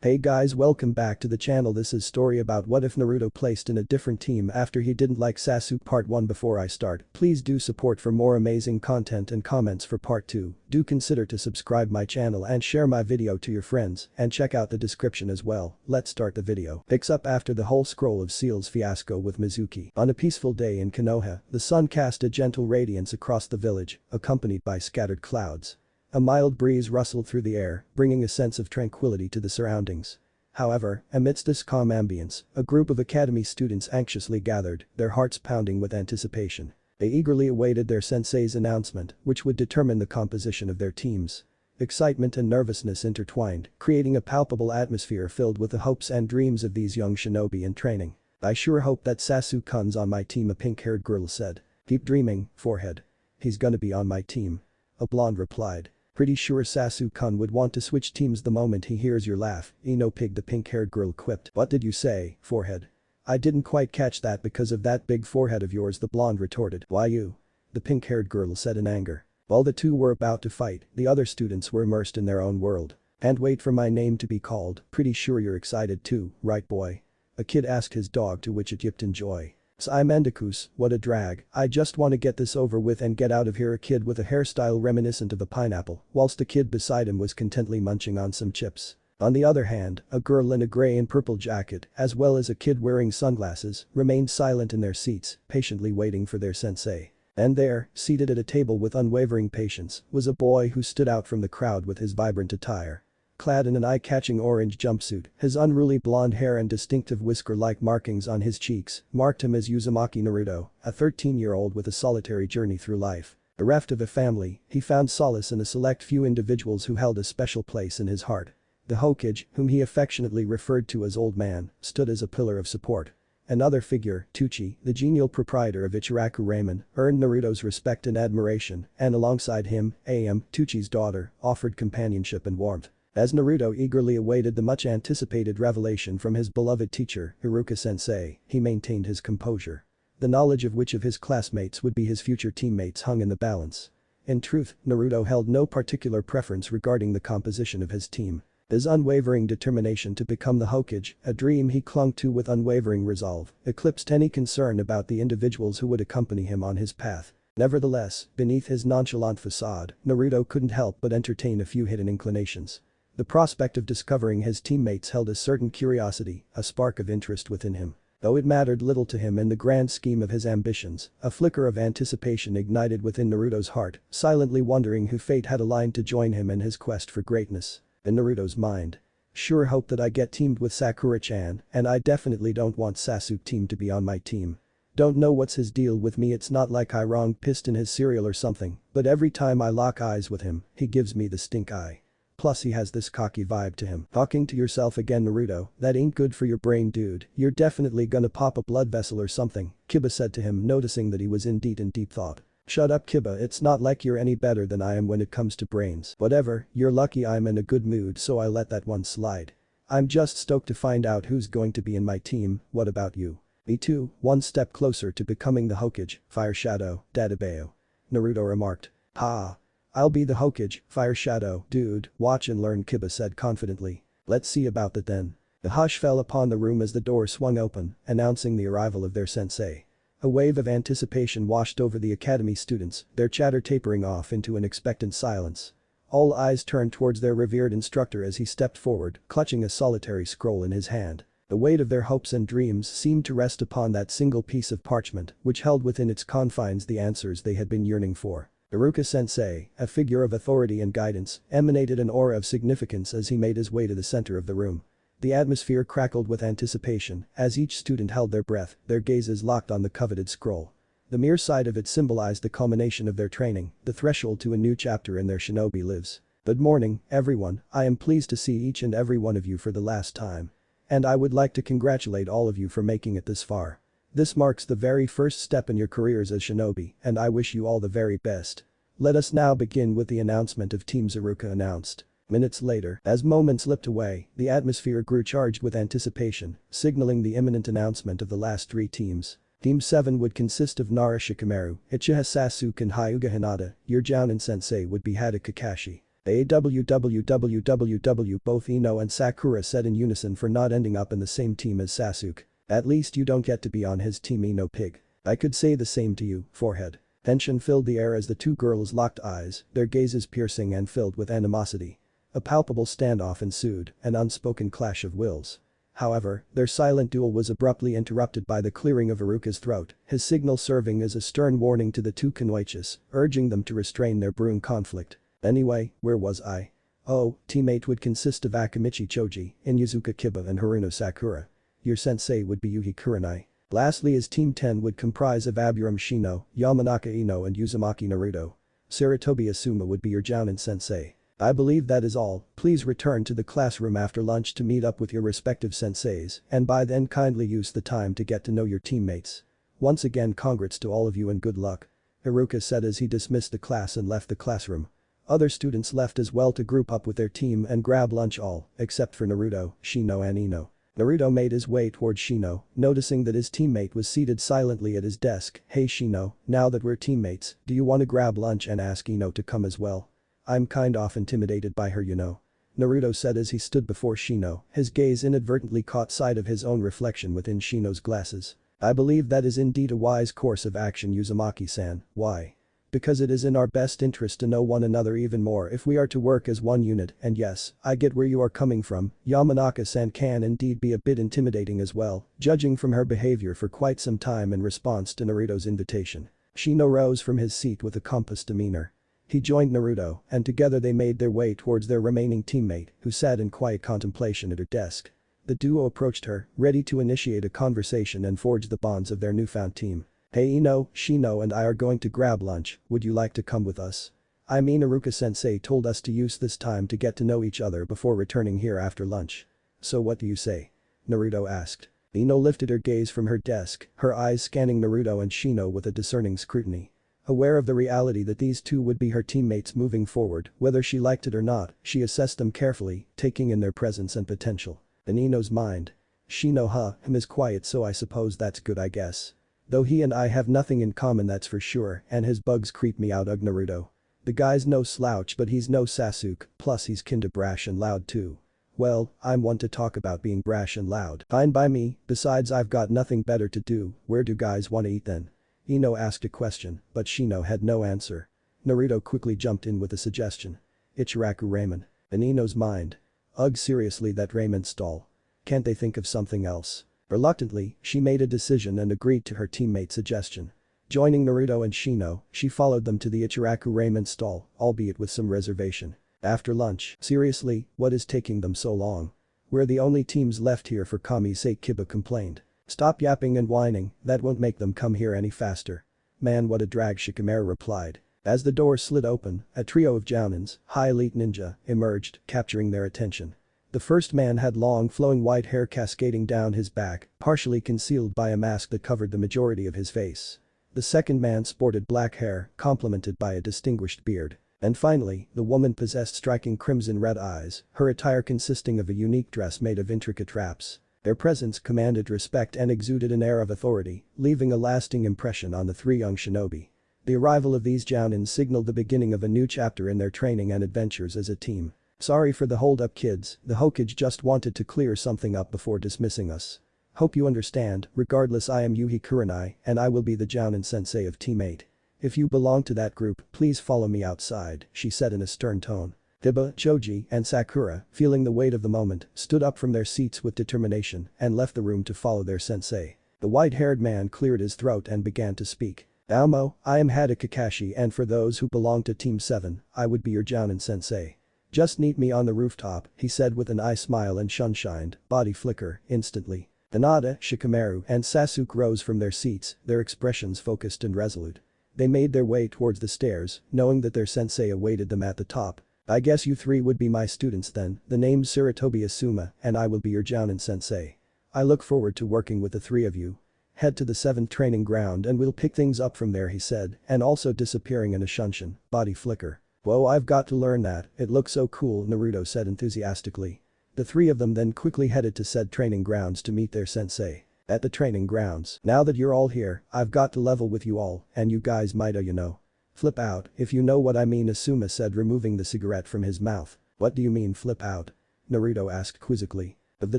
Hey guys, welcome back to the channel. This is story about what if Naruto placed in a different team after he didn't like Sasuke. Part 1. Before I start, please do support for more amazing content and comments for part 2. Do consider to subscribe my channel and share my video to your friends and check out the description as well. Let's start the video. Picks up after the whole scroll of seals fiasco with Mizuki. On a peaceful day in Konoha, the sun cast a gentle radiance across the village, accompanied by scattered clouds. A mild breeze rustled through the air, bringing a sense of tranquility to the surroundings. However, amidst this calm ambience, a group of academy students anxiously gathered, their hearts pounding with anticipation. They eagerly awaited their sensei's announcement, which would determine the composition of their teams. Excitement and nervousness intertwined, creating a palpable atmosphere filled with the hopes and dreams of these young shinobi in training. "I sure hope that Sasuke-kun's on my team," a pink-haired girl said. "Keep dreaming, forehead. He's gonna be on my team," a blonde replied. "Pretty sure Sasuke-kun would want to switch teams the moment he hears your laugh," Ino Pig, the pink-haired girl, quipped. "What did you say, forehead?" "I didn't quite catch that because of that big forehead of yours," the blonde retorted. "Why you?" the pink-haired girl said in anger. While the two were about to fight, the other students were immersed in their own world. "And wait for my name to be called. Pretty sure you're excited too, right boy?" a kid asked his dog, to which it yipped in joy. "I'm Endekus, what a drag, I just wanna get this over with and get out of here," a kid with a hairstyle reminiscent of a pineapple, whilst a kid beside him was contently munching on some chips. On the other hand, a girl in a grey and purple jacket, as well as a kid wearing sunglasses, remained silent in their seats, patiently waiting for their sensei. And there, seated at a table with unwavering patience, was a boy who stood out from the crowd with his vibrant attire. Clad in an eye-catching orange jumpsuit, his unruly blonde hair and distinctive whisker-like markings on his cheeks marked him as Uzumaki Naruto, a 13-year-old with a solitary journey through life. Bereft of a family, he found solace in a select few individuals who held a special place in his heart. The Hokage, whom he affectionately referred to as Old Man, stood as a pillar of support. Another figure, Tuchi, the genial proprietor of Ichiraku Ramen, earned Naruto's respect and admiration, and alongside him, Tuchi's daughter, offered companionship and warmth. As Naruto eagerly awaited the much-anticipated revelation from his beloved teacher, Iruka-sensei, he maintained his composure. The knowledge of which of his classmates would be his future teammates hung in the balance. In truth, Naruto held no particular preference regarding the composition of his team. His unwavering determination to become the Hokage, a dream he clung to with unwavering resolve, eclipsed any concern about the individuals who would accompany him on his path. Nevertheless, beneath his nonchalant facade, Naruto couldn't help but entertain a few hidden inclinations. The prospect of discovering his teammates held a certain curiosity, a spark of interest within him. Though it mattered little to him in the grand scheme of his ambitions, a flicker of anticipation ignited within Naruto's heart, silently wondering who fate had aligned to join him in his quest for greatness. In Naruto's mind. "Sure hope that I get teamed with Sakura-chan, and I definitely don't want Sasuke team to be on my team. Don't know what's his deal with me, it's not like I wrong pissed in his cereal or something, but every time I lock eyes with him, he gives me the stink eye. Plus he has this cocky vibe to him." "Talking to yourself again, Naruto, that ain't good for your brain, dude, you're definitely gonna pop a blood vessel or something," Kiba said to him, noticing that he was indeed in deep thought. "Shut up, Kiba, it's not like you're any better than I am when it comes to brains. Whatever, you're lucky I'm in a good mood, so I let that one slide. I'm just stoked to find out who's going to be in my team. What about you?" "Me too, one step closer to becoming the Hokage, Fire Shadow, Dadabeo," Naruto remarked. "Ha. I'll be the Hokage, Fire Shadow, dude, watch and learn," Kiba said confidently. "Let's see about that then." A hush fell upon the room as the door swung open, announcing the arrival of their sensei. A wave of anticipation washed over the academy students, their chatter tapering off into an expectant silence. All eyes turned towards their revered instructor as he stepped forward, clutching a solitary scroll in his hand. The weight of their hopes and dreams seemed to rest upon that single piece of parchment, which held within its confines the answers they had been yearning for. Iruka-sensei, a figure of authority and guidance, emanated an aura of significance as he made his way to the center of the room. The atmosphere crackled with anticipation as each student held their breath, their gazes locked on the coveted scroll. The mere sight of it symbolized the culmination of their training, the threshold to a new chapter in their shinobi lives. "Good morning, everyone, I am pleased to see each and every one of you for the last time. And I would like to congratulate all of you for making it this far. This marks the very first step in your careers as shinobi, and I wish you all the very best. Let us now begin with the announcement of teams," Iruka announced. Minutes later, as moments slipped away, the atmosphere grew charged with anticipation, signaling the imminent announcement of the last three teams. Team 7 would consist of Nara Shikamaru, Uchiha Sasuke and Hyuga Hinata, your Jounin sensei would be Hada Kakashi. AWWWWW both Ino and Sakura said in unison for not ending up in the same team as Sasuke. At least you don't get to be on his team, Ino pig. I could say the same to you, forehead. Tension filled the air as the two girls locked eyes, their gazes piercing and filled with animosity. A palpable standoff ensued, an unspoken clash of wills. However, their silent duel was abruptly interrupted by the clearing of Iruka's throat, his signal serving as a stern warning to the two Kunoichis, urging them to restrain their brewing conflict. Anyway, where was I? Oh, teammate would consist of Akimichi Choji, Inuzuka Kiba and Haruno Sakura. Your sensei would be Yuhi Kurenai. Lastly his team 10 would comprise of Aburam Shino, Yamanaka Ino and Uzumaki Naruto. Sarutobi Asuma would be your Jounin sensei. I believe that is all, please return to the classroom after lunch to meet up with your respective senseis and by then kindly use the time to get to know your teammates. Once again congrats to all of you and good luck. Iruka said as he dismissed the class and left the classroom. Other students left as well to group up with their team and grab lunch all, except for Naruto, Shino and Ino. Naruto made his way towards Shino, noticing that his teammate was seated silently at his desk. Hey Shino, now that we're teammates, do you want to grab lunch and ask Ino to come as well? I'm kind of intimidated by her, you know. Naruto said as he stood before Shino, his gaze inadvertently caught sight of his own reflection within Shino's glasses. I believe that is indeed a wise course of action, Uzumaki-san. Why? Because it is in our best interest to know one another even more if we are to work as one unit, and yes, I get where you are coming from, Yamanaka-san can indeed be a bit intimidating as well, judging from her behavior for quite some time in response to Naruto's invitation. Shino rose from his seat with a pompous demeanor. He joined Naruto, and together they made their way towards their remaining teammate, who sat in quiet contemplation at her desk. The duo approached her, ready to initiate a conversation and forge the bonds of their newfound team. Hey Ino, Shino and I are going to grab lunch, would you like to come with us? I mean Iruka-sensei told us to use this time to get to know each other before returning here after lunch. So what do you say? Naruto asked. Ino lifted her gaze from her desk, her eyes scanning Naruto and Shino with a discerning scrutiny. Aware of the reality that these two would be her teammates moving forward, whether she liked it or not, she assessed them carefully, taking in their presence and potential. In Ino's mind. Shino him is quiet so I suppose that's good I guess. Though he and I have nothing in common that's for sure and his bugs creep me out. Naruto. The guy's no slouch but he's no Sasuke, plus he's kinda brash and loud too. Well, I'm one to talk about being brash and loud. Fine by me, besides I've got nothing better to do, where do guys wanna eat then? Ino asked a question, but Shino had no answer. Naruto quickly jumped in with a suggestion. Ichiraku ramen. In Ino's mind. Ugh, seriously, that ramen stall. Can't they think of something else? Reluctantly, she made a decision and agreed to her teammate's suggestion. Joining Naruto and Shino, she followed them to the Ichiraku ramen stall, albeit with some reservation. After lunch, seriously, what is taking them so long? We're the only teams left here for Kami's sake, Kiba complained. Stop yapping and whining, that won't make them come here any faster. Man, what a drag, Shikamaru replied. As the door slid open, a trio of Jounins, high elite ninja, emerged, capturing their attention. The first man had long flowing white hair cascading down his back, partially concealed by a mask that covered the majority of his face. The second man sported black hair, complemented by a distinguished beard. And finally, the woman possessed striking crimson-red eyes, her attire consisting of a unique dress made of intricate wraps. Their presence commanded respect and exuded an air of authority, leaving a lasting impression on the three young shinobi. The arrival of these Jounins signaled the beginning of a new chapter in their training and adventures as a team. Sorry for the hold-up kids, the Hokage just wanted to clear something up before dismissing us. Hope you understand, regardless I am Yuhi Kurenai and I will be the Jounin sensei of Team 8. If you belong to that group, please follow me outside, she said in a stern tone. Hiba, Choji, and Sakura, feeling the weight of the moment, stood up from their seats with determination and left the room to follow their sensei. The white-haired man cleared his throat and began to speak. Aomo, I am Hada Kakashi and for those who belong to Team 7, I would be your Jounin sensei. Just meet me on the rooftop, he said with an eye smile and sunshined, body flicker, instantly. Hinata, Shikamaru, and Sasuke rose from their seats, their expressions focused and resolute. They made their way towards the stairs, knowing that their sensei awaited them at the top. I guess you three would be my students then, the name's Sarutobi Asuma and I will be your Jounin sensei. I look forward to working with the three of you. Head to the 7th training ground and we'll pick things up from there, he said, and also disappearing in a shunshin, body flicker. Whoa, I've got to learn that, it looks so cool, Naruto said enthusiastically. The three of them then quickly headed to said training grounds to meet their sensei. At the training grounds, now that you're all here, I've got to level with you all, and you guys might you know. Flip out, if you know what I mean, Asuma said, removing the cigarette from his mouth. What do you mean flip out? Naruto asked quizzically. Of the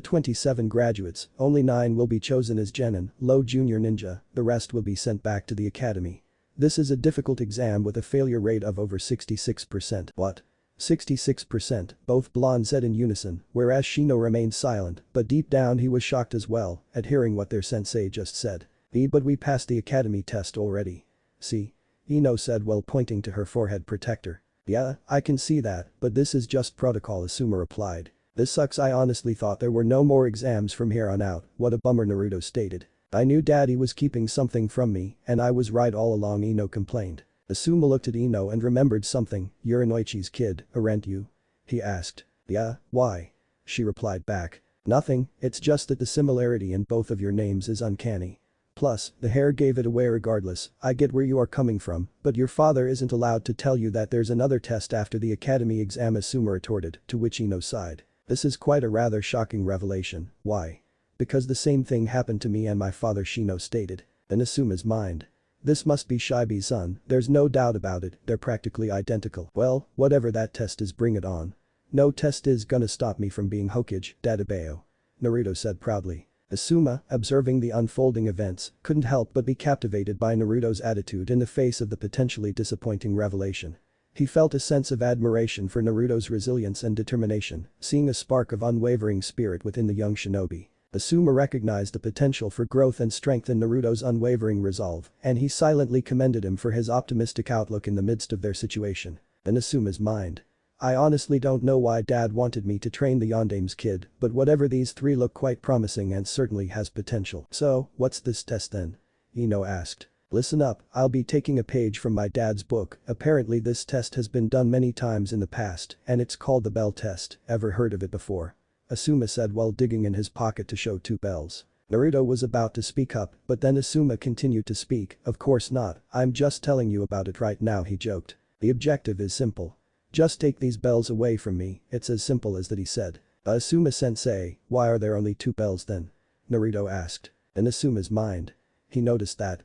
27 graduates, only 9 will be chosen as genin, low junior ninja, the rest will be sent back to the academy. This is a difficult exam with a failure rate of over 66%. What? 66%, both blondes said in unison, whereas Shino remained silent, but deep down he was shocked as well at hearing what their sensei just said. But we passed the academy test already. See? Ino said while pointing to her forehead protector. Yeah, I can see that, but this is just protocol, Asuma replied. This sucks, I honestly thought there were no more exams from here on out, what a bummer, Naruto stated. I knew daddy was keeping something from me, and I was right all along, Ino complained. Asuma looked at Ino and remembered something. You're Inoichi's kid, aren't you? He asked. Yeah, why? She replied back. Nothing, it's just that the similarity in both of your names is uncanny. Plus, the hair gave it away regardless. I get where you are coming from, but your father isn't allowed to tell you that there's another test after the academy exam, Asuma retorted, to which Ino sighed. This is quite a rather shocking revelation. Why? Because the same thing happened to me and my father, Shino stated. In Asuma's mind. This must be Shibi's son, there's no doubt about it, they're practically identical. Well, whatever that test is, bring it on. No test is gonna stop me from being Hokage, Dadabeo. Naruto said proudly. Asuma, observing the unfolding events, couldn't help but be captivated by Naruto's attitude in the face of the potentially disappointing revelation. He felt a sense of admiration for Naruto's resilience and determination, seeing a spark of unwavering spirit within the young shinobi. Asuma recognized the potential for growth and strength in Naruto's unwavering resolve, and he silently commended him for his optimistic outlook in the midst of their situation. In Asuma's mind. I honestly don't know why dad wanted me to train the Yondame's kid, but whatever, these 3 look quite promising and certainly has potential. So, what's this test then? Ino asked. Listen up, I'll be taking a page from my dad's book. Apparently this test has been done many times in the past, and it's called the bell test. Ever heard of it before? Asuma said while digging in his pocket to show 2 bells. Naruto was about to speak up, but then Asuma continued to speak. Of course not, I'm just telling you about it right now, he joked. The objective is simple. Just take these bells away from me, it's as simple as that, he said. Asuma-sensei, why are there only 2 bells then? Naruto asked. In Asuma's mind. He noticed that,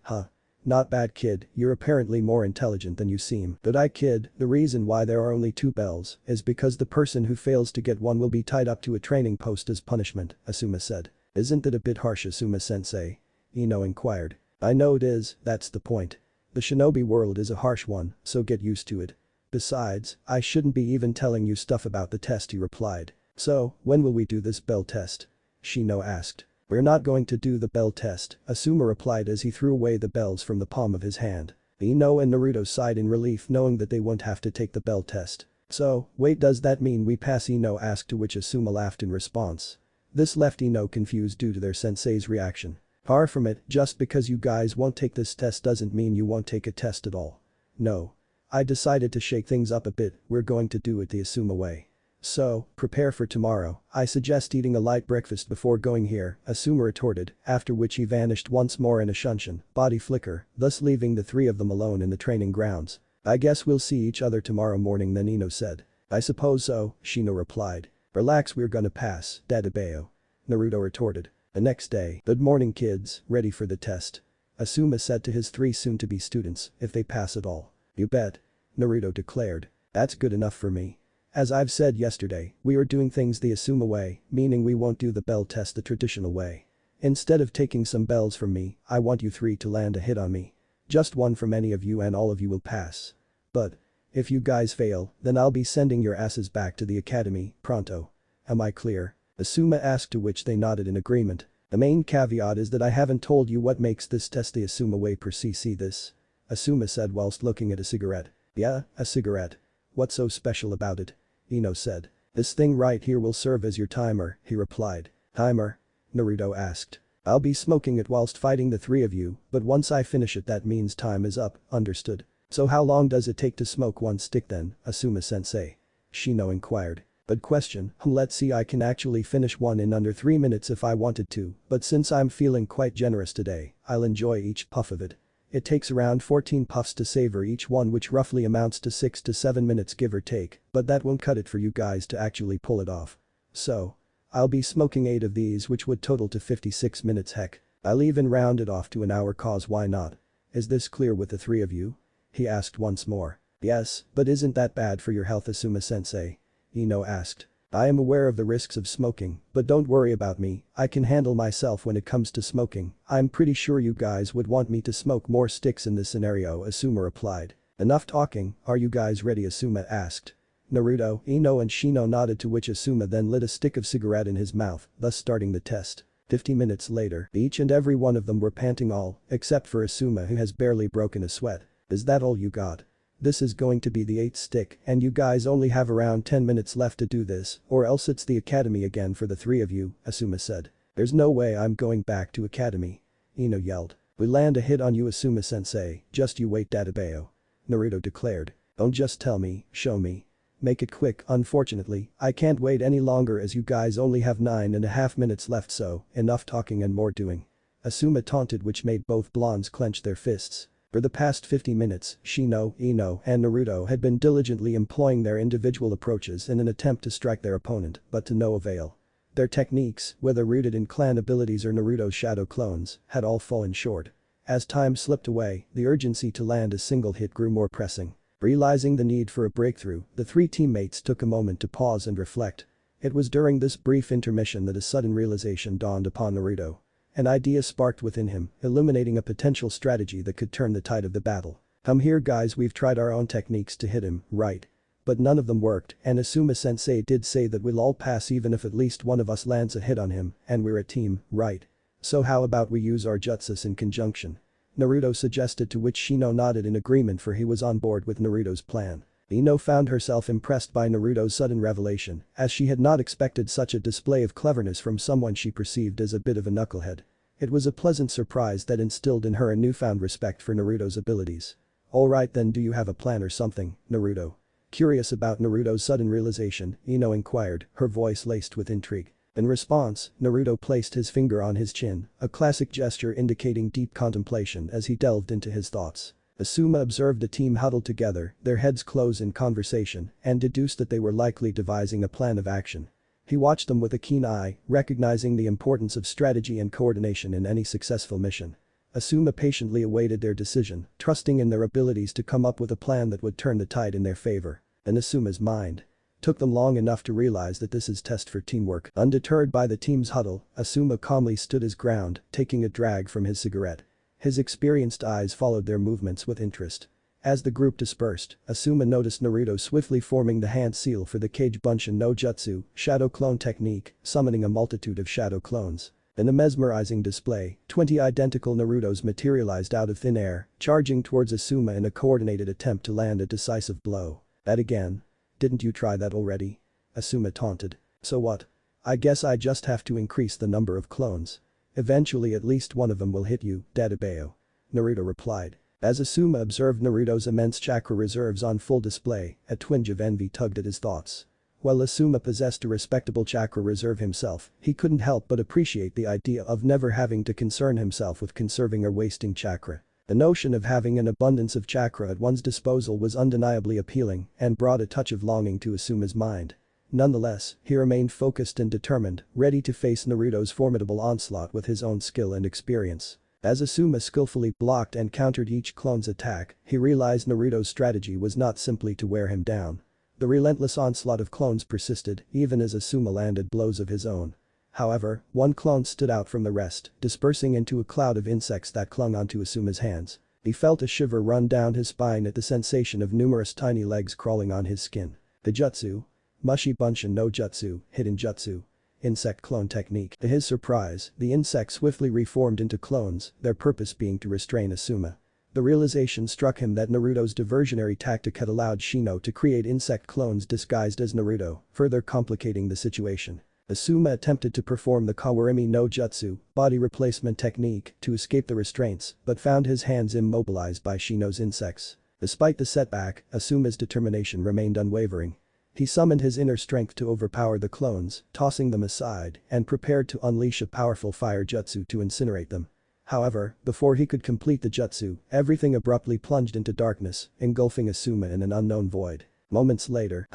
Not bad, kid, you're apparently more intelligent than you seem. But kid, the reason why there are only 2 bells is because the person who fails to get one will be tied up to a training post as punishment, Asuma said. Isn't that a bit harsh, Asuma-sensei? Ino inquired. I know it is, that's the point. The shinobi world is a harsh one, so get used to it. Besides, I shouldn't be even telling you stuff about the test, he replied. So, when will we do this bell test? Shino asked. We're not going to do the bell test, Asuma replied as he threw away the bells from the palm of his hand. Ino and Naruto sighed in relief knowing that they won't have to take the bell test. So, wait, does that mean we pass? Ino asked, to which Asuma laughed in response. This left Ino confused due to their sensei's reaction. Far from it, just because you guys won't take this test doesn't mean you won't take a test at all. No. I decided to shake things up a bit, we're going to do it the Asuma way. So, prepare for tomorrow, I suggest eating a light breakfast before going here, Asuma retorted, after which he vanished once more in a shunshin, body flicker, thus leaving the 3 of them alone in the training grounds. I guess we'll see each other tomorrow morning then, Ino said. I suppose so, Shino replied. Relax, we're gonna pass, Dadabeo. Naruto retorted. The next day. Good morning, kids, ready for the test? Asuma said to his 3 soon-to-be students, if they pass at all. You bet. Naruto declared. That's good enough for me. As I've said yesterday, we are doing things the Asuma way, meaning we won't do the bell test the traditional way. Instead of taking some bells from me, I want you 3 to land a hit on me. Just one from any of you and all of you will pass. But, if you guys fail, then I'll be sending your asses back to the academy, pronto. Am I clear? Asuma asked, to which they nodded in agreement. The main caveat is that I haven't told you what makes this test the Asuma way per se. See this? Asuma said whilst looking at a cigarette. Yeah, a cigarette. What's so special about it? Ino said. This thing right here will serve as your timer, he replied. Timer? Naruto asked. I'll be smoking it whilst fighting the 3 of you, but once I finish it that means time is up, understood? So how long does it take to smoke 1 stick then, Asuma-sensei? Shino inquired. Good question, let's see, I can actually finish one in under 3 minutes if I wanted to, but since I'm feeling quite generous today, I'll enjoy each puff of it. It takes around 14 puffs to savor each one, which roughly amounts to 6 to 7 minutes give or take, but that won't cut it for you guys to actually pull it off. So. I'll be smoking 8 of these, which would total to 56 minutes. Heck. I'll even round it off to an hour, cause why not? Is this clear with the 3 of you? he asked once more. Yes, but isn't that bad for your health, Asuma-sensei? Ino asked. I am aware of the risks of smoking, but don't worry about me, I can handle myself when it comes to smoking. I'm pretty sure you guys would want me to smoke more sticks in this scenario, Asuma replied. Enough talking, are you guys ready, Asuma asked. Naruto, Ino and Shino nodded, to which Asuma then lit a stick of cigarette in his mouth, thus starting the test. 50 minutes later, each and every one of them were panting, all except for Asuma, who has barely broken a sweat. Is that all you got? This is going to be the 8th stick and you guys only have around 10 minutes left to do this, or else it's the academy again for the three of you, Asuma said. There's no way I'm going back to academy. Ino yelled. We land a hit on you, Asuma-sensei, just you wait, Databeo. Naruto declared. Don't just tell me, show me. Make it quick. Unfortunately, I can't wait any longer as you guys only have 9.5 minutes left, so enough talking and more doing. Asuma taunted, which made both blondes clench their fists. For the past 50 minutes, Shino, Ino, and Naruto had been diligently employing their individual approaches in an attempt to strike their opponent, but to no avail. Their techniques, whether rooted in clan abilities or Naruto's shadow clones, had all fallen short. As time slipped away, the urgency to land a single hit grew more pressing. Realizing the need for a breakthrough, the three teammates took a moment to pause and reflect. It was during this brief intermission that a sudden realization dawned upon Naruto. An idea sparked within him, illuminating a potential strategy that could turn the tide of the battle. Come here guys, we've tried our own techniques to hit him, right? But none of them worked, and Asuma-sensei did say that we'll all pass even if at least one of us lands a hit on him, and we're a team, right? So how about we use our jutsus in conjunction? Naruto suggested, to which Shino nodded in agreement, for he was on board with Naruto's plan. Ino found herself impressed by Naruto's sudden revelation, as she had not expected such a display of cleverness from someone she perceived as a bit of a knucklehead. It was a pleasant surprise that instilled in her a newfound respect for Naruto's abilities. Alright then, do you have a plan or something, Naruto? Curious about Naruto's sudden realization, Ino inquired, her voice laced with intrigue. In response, Naruto placed his finger on his chin, a classic gesture indicating deep contemplation as he delved into his thoughts. Asuma observed the team huddled together, their heads close in conversation, and deduced that they were likely devising a plan of action. He watched them with a keen eye, recognizing the importance of strategy and coordination in any successful mission. Asuma patiently awaited their decision, trusting in their abilities to come up with a plan that would turn the tide in their favor. In Asuma's mind. Took them long enough to realize that this is test for teamwork. Undeterred by the team's huddle, Asuma calmly stood his ground, taking a drag from his cigarette. His experienced eyes followed their movements with interest. As the group dispersed, Asuma noticed Naruto swiftly forming the hand seal for the Kage Bunshin no Jutsu, shadow clone technique, summoning a multitude of shadow clones. In a mesmerizing display, 20 identical Narutos materialized out of thin air, charging towards Asuma in a coordinated attempt to land a decisive blow. That again? Didn't you try that already? Asuma taunted. So what? I guess I just have to increase the number of clones. Eventually at least one of them will hit you, Databeo. Naruto replied. As Asuma observed Naruto's immense chakra reserves on full display, a twinge of envy tugged at his thoughts. While Asuma possessed a respectable chakra reserve himself, he couldn't help but appreciate the idea of never having to concern himself with conserving or wasting chakra. The notion of having an abundance of chakra at one's disposal was undeniably appealing and brought a touch of longing to Asuma's mind. Nonetheless, he remained focused and determined, ready to face Naruto's formidable onslaught with his own skill and experience. As Asuma skillfully blocked and countered each clone's attack, he realized Naruto's strategy was not simply to wear him down. The relentless onslaught of clones persisted, even as Asuma landed blows of his own. However, one clone stood out from the rest, dispersing into a cloud of insects that clung onto Asuma's hands. He felt a shiver run down his spine at the sensation of numerous tiny legs crawling on his skin. The jutsu? Mushi Bunshin no Jutsu, hidden jutsu. Insect clone technique. To his surprise, the insects swiftly reformed into clones, their purpose being to restrain Asuma. The realization struck him that Naruto's diversionary tactic had allowed Shino to create insect clones disguised as Naruto, further complicating the situation. Asuma attempted to perform the Kawarimi no Jutsu, body replacement technique, to escape the restraints, but found his hands immobilized by Shino's insects. Despite the setback, Asuma's determination remained unwavering. He summoned his inner strength to overpower the clones, tossing them aside, and prepared to unleash a powerful fire jutsu to incinerate them. However, before he could complete the jutsu, everything abruptly plunged into darkness, engulfing Asuma in an unknown void. Moments later,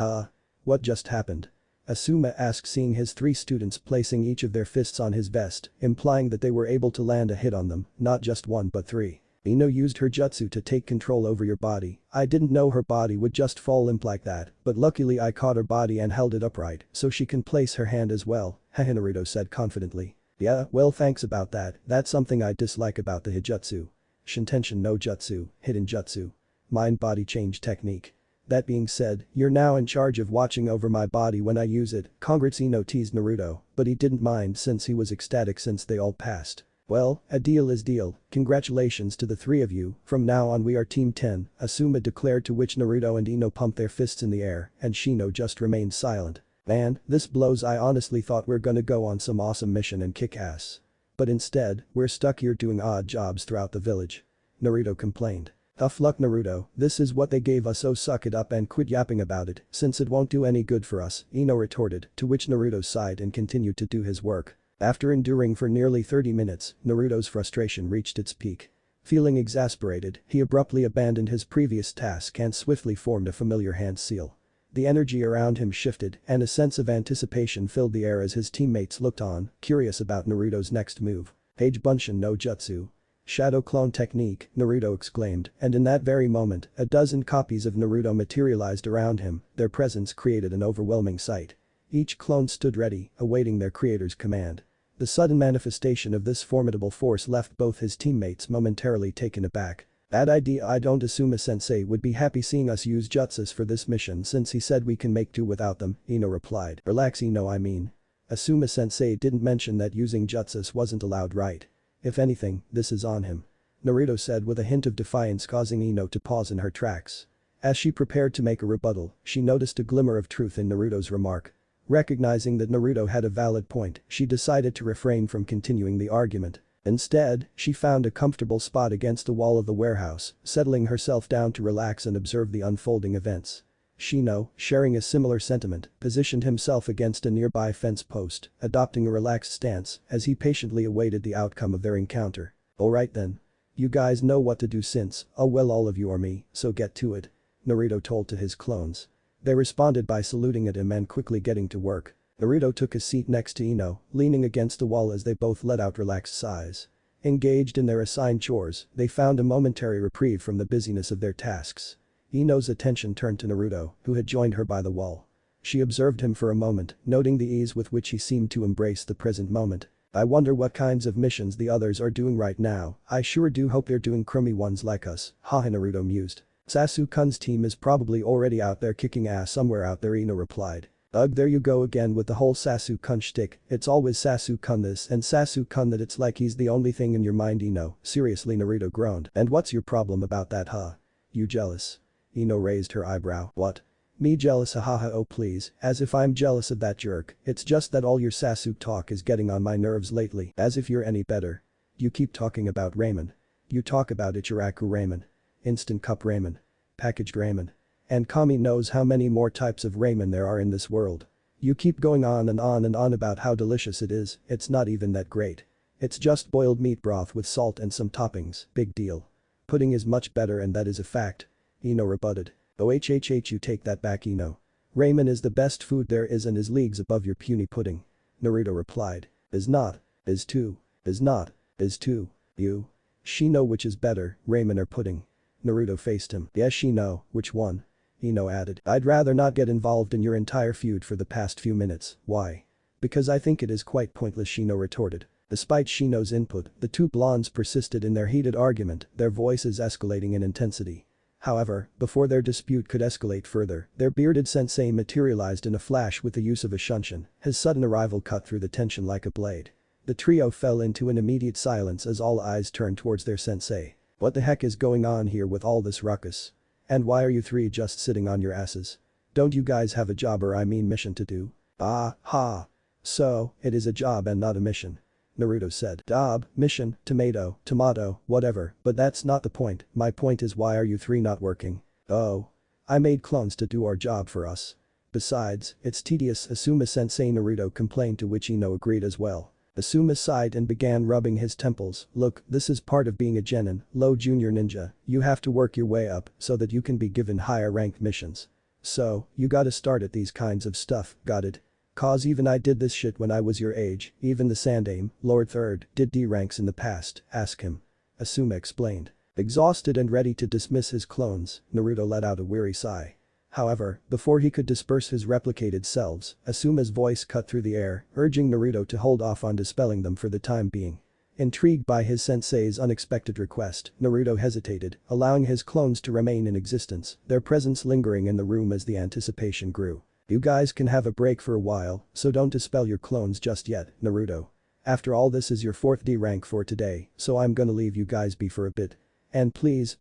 what just happened? Asuma asked, seeing his three students placing each of their fists on his vest, implying that they were able to land a hit on them, not just one but three. Ino used her jutsu to take control over your body. I didn't know her body would just fall limp like that, but luckily I caught her body and held it upright so she can place her hand as well, haha, Naruto said confidently. Yeah, well thanks about that, that's something I dislike about the Hijutsu. Shintention no Jutsu, hidden jutsu. Mind-body change technique. That being said, you're now in charge of watching over my body when I use it, congrats. Ino teased Naruto, but he didn't mind since he was ecstatic since they all passed. Well, a deal is deal, congratulations to the three of you, from now on we are Team 10, Asuma declared, to which Naruto and Ino pumped their fists in the air and Shino just remained silent. Man, this blows. I honestly thought we're gonna go on some awesome mission and kick ass. But instead, we're stuck here doing odd jobs throughout the village. Naruto complained. Tough luck Naruto, this is what they gave us, so suck it up and quit yapping about it since it won't do any good for us, Ino retorted, to which Naruto sighed and continued to do his work. After enduring for nearly 30 minutes, Naruto's frustration reached its peak. Feeling exasperated, he abruptly abandoned his previous task and swiftly formed a familiar hand seal. The energy around him shifted and a sense of anticipation filled the air as his teammates looked on, curious about Naruto's next move. Page Bunshin no Jutsu. Shadow clone technique, Naruto exclaimed, and in that very moment, a dozen copies of Naruto materialized around him, their presence created an overwhelming sight. Each clone stood ready, awaiting their creator's command. The sudden manifestation of this formidable force left both his teammates momentarily taken aback. Bad idea. I don't assume a sensei would be happy seeing us use jutsus for this mission since he said we can make do without them, Ino replied. Relax Ino, I mean. Asuma sensei didn't mention that using jutsus wasn't allowed, right? If anything, this is on him. Naruto said with a hint of defiance, causing Ino to pause in her tracks. As she prepared to make a rebuttal, she noticed a glimmer of truth in Naruto's remark. Recognizing that Naruto had a valid point, she decided to refrain from continuing the argument. Instead, she found a comfortable spot against the wall of the warehouse, settling herself down to relax and observe the unfolding events. Shino, sharing a similar sentiment, positioned himself against a nearby fence post, adopting a relaxed stance as he patiently awaited the outcome of their encounter. Alright then. You guys know what to do since, oh well, all of you are me, so get to it. Naruto told to his clones. They responded by saluting at him and quickly getting to work. Naruto took a seat next to Ino, leaning against the wall as they both let out relaxed sighs. Engaged in their assigned chores, they found a momentary reprieve from the busyness of their tasks. Ino's attention turned to Naruto, who had joined her by the wall. She observed him for a moment, noting the ease with which he seemed to embrace the present moment. I wonder what kinds of missions the others are doing right now. I sure do hope they're doing crummy ones like us, haha, Naruto mused. Sasuke-kun's team is probably already out there kicking ass somewhere out there, Ino replied. Ugh, there you go again with the whole Sasuke-kun shtick, it's always Sasuke-kun this and Sasuke-kun that, it's like he's the only thing in your mind, Ino. Seriously, Naruto groaned. And what's your problem about that, huh? You jealous? Ino raised her eyebrow. What? Me jealous, hahaha, oh please, as if I'm jealous of that jerk, it's just that all your Sasuke talk is getting on my nerves lately, as if you're any better. You keep talking about ramen. You talk about Ichiraku ramen. Instant cup ramen. Packaged ramen. And Kami knows how many more types of ramen there are in this world. You keep going on and on and on about how delicious it is, it's not even that great. It's just boiled meat broth with salt and some toppings, big deal. Pudding is much better and that is a fact. Ino rebutted. OHHH, you take that back, Ino. Ramen is the best food there is and is leagues above your puny pudding. Naruto replied. Is not. Is too. Is not. Is too. You. Shino, which is better, ramen or pudding? Naruto faced him. Yes, Shino, which one? Ino added. I'd rather not get involved in your entire feud for the past few minutes. Why? Because I think it is quite pointless, Shino retorted. Despite Shino's input, the two blondes persisted in their heated argument, their voices escalating in intensity. However, before their dispute could escalate further, their bearded sensei materialized in a flash with the use of a shunshin, his sudden arrival cut through the tension like a blade. The trio fell into an immediate silence as all eyes turned towards their sensei. What the heck is going on here with all this ruckus? And why are you three just sitting on your asses? Don't you guys have a job, or I mean mission to do? Ah, ha. So, it is a job and not a mission. Naruto said. Job, mission, tomato, whatever, but that's not the point. My point is, why are you three not working? Oh. I made clones to do our job for us. Besides, it's tedious, Asuma sensei, Naruto complained, to which Ino agreed as well. Asuma sighed and began rubbing his temples. Look, this is part of being a genin, low junior ninja, you have to work your way up so that you can be given higher ranked missions. So, you gotta start at these kinds of stuff, got it? Cause even I did this shit when I was your age, even the Sandaime, Lord 3rd, did D ranks in the past, ask him. Asuma explained. Exhausted and ready to dismiss his clones, Naruto let out a weary sigh. However, before he could disperse his replicated selves, Asuma's voice cut through the air, urging Naruto to hold off on dispelling them for the time being. Intrigued by his sensei's unexpected request, Naruto hesitated, allowing his clones to remain in existence, their presence lingering in the room as the anticipation grew. You guys can have a break for a while, so don't dispel your clones just yet, Naruto. After all, this is your 4th D rank for today, so I'm gonna leave you guys be for a bit. And please,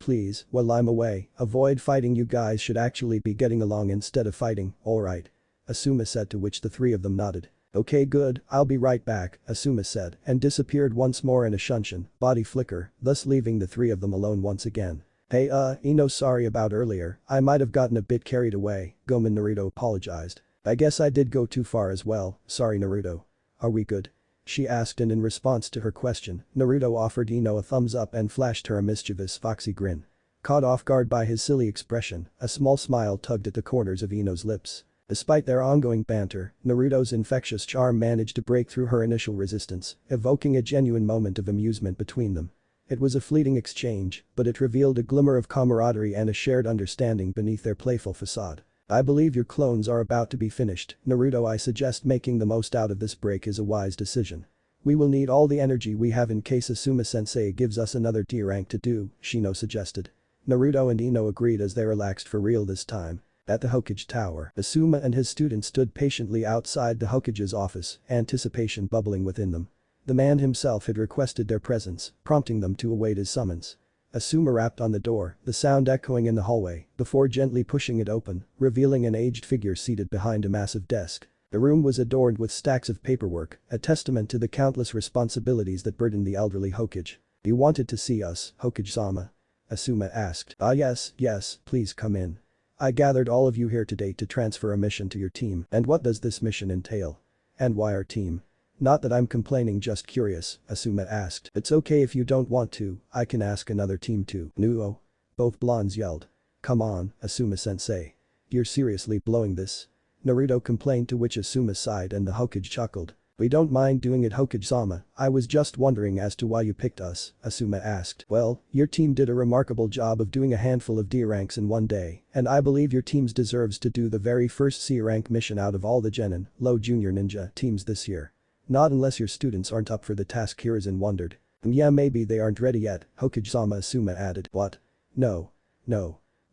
while I'm away, avoid fighting. You guys should actually be getting along instead of fighting, alright? Asuma said, to which the three of them nodded. Okay, good, I'll be right back, Asuma said, and disappeared once more in a shunshin, body flicker, thus leaving the three of them alone once again. Hey Ino, sorry about earlier, I might have gotten a bit carried away, Gomen. Naruto apologized. I guess I did go too far as well, sorry Naruto. Are we good? She asked, and in response to her question, Naruto offered Ino a thumbs up and flashed her a mischievous foxy grin. Caught off guard by his silly expression, a small smile tugged at the corners of Ino's lips. Despite their ongoing banter, Naruto's infectious charm managed to break through her initial resistance, evoking a genuine moment of amusement between them. It was a fleeting exchange, but it revealed a glimmer of camaraderie and a shared understanding beneath their playful facade. I believe your clones are about to be finished, Naruto. I suggest making the most out of this break is a wise decision. We will need all the energy we have in case Asuma-sensei gives us another D rank to do, Shino suggested. Naruto and Ino agreed as they relaxed for real this time. At the Hokage Tower, Asuma and his students stood patiently outside the Hokage's office, anticipation bubbling within them. The man himself had requested their presence, prompting them to await his summons. Asuma rapped on the door, the sound echoing in the hallway, before gently pushing it open, revealing an aged figure seated behind a massive desk. The room was adorned with stacks of paperwork, a testament to the countless responsibilities that burdened the elderly Hokage. You wanted to see us, Hokage-sama? Asuma asked. Yes, please come in. I gathered all of you here today to transfer a mission to your team. And what does this mission entail? And why our team? Not that I'm complaining, just curious, Asuma asked. It's okay if you don't want to, I can ask another team too. Nuo? Both blondes yelled. Come on, Asuma-sensei. You're seriously blowing this? Naruto complained, to which Asuma sighed and the Hokage chuckled. We don't mind doing it, Hokage-sama. I was just wondering as to why you picked us, Asuma asked. Well, your team did a remarkable job of doing a handful of D ranks in one day, and I believe your teams deserves to do the very first C rank mission out of all the Genin, low junior ninja teams this year. Not unless your students aren't up for the task, Hiruzen wondered. Yeah, maybe they aren't ready yet, Hokage-sama, Asuma added. What? No.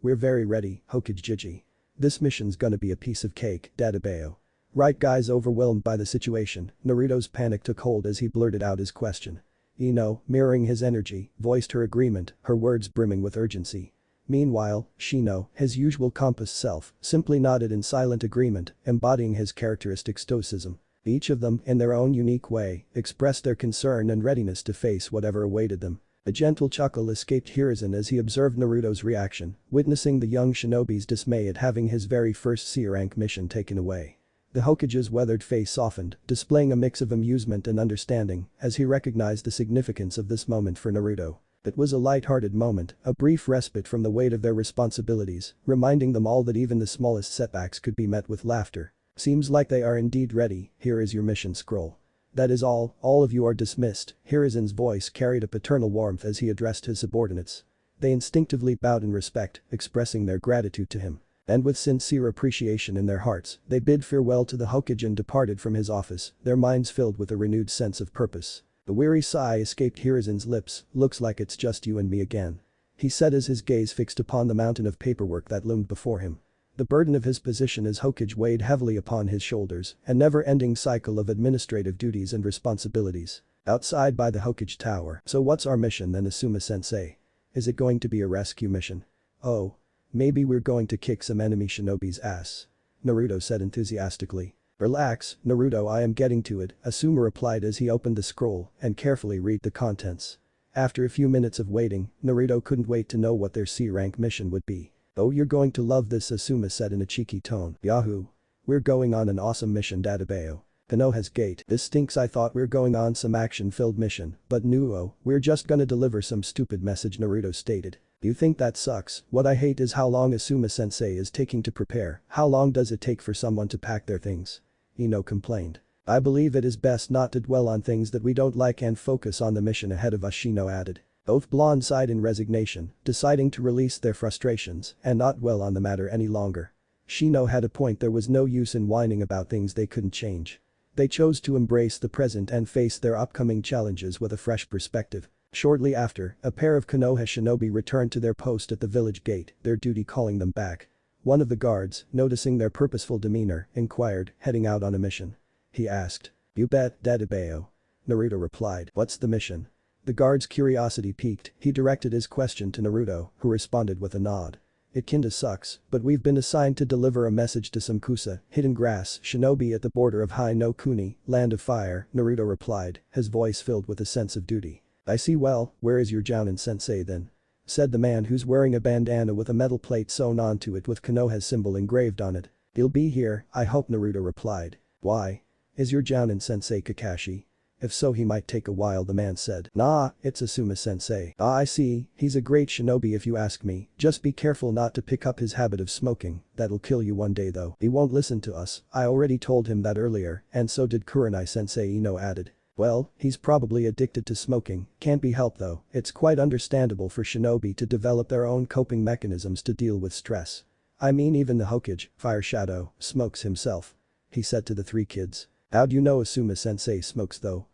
We're very ready, Hokage-jiji. This mission's gonna be a piece of cake, Dadabeo. Right guys. Overwhelmed by the situation, Naruto's panic took hold as he blurted out his question. Ino, mirroring his energy, voiced her agreement, her words brimming with urgency. Meanwhile, Shino, his usual compass self, simply nodded in silent agreement, embodying his characteristic stoicism. Each of them, in their own unique way, expressed their concern and readiness to face whatever awaited them. A gentle chuckle escaped Hiruzen as he observed Naruto's reaction, witnessing the young shinobi's dismay at having his very first C-rank mission taken away. The Hokage's weathered face softened, displaying a mix of amusement and understanding as he recognized the significance of this moment for Naruto. It was a light-hearted moment, a brief respite from the weight of their responsibilities, reminding them all that even the smallest setbacks could be met with laughter. Seems like they are indeed ready. Here is your mission scroll. That is all of you are dismissed. Hiruzen's voice carried a paternal warmth as he addressed his subordinates. They instinctively bowed in respect, expressing their gratitude to him. And with sincere appreciation in their hearts, they bid farewell to the Hokage and departed from his office, their minds filled with a renewed sense of purpose. A weary sigh escaped Hiruzen's lips. Looks like it's just you and me again. He said as his gaze fixed upon the mountain of paperwork that loomed before him. The burden of his position as Hokage weighed heavily upon his shoulders, a never-ending cycle of administrative duties and responsibilities. Outside by the Hokage Tower. So what's our mission then, Asuma-sensei? Is it going to be a rescue mission? Oh. Maybe we're going to kick some enemy shinobi's ass. Naruto said enthusiastically. Relax, Naruto, I am getting to it, Asuma replied as he opened the scroll and carefully read the contents. After a few minutes of waiting, Naruto couldn't wait to know what their C-rank mission would be. Oh, you're going to love this, Asuma said in a cheeky tone. Yahoo! We're going on an awesome mission, Dadabeo. Konoha's gate. This stinks. I thought we're going on some action-filled mission, but Nuo, we're just gonna deliver some stupid message, Naruto stated. Do you think that sucks? What I hate is how long Asuma-sensei is taking to prepare. How long does it take for someone to pack their things? Ino complained. I believe it is best not to dwell on things that we don't like and focus on the mission ahead of us, Shino added. Both blonde sighed in resignation, deciding to release their frustrations and not dwell on the matter any longer. Shino had a point, there was no use in whining about things they couldn't change. They chose to embrace the present and face their upcoming challenges with a fresh perspective. Shortly after, a pair of Konoha shinobi returned to their post at the village gate, their duty calling them back. One of the guards, noticing their purposeful demeanor, inquired, heading out on a mission. He asked. "You bet, Dadabeo." Naruto replied. "What's the mission?" The guard's curiosity piqued, he directed his question to Naruto, who responded with a nod. "It kinda sucks, but we've been assigned to deliver a message to some Kusa, hidden grass, shinobi at the border of Hai no Kuni, Land of Fire," Naruto replied, his voice filled with a sense of duty. "I see, well, where is your Jounin sensei then?" said the man who's wearing a bandana with a metal plate sewn onto it with Konoha's symbol engraved on it. "He'll be here, I hope," Naruto replied. "Why? Is your Jounin sensei Kakashi?" "If so he might take a while," the man said. "Nah, it's Asuma sensei." "Ah, I see, he's a great shinobi if you ask me, just be careful not to pick up his habit of smoking, that'll kill you one day though. He won't listen to us, I already told him that earlier, and so did Kurenai sensei," Ino added. "Well, he's probably addicted to smoking, can't be helped though, it's quite understandable for shinobi to develop their own coping mechanisms to deal with stress. I mean even the Hokage, Fire Shadow, smokes himself." He said to the three kids. "How'd you know Asuma sensei smokes though?"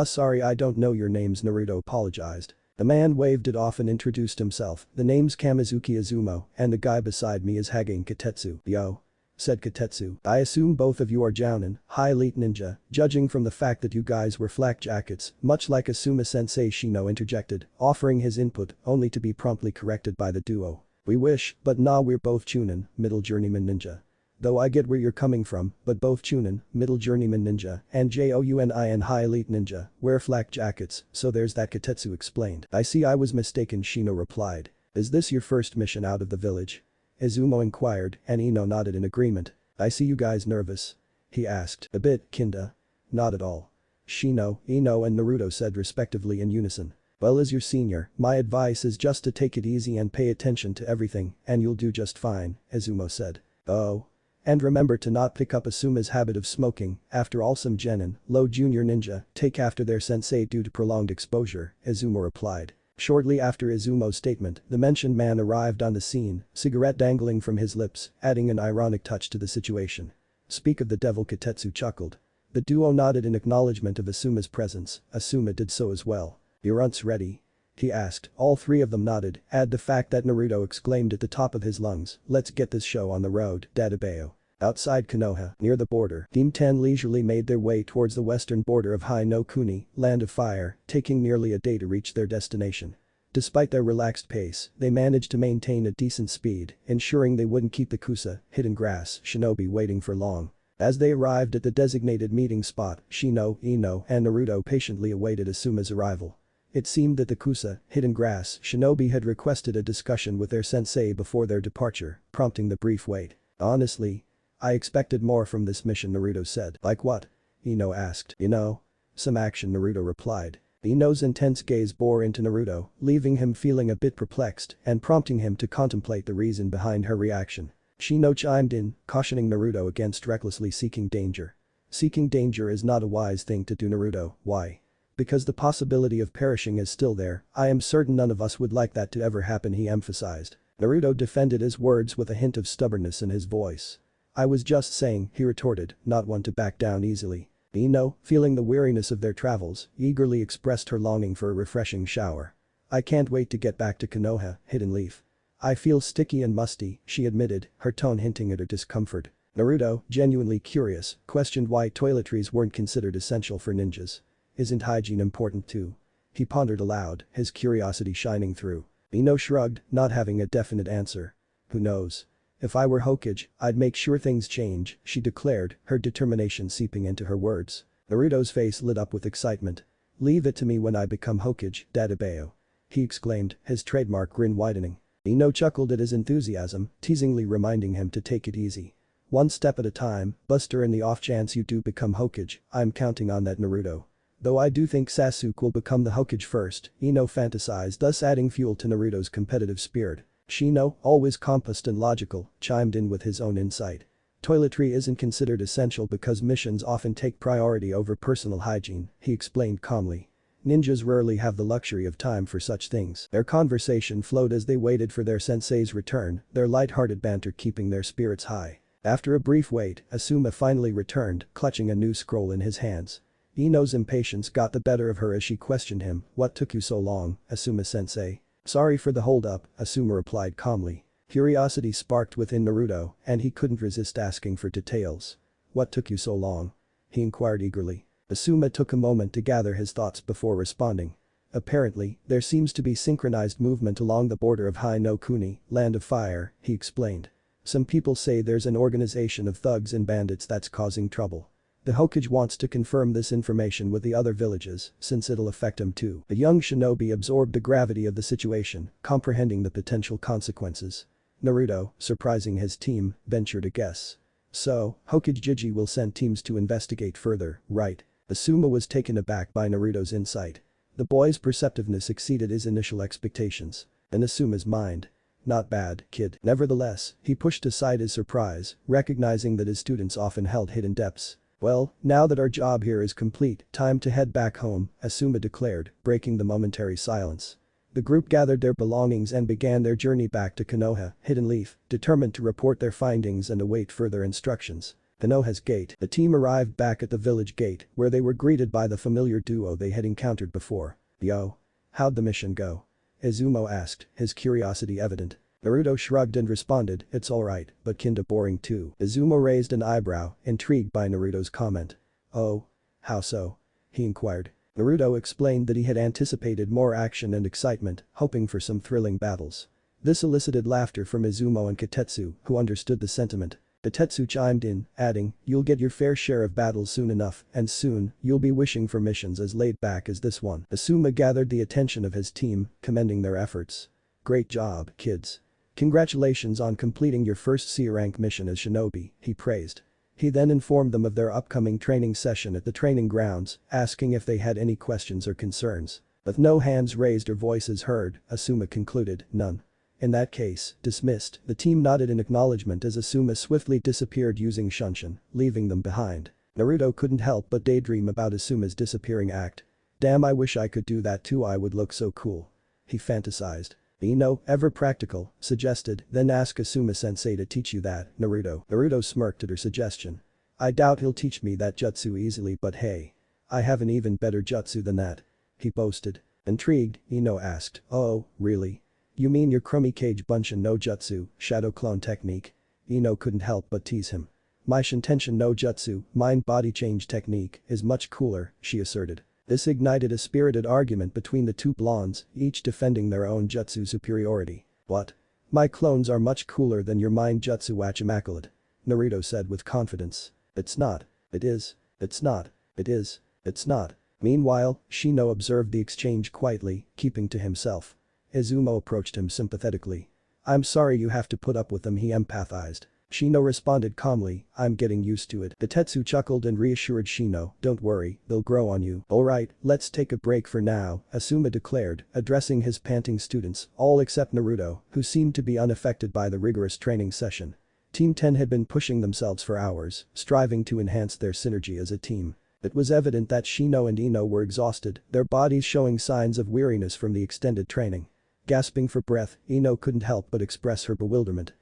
Sorry I don't know your names," Naruto apologized. The man waved it off and introduced himself. "The name's Kamizuki Izumo, and the guy beside me is Hagane Katetsu." "Yo," said Katetsu. "I assume both of you are Jounin, high elite ninja, judging from the fact that you guys wear flak jackets, much like Asuma sensei," Shino interjected, offering his input only to be promptly corrected by the duo. "We wish, but nah, we're both Chunin, middle journeyman ninja. Though I get where you're coming from, but both Chunin, middle journeyman ninja, and Jounin high elite ninja, wear flak jackets, so there's that," Katetsu explained. "I see, I was mistaken," Shino replied. "Is this your first mission out of the village?" Izumo inquired, and Ino nodded in agreement. "I see you guys nervous?" he asked. "A bit, kinda." "Not at all." Shino, Ino and Naruto said respectively in unison. "Well, as your senior, my advice is just to take it easy and pay attention to everything, and you'll do just fine," Izumo said. "Oh. And remember to not pick up Asuma's habit of smoking, after all some genin, low junior ninja, take after their sensei due to prolonged exposure," Izumo replied. Shortly after Izumo's statement, the mentioned man arrived on the scene, cigarette dangling from his lips, adding an ironic touch to the situation. "Speak of the devil," Katetsu chuckled. The duo nodded in acknowledgement of Asuma's presence, Asuma did so as well. "Your unts ready?" he asked. All three of them nodded, add the fact that Naruto exclaimed at the top of his lungs, "Let's get this show on the road, Dadabeo." Outside Konoha, near the border, Team 10 leisurely made their way towards the western border of Hai no Kuni, Land of Fire, taking nearly a day to reach their destination. Despite their relaxed pace, they managed to maintain a decent speed, ensuring they wouldn't keep the Kusa, hidden grass, shinobi waiting for long. As they arrived at the designated meeting spot, Shino, Ino, and Naruto patiently awaited Asuma's arrival. It seemed that the Kusa, hidden grass, shinobi had requested a discussion with their sensei before their departure, prompting the brief wait. "Honestly, I expected more from this mission," Naruto said. "Like what?" Ino asked. Some action," Naruto replied. Ino's intense gaze bore into Naruto, leaving him feeling a bit perplexed and prompting him to contemplate the reason behind her reaction. Shino chimed in, cautioning Naruto against recklessly seeking danger. "Seeking danger is not a wise thing to do, Naruto. Why?" "Because the possibility of perishing is still there, I am certain none of us would like that to ever happen," he emphasized. Naruto defended his words with a hint of stubbornness in his voice. "I was just saying," he retorted, not one to back down easily. Ino, feeling the weariness of their travels, eagerly expressed her longing for a refreshing shower. "I can't wait to get back to Konoha, Hidden Leaf. I feel sticky and musty," she admitted, her tone hinting at her discomfort. Naruto, genuinely curious, questioned why toiletries weren't considered essential for ninjas. "Isn't hygiene important too?" he pondered aloud, his curiosity shining through. Ino shrugged, not having a definite answer. "Who knows? If I were Hokage, I'd make sure things change," she declared, her determination seeping into her words. Naruto's face lit up with excitement. "Leave it to me when I become Hokage, Dadabeo," he exclaimed, his trademark grin widening. Ino chuckled at his enthusiasm, teasingly reminding him to take it easy. "One step at a time, Buster, in the off chance you do become Hokage, I'm counting on that, Naruto. Though I do think Sasuke will become the Hokage first," Ino fantasized, thus adding fuel to Naruto's competitive spirit. Shino, always composed and logical, chimed in with his own insight. "Toiletry isn't considered essential because missions often take priority over personal hygiene," he explained calmly. Ninjas rarely have the luxury of time for such things. Their conversation flowed as they waited for their sensei's return, their light-hearted banter keeping their spirits high. After a brief wait, Asuma finally returned, clutching a new scroll in his hands. Ino's impatience got the better of her as she questioned him, "What took you so long, Asuma-sensei?" "Sorry for the hold-up," Asuma replied calmly. Curiosity sparked within Naruto, and he couldn't resist asking for details. "What took you so long?" he inquired eagerly. Asuma took a moment to gather his thoughts before responding. "Apparently, there seems to be synchronized movement along the border of Hai no Kuni, Land of Fire," he explained. "Some people say there's an organization of thugs and bandits that's causing trouble. The Hokage wants to confirm this information with the other villages, since it'll affect him too." The young shinobi absorbed the gravity of the situation, comprehending the potential consequences. Naruto, surprising his team, ventured a guess. "So, Hokage Jiji will send teams to investigate further, right?" Asuma was taken aback by Naruto's insight. The boy's perceptiveness exceeded his initial expectations. In Asuma's mind. "Not bad, kid." Nevertheless, he pushed aside his surprise, recognizing that his students often held hidden depths. "Well, now that our job here is complete, time to head back home," Asuma declared, breaking the momentary silence. The group gathered their belongings and began their journey back to Konoha, Hidden Leaf, determined to report their findings and await further instructions. Konoha's gate. The team arrived back at the village gate, where they were greeted by the familiar duo they had encountered before. "Yo. How'd the mission go?" Izumo asked, his curiosity evident. Naruto shrugged and responded, "It's alright, but kinda boring too." Izumo raised an eyebrow, intrigued by Naruto's comment. "Oh? How so?" he inquired. Naruto explained that he had anticipated more action and excitement, hoping for some thrilling battles. This elicited laughter from Izumo and Katetsu, who understood the sentiment. Katetsu chimed in, adding, "You'll get your fair share of battles soon enough, and soon, you'll be wishing for missions as laid back as this one." Asuma gathered the attention of his team, commending their efforts. "Great job, kids. Congratulations on completing your first C-rank mission as shinobi," he praised. He then informed them of their upcoming training session at the training grounds, asking if they had any questions or concerns. With no hands raised or voices heard, Asuma concluded, "None." "In that case, dismissed." The team nodded in acknowledgement as Asuma swiftly disappeared using Shunshin, leaving them behind. Naruto couldn't help but daydream about Asuma's disappearing act. "Damn, I wish I could do that too, I would look so cool." He fantasized. "Ino, ever practical," suggested, "then ask Asuma-sensei to teach you that, Naruto." Naruto smirked at her suggestion. "I doubt he'll teach me that jutsu easily, but hey. I have an even better jutsu than that," he boasted. Intrigued, Ino asked, "Oh, really? You mean your Crummy Cage Bunshin no Jutsu, Shadow Clone technique?" Ino couldn't help but tease him. "My Shintenshin no Jutsu, mind-body change technique, is much cooler," she asserted. This ignited a spirited argument between the two blondes, each defending their own jutsu superiority. "What? My clones are much cooler than your mind jutsu, watch immaculate," Naruto said with confidence. "It's not. It is. It's not. It is. It's not." Meanwhile, Shino observed the exchange quietly, keeping to himself. Izumo approached him sympathetically. "I'm sorry you have to put up with them," he empathized. Shino responded calmly, "I'm getting used to it." Katetsu chuckled and reassured Shino, "Don't worry, they'll grow on you." "Alright, let's take a break for now," Asuma declared, addressing his panting students, all except Naruto, who seemed to be unaffected by the rigorous training session. Team 10 had been pushing themselves for hours, striving to enhance their synergy as a team. It was evident that Shino and Ino were exhausted, their bodies showing signs of weariness from the extended training. Gasping for breath, Ino couldn't help but express her bewilderment.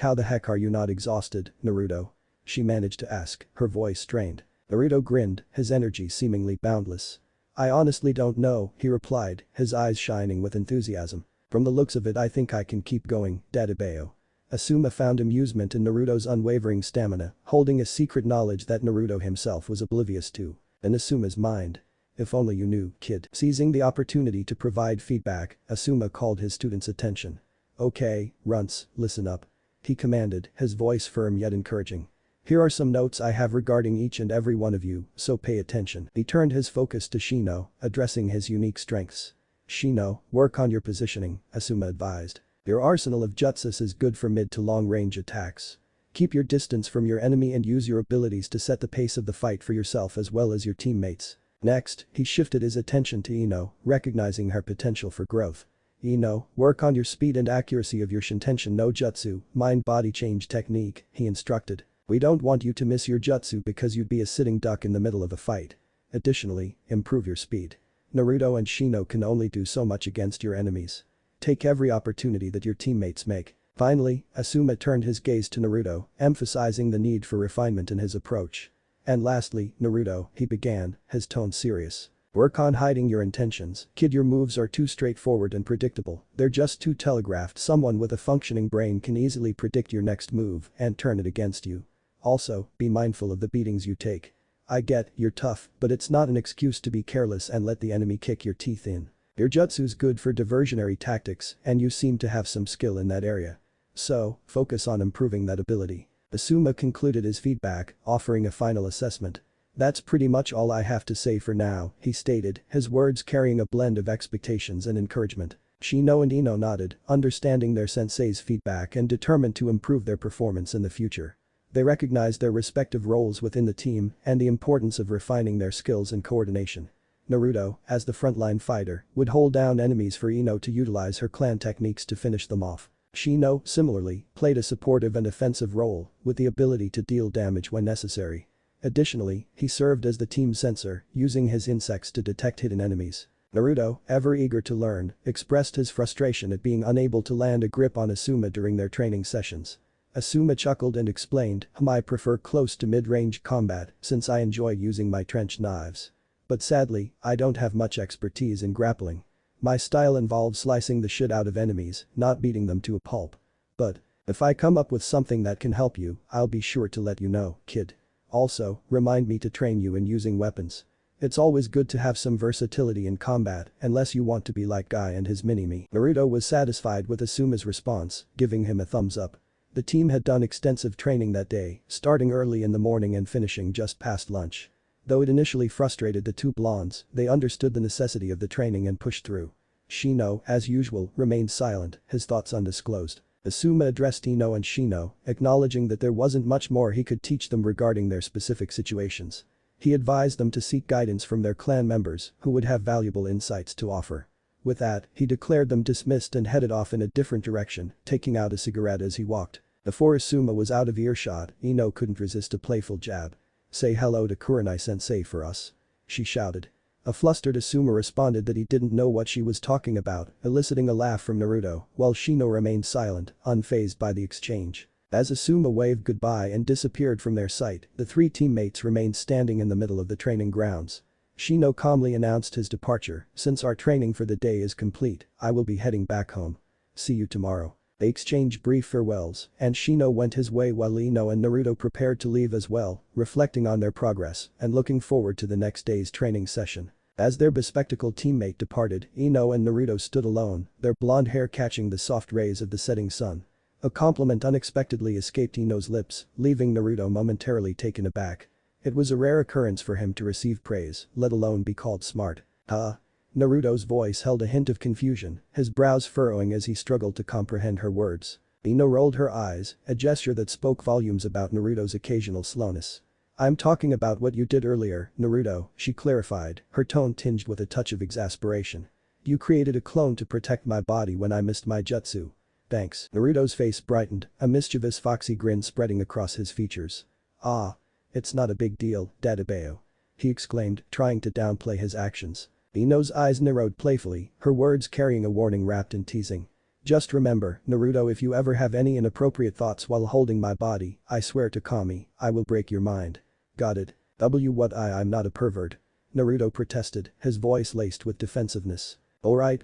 How the heck are you not exhausted, Naruto?" she managed to ask, her voice strained. Naruto grinned, his energy seemingly boundless. "I honestly don't know," he replied, his eyes shining with enthusiasm. "From the looks of it, I think I can keep going, Dadabeo." Asuma found amusement in Naruto's unwavering stamina, holding a secret knowledge that Naruto himself was oblivious to. In Asuma's mind. "If only you knew, kid." Seizing the opportunity to provide feedback, Asuma called his students' attention. "Okay, runts, listen up," he commanded, his voice firm yet encouraging. "Here are some notes I have regarding each and every one of you, so pay attention." He turned his focus to Shino, addressing his unique strengths. "Shino, work on your positioning," Asuma advised. "Your arsenal of jutsus is good for mid to long range attacks. Keep your distance from your enemy and use your abilities to set the pace of the fight for yourself as well as your teammates." Next, he shifted his attention to Ino, recognizing her potential for growth. "Ino, work on your speed and accuracy of your Shintenshin no Jutsu, mind-body change technique," he instructed. "We don't want you to miss your jutsu because you'd be a sitting duck in the middle of a fight. Additionally, improve your speed." Naruto and Shino can only do so much against your enemies. Take every opportunity that your teammates make. Finally, Asuma turned his gaze to Naruto, emphasizing the need for refinement in his approach. And lastly, Naruto, he began, his tone serious. Work on hiding your intentions, kid. Your moves are too straightforward and predictable, they're just too telegraphed. Someone with a functioning brain can easily predict your next move and turn it against you. Also, be mindful of the beatings you take. I get, you're tough, but it's not an excuse to be careless and let the enemy kick your teeth in. Your jutsu's good for diversionary tactics and you seem to have some skill in that area. So, focus on improving that ability. Asuma concluded his feedback, offering a final assessment. That's pretty much all I have to say for now, he stated, his words carrying a blend of expectations and encouragement. Shino and Ino nodded, understanding their sensei's feedback and determined to improve their performance in the future. They recognized their respective roles within the team and the importance of refining their skills and coordination. Naruto, as the frontline fighter, would hold down enemies for Ino to utilize her clan techniques to finish them off. Shino, similarly, played a supportive and offensive role, with the ability to deal damage when necessary. Additionally, he served as the team's sensor, using his insects to detect hidden enemies. Naruto, ever eager to learn, expressed his frustration at being unable to land a grip on Asuma during their training sessions. Asuma chuckled and explained, I prefer close to mid-range combat since I enjoy using my trench knives. But sadly, I don't have much expertise in grappling. My style involves slicing the shit out of enemies, not beating them to a pulp. But, if I come up with something that can help you, I'll be sure to let you know, kid. Also, remind me to train you in using weapons. It's always good to have some versatility in combat, unless you want to be like Guy and his mini-me. Naruto was satisfied with Asuma's response, giving him a thumbs up. The team had done extensive training that day, starting early in the morning and finishing just past lunch. Though it initially frustrated the two blondes, they understood the necessity of the training and pushed through. Shino, as usual, remained silent, his thoughts undisclosed. Asuma addressed Ino and Shino, acknowledging that there wasn't much more he could teach them regarding their specific situations. He advised them to seek guidance from their clan members, who would have valuable insights to offer. With that, he declared them dismissed and headed off in a different direction, taking out a cigarette as he walked. Before Asuma was out of earshot, Ino couldn't resist a playful jab. Say hello to Kurenai-sensei for us. She shouted. A flustered Asuma responded that he didn't know what she was talking about, eliciting a laugh from Naruto, while Shino remained silent, unfazed by the exchange. As Asuma waved goodbye and disappeared from their sight, the three teammates remained standing in the middle of the training grounds. Shino calmly announced his departure, since our training for the day is complete, I will be heading back home. See you tomorrow. They exchanged brief farewells, and Shino went his way while Ino and Naruto prepared to leave as well, reflecting on their progress and looking forward to the next day's training session. As their bespectacled teammate departed, Ino and Naruto stood alone, their blonde hair catching the soft rays of the setting sun. A compliment unexpectedly escaped Ino's lips, leaving Naruto momentarily taken aback. It was a rare occurrence for him to receive praise, let alone be called smart. Huh? Naruto's voice held a hint of confusion, his brows furrowing as he struggled to comprehend her words. Ino rolled her eyes, a gesture that spoke volumes about Naruto's occasional slowness. I'm talking about what you did earlier, Naruto, she clarified, her tone tinged with a touch of exasperation. You created a clone to protect my body when I missed my jutsu. Thanks. Naruto's face brightened, a mischievous foxy grin spreading across his features. Ah. It's not a big deal, Dadabeo. He exclaimed, trying to downplay his actions. Ino's eyes narrowed playfully, her words carrying a warning wrapped in teasing. Just remember, Naruto, if you ever have any inappropriate thoughts while holding my body, I swear to Kami, I will break your mind. Got it. I'm not a pervert. Naruto protested, his voice laced with defensiveness. Alright,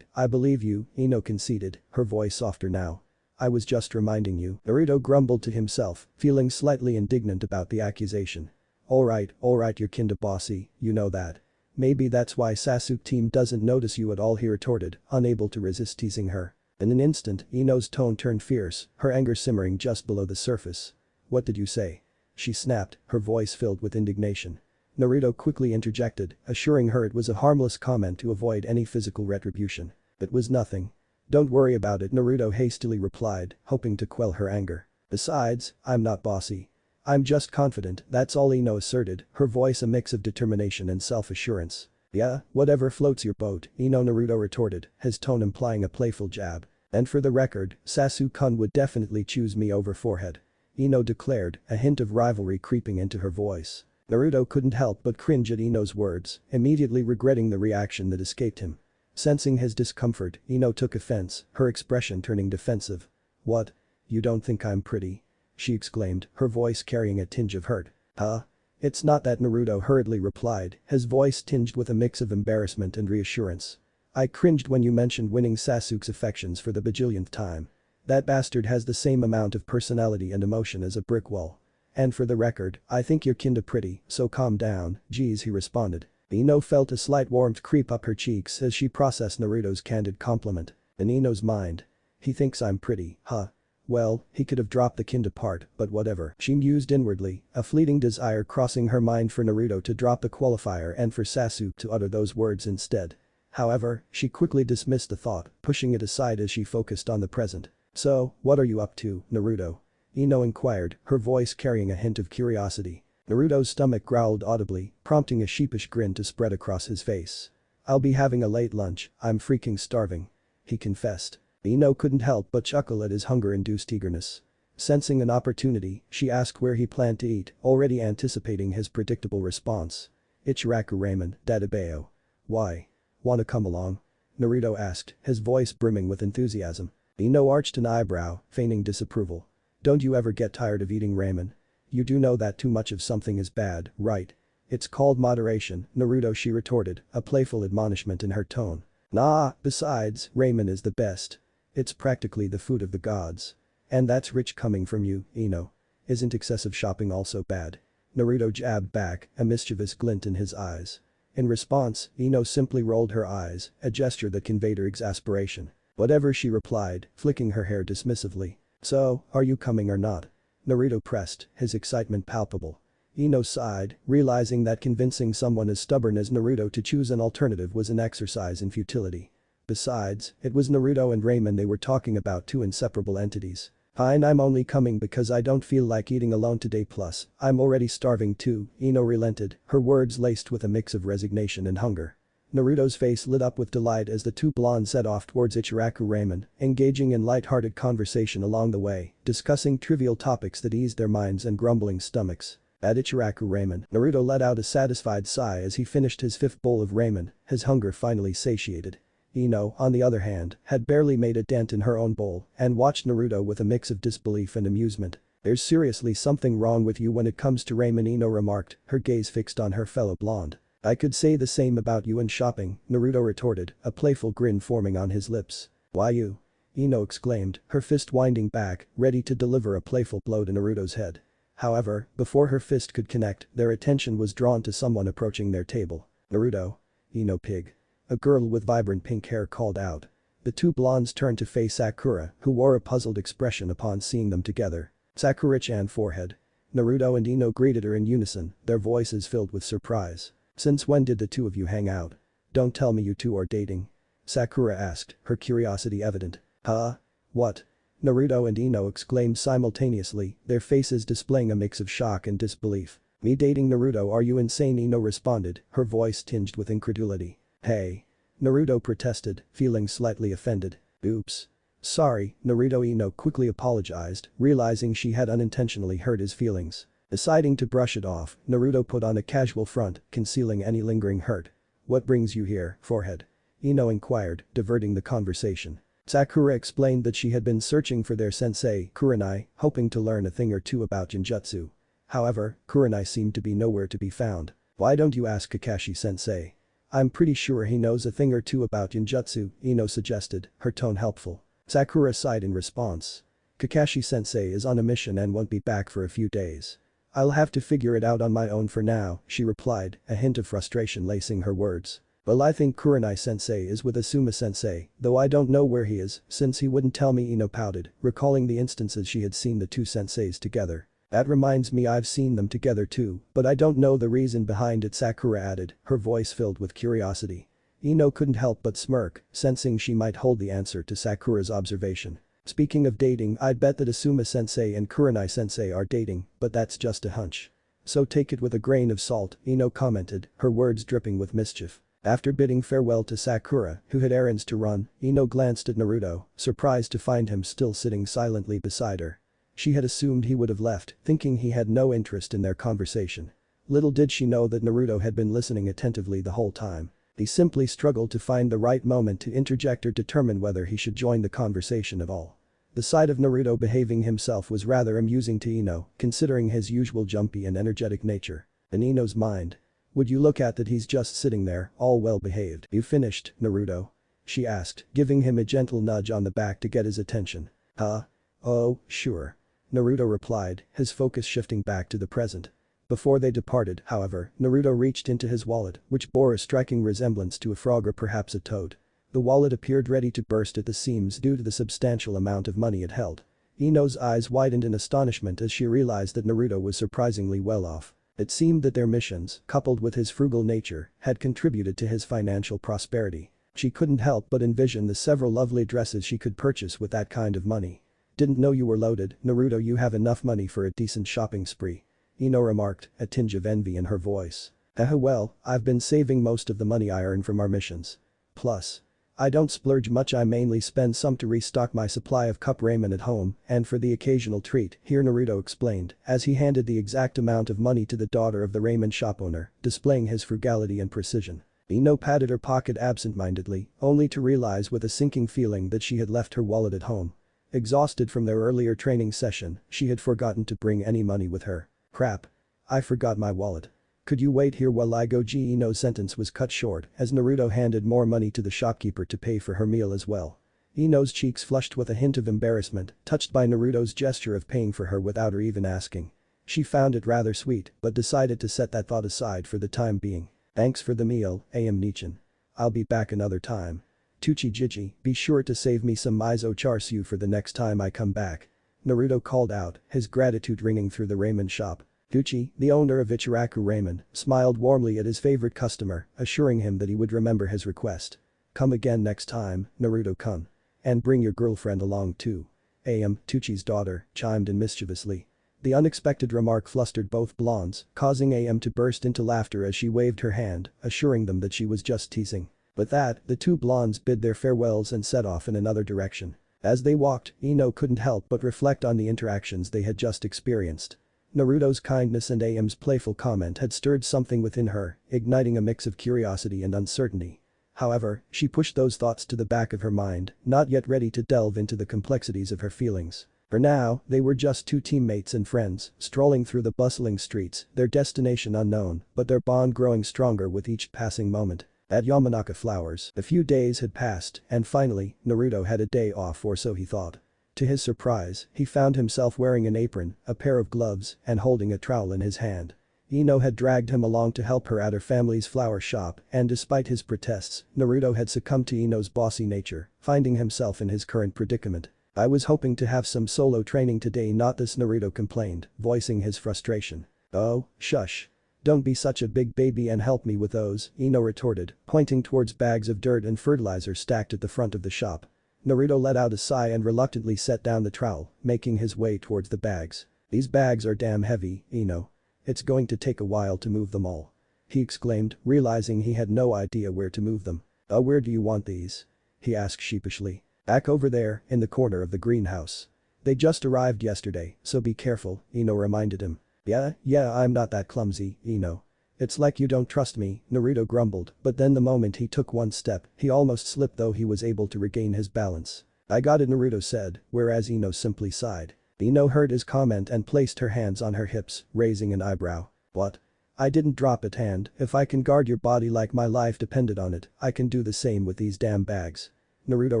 I believe you, Ino conceded, her voice softer now. I was just reminding you. Naruto grumbled to himself, feeling slightly indignant about the accusation. Alright, you're kinda bossy, you know that. Maybe that's why Sasuke team doesn't notice you at all, he retorted, unable to resist teasing her. In an instant, Ino's tone turned fierce, her anger simmering just below the surface. What did you say? She snapped, her voice filled with indignation. Naruto quickly interjected, assuring her it was a harmless comment to avoid any physical retribution. It was nothing. Don't worry about it, Naruto hastily replied, hoping to quell her anger. Besides, I'm not bossy. I'm just confident, that's all, Ino asserted, her voice a mix of determination and self-assurance. Yeah, whatever floats your boat, Ino, Naruto retorted, his tone implying a playful jab. And for the record, Sasuke-kun would definitely choose me over forehead. Ino declared, a hint of rivalry creeping into her voice. Naruto couldn't help but cringe at Ino's words, immediately regretting the reaction that escaped him. Sensing his discomfort, Ino took offense, her expression turning defensive. "What? You don't think I'm pretty?" she exclaimed, her voice carrying a tinge of hurt. "Huh? It's not that," Naruto hurriedly replied, his voice tinged with a mix of embarrassment and reassurance. "I cringed when you mentioned winning Sasuke's affections for the bajillionth time. That bastard has the same amount of personality and emotion as a brick wall. And for the record, I think you're kinda pretty, so calm down, geez," he responded. Ino felt a slight warmth creep up her cheeks as she processed Naruto's candid compliment. In Ino's mind. He thinks I'm pretty, huh? Well, he could have dropped the kinda part, but whatever, she mused inwardly, a fleeting desire crossing her mind for Naruto to drop the qualifier and for Sasuke to utter those words instead. However, she quickly dismissed the thought, pushing it aside as she focused on the present. "So, what are you up to, Naruto?" Ino inquired, her voice carrying a hint of curiosity. Naruto's stomach growled audibly, prompting a sheepish grin to spread across his face. "I'll be having a late lunch, I'm freaking starving," he confessed. Ino couldn't help but chuckle at his hunger-induced eagerness. Sensing an opportunity, she asked where he planned to eat, already anticipating his predictable response. "Ichiraku ramen, Dadabayo." "Why? Wanna come along?" Naruto asked, his voice brimming with enthusiasm. Ino arched an eyebrow, feigning disapproval. "Don't you ever get tired of eating ramen? You do know that too much of something is bad, right?" "It's called moderation, Naruto," she retorted, a playful admonishment in her tone. "Nah, besides, ramen is the best. It's practically the food of the gods. And that's rich coming from you, Ino. Isn't excessive shopping also bad?" Naruto jabbed back, a mischievous glint in his eyes. In response, Ino simply rolled her eyes, a gesture that conveyed her exasperation. "Whatever," she replied, flicking her hair dismissively. "So, are you coming or not?" Naruto pressed, his excitement palpable. Ino sighed, realizing that convincing someone as stubborn as Naruto to choose an alternative was an exercise in futility. Besides, it was Naruto and ramen they were talking about, two inseparable entities. "Fine, I'm only coming because I don't feel like eating alone today, plus, I'm already starving too," Ino relented, her words laced with a mix of resignation and hunger. Naruto's face lit up with delight as the two blondes set off towards Ichiraku ramen, engaging in light-hearted conversation along the way, discussing trivial topics that eased their minds and grumbling stomachs. At Ichiraku ramen, Naruto let out a satisfied sigh as he finished his fifth bowl of ramen, his hunger finally satiated. Ino, on the other hand, had barely made a dent in her own bowl and watched Naruto with a mix of disbelief and amusement. "There's seriously something wrong with you when it comes to ramen," Ino remarked, her gaze fixed on her fellow blonde. "I could say the same about you and shopping," Naruto retorted, a playful grin forming on his lips. "Why you?" Ino exclaimed, her fist winding back, ready to deliver a playful blow to Naruto's head. However, before her fist could connect, their attention was drawn to someone approaching their table. "Naruto." "Ino pig." A girl with vibrant pink hair called out. The two blondes turned to face Sakura, who wore a puzzled expression upon seeing them together. "Sakura-chan forehead." Naruto and Ino greeted her in unison, their voices filled with surprise. "Since when did the two of you hang out? Don't tell me you two are dating?" Sakura asked, her curiosity evident. "Huh? What?" Naruto and Ino exclaimed simultaneously, their faces displaying a mix of shock and disbelief. "Me dating Naruto? Are you insane?" Ino responded, her voice tinged with incredulity. "Hey." Naruto protested, feeling slightly offended. "Oops. Sorry," Naruto. Ino quickly apologized, realizing she had unintentionally hurt his feelings. Deciding to brush it off, Naruto put on a casual front, concealing any lingering hurt. "What brings you here, forehead?" Ino inquired, diverting the conversation. Sakura explained that she had been searching for their sensei, Kurenai, hoping to learn a thing or two about genjutsu. However, Kurenai seemed to be nowhere to be found. "Why don't you ask Kakashi-sensei? I'm pretty sure he knows a thing or two about genjutsu," Ino suggested, her tone helpful. Sakura sighed in response. "Kakashi-sensei is on a mission and won't be back for a few days. I'll have to figure it out on my own for now," she replied, a hint of frustration lacing her words. "Well, I think Kurenai-sensei is with Asuma-sensei, though I don't know where he is since he wouldn't tell me." Ino pouted, recalling the instances she had seen the two senseis together. "That reminds me, I've seen them together too, but I don't know the reason behind it," Sakura added, her voice filled with curiosity. Ino couldn't help but smirk, sensing she might hold the answer to Sakura's observation. "Speaking of dating, I'd bet that Asuma-sensei and Kurenai-sensei are dating, but that's just a hunch. So take it with a grain of salt," Ino commented, her words dripping with mischief. After bidding farewell to Sakura, who had errands to run, Ino glanced at Naruto, surprised to find him still sitting silently beside her. She had assumed he would have left, thinking he had no interest in their conversation. Little did she know that Naruto had been listening attentively the whole time. He simply struggled to find the right moment to interject or determine whether he should join the conversation at all. The sight of Naruto behaving himself was rather amusing to Ino, considering his usual jumpy and energetic nature. In Ino's mind. Would you look at that, he's just sitting there, all well behaved. You finished, Naruto? She asked, giving him a gentle nudge on the back to get his attention. Huh? Oh, sure. Naruto replied, his focus shifting back to the present. Before they departed, however, Naruto reached into his wallet, which bore a striking resemblance to a frog or perhaps a toad. The wallet appeared ready to burst at the seams due to the substantial amount of money it held. Ino's eyes widened in astonishment as she realized that Naruto was surprisingly well off. It seemed that their missions, coupled with his frugal nature, had contributed to his financial prosperity. She couldn't help but envision the several lovely dresses she could purchase with that kind of money. Didn't know you were loaded, Naruto. You have enough money for a decent shopping spree. Ino remarked, a tinge of envy in her voice. Well, I've been saving most of the money I earn from our missions. Plus. I don't splurge much. I mainly spend some to restock my supply of cup ramen at home and for the occasional treat, here Naruto explained as he handed the exact amount of money to the daughter of the ramen shop owner, displaying his frugality and precision. Ino patted her pocket absent-mindedly, only to realize with a sinking feeling that she had left her wallet at home. Exhausted from their earlier training session, she had forgotten to bring any money with her. Crap. I forgot my wallet. Could you wait here while I go? Ino's sentence was cut short as Naruto handed more money to the shopkeeper to pay for her meal as well. Ino's cheeks flushed with a hint of embarrassment, touched by Naruto's gesture of paying for her without her even asking. She found it rather sweet, but decided to set that thought aside for the time being. Thanks for the meal, Nichan. I'll be back another time. Tuchi Jiji, be sure to save me some miso char siu for the next time I come back. Naruto called out, his gratitude ringing through the ramen shop. Gucci, the owner of Ichiraku Ramen, smiled warmly at his favorite customer, assuring him that he would remember his request. Come again next time, Naruto-kun. And bring your girlfriend along too. Tuchi's daughter, chimed in mischievously. The unexpected remark flustered both blondes, causing AM to burst into laughter as she waved her hand, assuring them that she was just teasing. With that, the two blondes bid their farewells and set off in another direction. As they walked, Ino couldn't help but reflect on the interactions they had just experienced. Naruto's kindness and AM's playful comment had stirred something within her, igniting a mix of curiosity and uncertainty. However, she pushed those thoughts to the back of her mind, not yet ready to delve into the complexities of her feelings. For now, they were just two teammates and friends, strolling through the bustling streets, their destination unknown, but their bond growing stronger with each passing moment. At Yamanaka Flowers, a few days had passed, and finally, Naruto had a day off, or so he thought. To his surprise, he found himself wearing an apron, a pair of gloves, and holding a trowel in his hand. Ino had dragged him along to help her at her family's flower shop, and despite his protests, Naruto had succumbed to Ino's bossy nature, finding himself in his current predicament. I was hoping to have some solo training today, not this, Naruto complained, voicing his frustration. Oh, shush. Don't be such a big baby and help me with those, Ino retorted, pointing towards bags of dirt and fertilizer stacked at the front of the shop. Naruto let out a sigh and reluctantly set down the trowel, making his way towards the bags. These bags are damn heavy, Ino. It's going to take a while to move them all. He exclaimed, realizing he had no idea where to move them. Where do you want these? He asked sheepishly. Back over there, in the corner of the greenhouse. They just arrived yesterday, so be careful, Ino reminded him. Yeah, I'm not that clumsy, Ino. It's like you don't trust me, Naruto grumbled, but then the moment he took one step, he almost slipped, though he was able to regain his balance. I got it, Naruto said, whereas Ino simply sighed. Ino heard his comment and placed her hands on her hips, raising an eyebrow. What? I didn't drop it, hand. If I can guard your body like my life depended on it, I can do the same with these damn bags. Naruto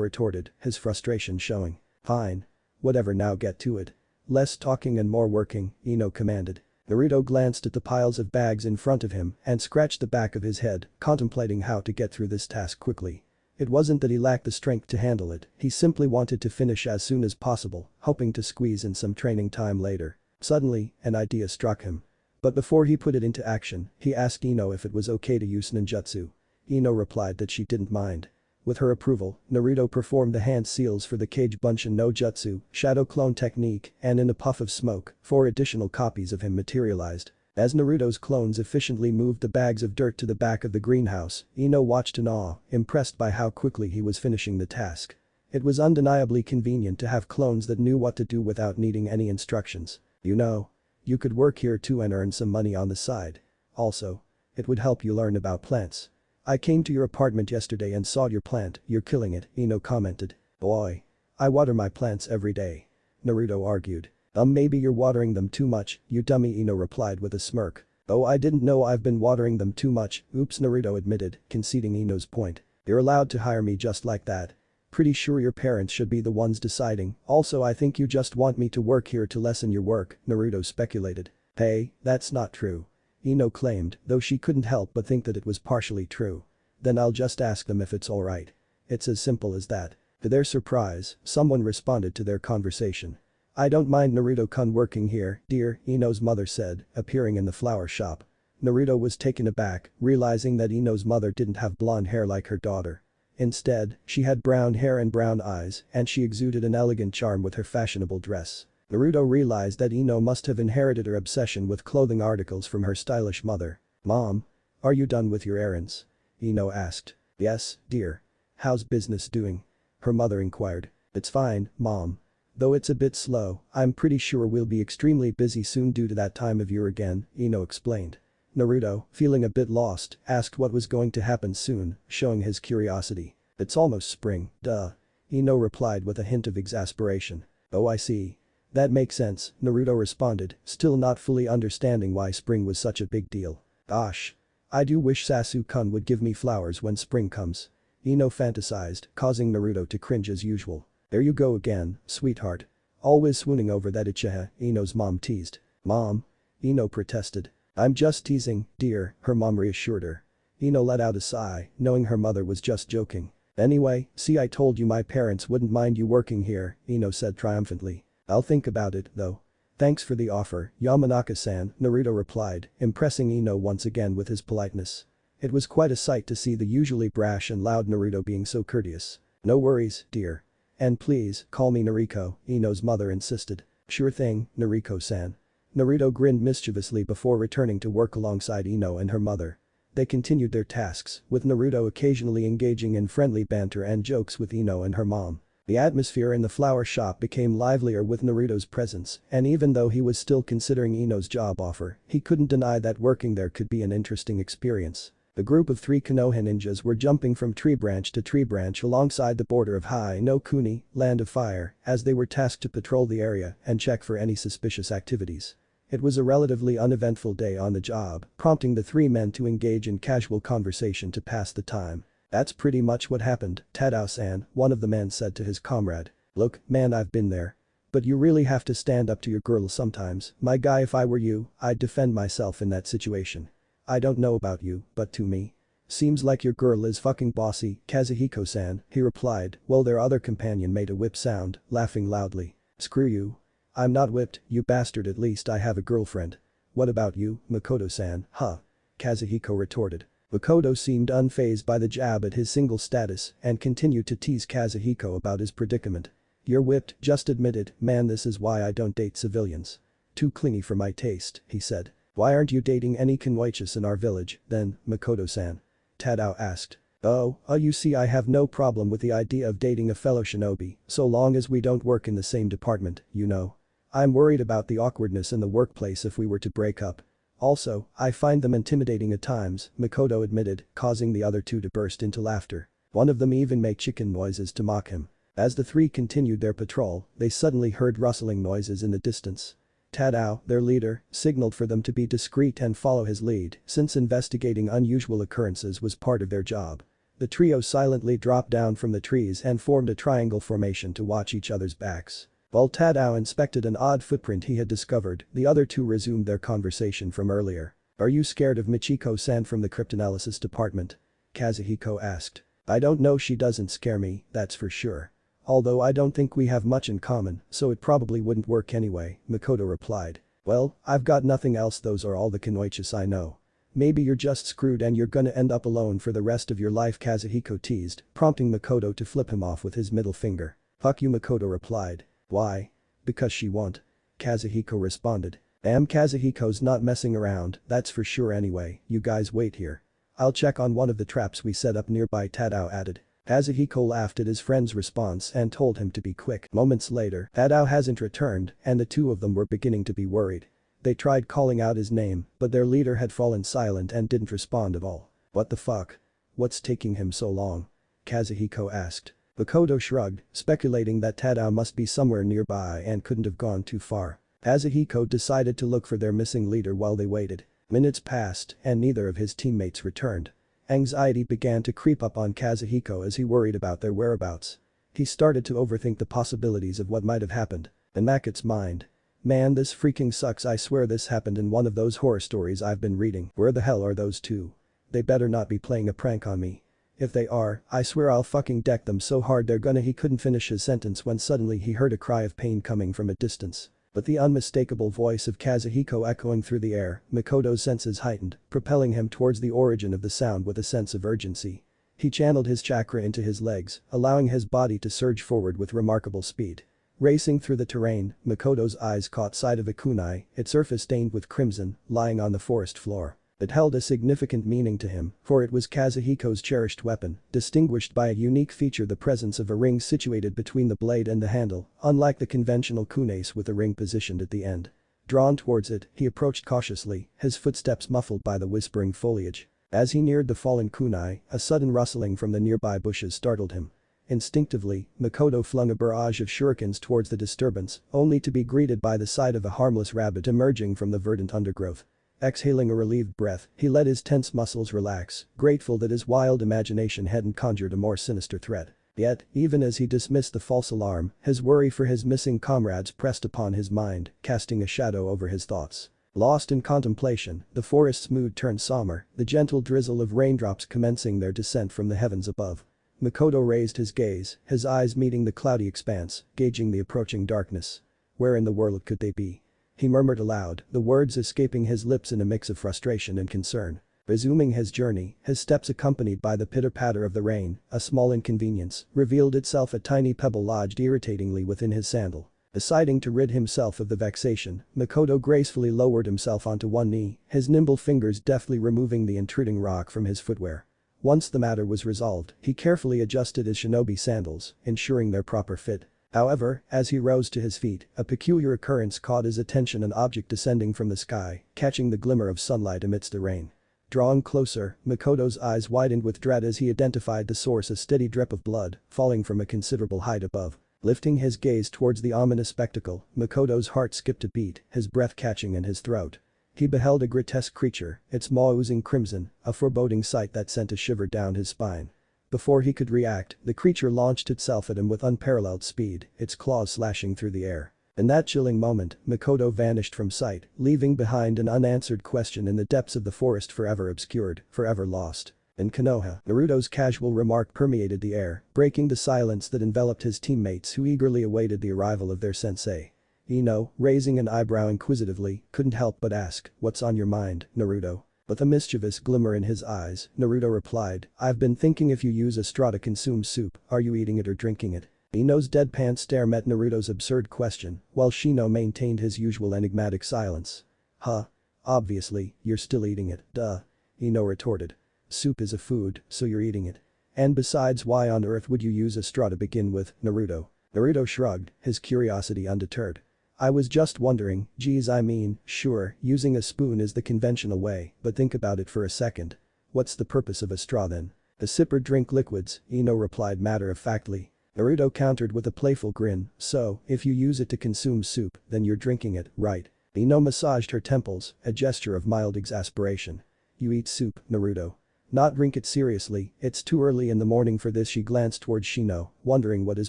retorted, his frustration showing. Fine. Whatever, now get to it. Less talking and more working, Ino commanded. Naruto glanced at the piles of bags in front of him and scratched the back of his head, contemplating how to get through this task quickly. It wasn't that he lacked the strength to handle it, he simply wanted to finish as soon as possible, hoping to squeeze in some training time later. Suddenly, an idea struck him. But before he put it into action, he asked Ino if it was okay to use ninjutsu. Ino replied that she didn't mind. With her approval, Naruto performed the hand seals for the Kage Bunshin no Jutsu, shadow clone technique, and in a puff of smoke, 4 additional copies of him materialized. As Naruto's clones efficiently moved the bags of dirt to the back of the greenhouse, Ino watched in awe, impressed by how quickly he was finishing the task. It was undeniably convenient to have clones that knew what to do without needing any instructions. You know, you could work here too and earn some money on the side. Also, it would help you learn about plants. I came to your apartment yesterday and saw your plant, you're killing it, Ino commented. Boy. I water my plants every day. Naruto argued. Maybe you're watering them too much, you dummy, Ino replied with a smirk. Oh, I didn't know I've been watering them too much, oops, Naruto admitted, conceding Ino's point. You're allowed to hire me just like that. Pretty sure your parents should be the ones deciding, also I think you just want me to work here to lessen your work, Naruto speculated. Hey, that's not true. Ino claimed, though she couldn't help but think that it was partially true. Then I'll just ask them if it's alright. It's as simple as that. To their surprise, someone responded to their conversation. I don't mind Naruto-kun working here, dear, Ino's mother said, appearing in the flower shop. Naruto was taken aback, realizing that Ino's mother didn't have blonde hair like her daughter. Instead, she had brown hair and brown eyes, and she exuded an elegant charm with her fashionable dress. Naruto realized that Ino must have inherited her obsession with clothing articles from her stylish mother. Mom? Are you done with your errands? Ino asked. Yes, dear. How's business doing? Her mother inquired. It's fine, Mom. Though it's a bit slow, I'm pretty sure we'll be extremely busy soon due to that time of year again, Ino explained. Naruto, feeling a bit lost, asked what was going to happen soon, showing his curiosity. It's almost spring, duh. Ino replied with a hint of exasperation. Oh, I see. That makes sense, Naruto responded, still not fully understanding why spring was such a big deal. Gosh. I do wish Sasuke-kun would give me flowers when spring comes. Ino fantasized, causing Naruto to cringe as usual. There you go again, sweetheart. Always swooning over that Uchiha, Ino's mom teased. Mom? Ino protested. I'm just teasing, dear, her mom reassured her. Ino let out a sigh, knowing her mother was just joking. Anyway, see, I told you my parents wouldn't mind you working here, Ino said triumphantly. I'll think about it, though. Thanks for the offer, Yamanaka-san, Naruto replied, impressing Ino once again with his politeness. It was quite a sight to see the usually brash and loud Naruto being so courteous. No worries, dear. And please, call me Nariko, Ino's mother insisted. Sure thing, Nariko-san. Naruto grinned mischievously before returning to work alongside Ino and her mother. They continued their tasks, with Naruto occasionally engaging in friendly banter and jokes with Ino and her mom. The atmosphere in the flower shop became livelier with Naruto's presence, and even though he was still considering Ino's job offer, he couldn't deny that working there could be an interesting experience. The group of 3 Konoha ninjas were jumping from tree branch to tree branch alongside the border of Hai no Kuni, Land of Fire, as they were tasked to patrol the area and check for any suspicious activities. It was a relatively uneventful day on the job, prompting the 3 men to engage in casual conversation to pass the time. That's pretty much what happened, Tadao-san, one of the men said to his comrade. Look, man, I've been there. But you really have to stand up to your girl sometimes, my guy. If I were you, I'd defend myself in that situation. I don't know about you, but to me. Seems like your girl is fucking bossy, Kazuhiko-san, he replied, while their other companion made a whip sound, laughing loudly. Screw you. I'm not whipped, you bastard, at least I have a girlfriend. What about you, Makoto-san, huh? Kazuhiko retorted. Makoto seemed unfazed by the jab at his single status and continued to tease Kazuhiko about his predicament. You're whipped, just admit it, man, this is why I don't date civilians. Too clingy for my taste, he said. Why aren't you dating any Kunoichis in our village, then, Makoto-san? Tadao asked. Oh, you see, I have no problem with the idea of dating a fellow shinobi, so long as we don't work in the same department, you know. I'm worried about the awkwardness in the workplace if we were to break up. Also, I find them intimidating at times, Makoto admitted, causing the other 2 to burst into laughter. One of them even made chicken noises to mock him. As the 3 continued their patrol, they suddenly heard rustling noises in the distance. Tadao, their leader, signaled for them to be discreet and follow his lead, since investigating unusual occurrences was part of their job. The trio silently dropped down from the trees and formed a triangle formation to watch each other's backs. While Tadao inspected an odd footprint he had discovered, the other 2 resumed their conversation from earlier. Are you scared of Michiko-san from the cryptanalysis department? Kazuhiko asked. I don't know, she doesn't scare me, that's for sure. Although I don't think we have much in common, so it probably wouldn't work anyway, Makoto replied. Well, I've got nothing else, those are all the Kunoichis I know. Maybe you're just screwed and you're gonna end up alone for the rest of your life, Kazuhiko teased, prompting Makoto to flip him off with his middle finger. Fuck you, Makoto replied. Why? Because she won't. Kazuhiko responded. Damn, Kazuhiko's not messing around, that's for sure. Anyway, you guys wait here. I'll check on one of the traps we set up nearby, Tadao added. Kazuhiko laughed at his friend's response and told him to be quick. Moments later, Tadao hasn't returned and the 2 of them were beginning to be worried. They tried calling out his name, but their leader had fallen silent and didn't respond at all. What the fuck? What's taking him so long? Kazuhiko asked. Makoto shrugged, speculating that Tadao must be somewhere nearby and couldn't have gone too far. Kazuhiko decided to look for their missing leader while they waited. Minutes passed and neither of his teammates returned. Anxiety began to creep up on Kazuhiko as he worried about their whereabouts. He started to overthink the possibilities of what might have happened. In Makoto's mind. Man, this freaking sucks. I swear this happened in one of those horror stories I've been reading. Where the hell are those two? They better not be playing a prank on me. If they are, I swear I'll fucking deck them so hard they're gonna. He couldn't finish his sentence when suddenly he heard a cry of pain coming from a distance. But the unmistakable voice of Kazuhiko echoing through the air, Makoto's senses heightened, propelling him towards the origin of the sound with a sense of urgency. He channeled his chakra into his legs, allowing his body to surge forward with remarkable speed. Racing through the terrain, Makoto's eyes caught sight of a kunai, its surface stained with crimson, lying on the forest floor. It held a significant meaning to him, for it was Kazuhiko's cherished weapon, distinguished by a unique feature: the presence of a ring situated between the blade and the handle, unlike the conventional kunais with a ring positioned at the end. Drawn towards it, he approached cautiously, his footsteps muffled by the whispering foliage. As he neared the fallen kunai, a sudden rustling from the nearby bushes startled him. Instinctively, Makoto flung a barrage of shurikens towards the disturbance, only to be greeted by the sight of a harmless rabbit emerging from the verdant undergrowth. Exhaling a relieved breath, he let his tense muscles relax, grateful that his wild imagination hadn't conjured a more sinister threat. Yet, even as he dismissed the false alarm, his worry for his missing comrades pressed upon his mind, casting a shadow over his thoughts. Lost in contemplation, the forest's mood turned somber, the gentle drizzle of raindrops commencing their descent from the heavens above. Makoto raised his gaze, his eyes meeting the cloudy expanse, gauging the approaching darkness. Where in the world could they be? He murmured aloud, the words escaping his lips in a mix of frustration and concern. Resuming his journey, his steps accompanied by the pitter-patter of the rain, a small inconvenience, revealed itself: a tiny pebble lodged irritatingly within his sandal. Deciding to rid himself of the vexation, Makoto gracefully lowered himself onto one knee, his nimble fingers deftly removing the intruding rock from his footwear. Once the matter was resolved, he carefully adjusted his shinobi sandals, ensuring their proper fit. However, as he rose to his feet, a peculiar occurrence caught his attention: an object descending from the sky, catching the glimmer of sunlight amidst the rain. Drawing closer, Makoto's eyes widened with dread as he identified the source: a steady drip of blood, falling from a considerable height above. Lifting his gaze towards the ominous spectacle, Makoto's heart skipped a beat, his breath catching in his throat. He beheld a grotesque creature, its maw oozing crimson, a foreboding sight that sent a shiver down his spine. Before he could react, the creature launched itself at him with unparalleled speed, its claws slashing through the air. In that chilling moment, Makoto vanished from sight, leaving behind an unanswered question in the depths of the forest, forever obscured, forever lost. In Konoha, Naruto's casual remark permeated the air, breaking the silence that enveloped his teammates who eagerly awaited the arrival of their sensei. Ino, raising an eyebrow inquisitively, couldn't help but ask, "What's on your mind, Naruto?" With a mischievous glimmer in his eyes, Naruto replied, "I've been thinking, if you use a straw to consume soup, are you eating it or drinking it?" Ino's deadpan stare met Naruto's absurd question, while Shino maintained his usual enigmatic silence. "Huh? Obviously, you're still eating it, duh," Ino retorted. "Soup is a food, so you're eating it. And besides, why on earth would you use a straw to begin with, Naruto?" Naruto shrugged, his curiosity undeterred. "I was just wondering, geez, I mean, sure, using a spoon is the conventional way, but think about it for a second. What's the purpose of a straw then?" "A sip or drink liquids," Ino replied matter-of-factly. Naruto countered with a playful grin, "So, if you use it to consume soup, then you're drinking it, right?" Ino massaged her temples, a gesture of mild exasperation. "You eat soup, Naruto? Not drink it? Seriously, it's too early in the morning for this." She glanced towards Shino, wondering what his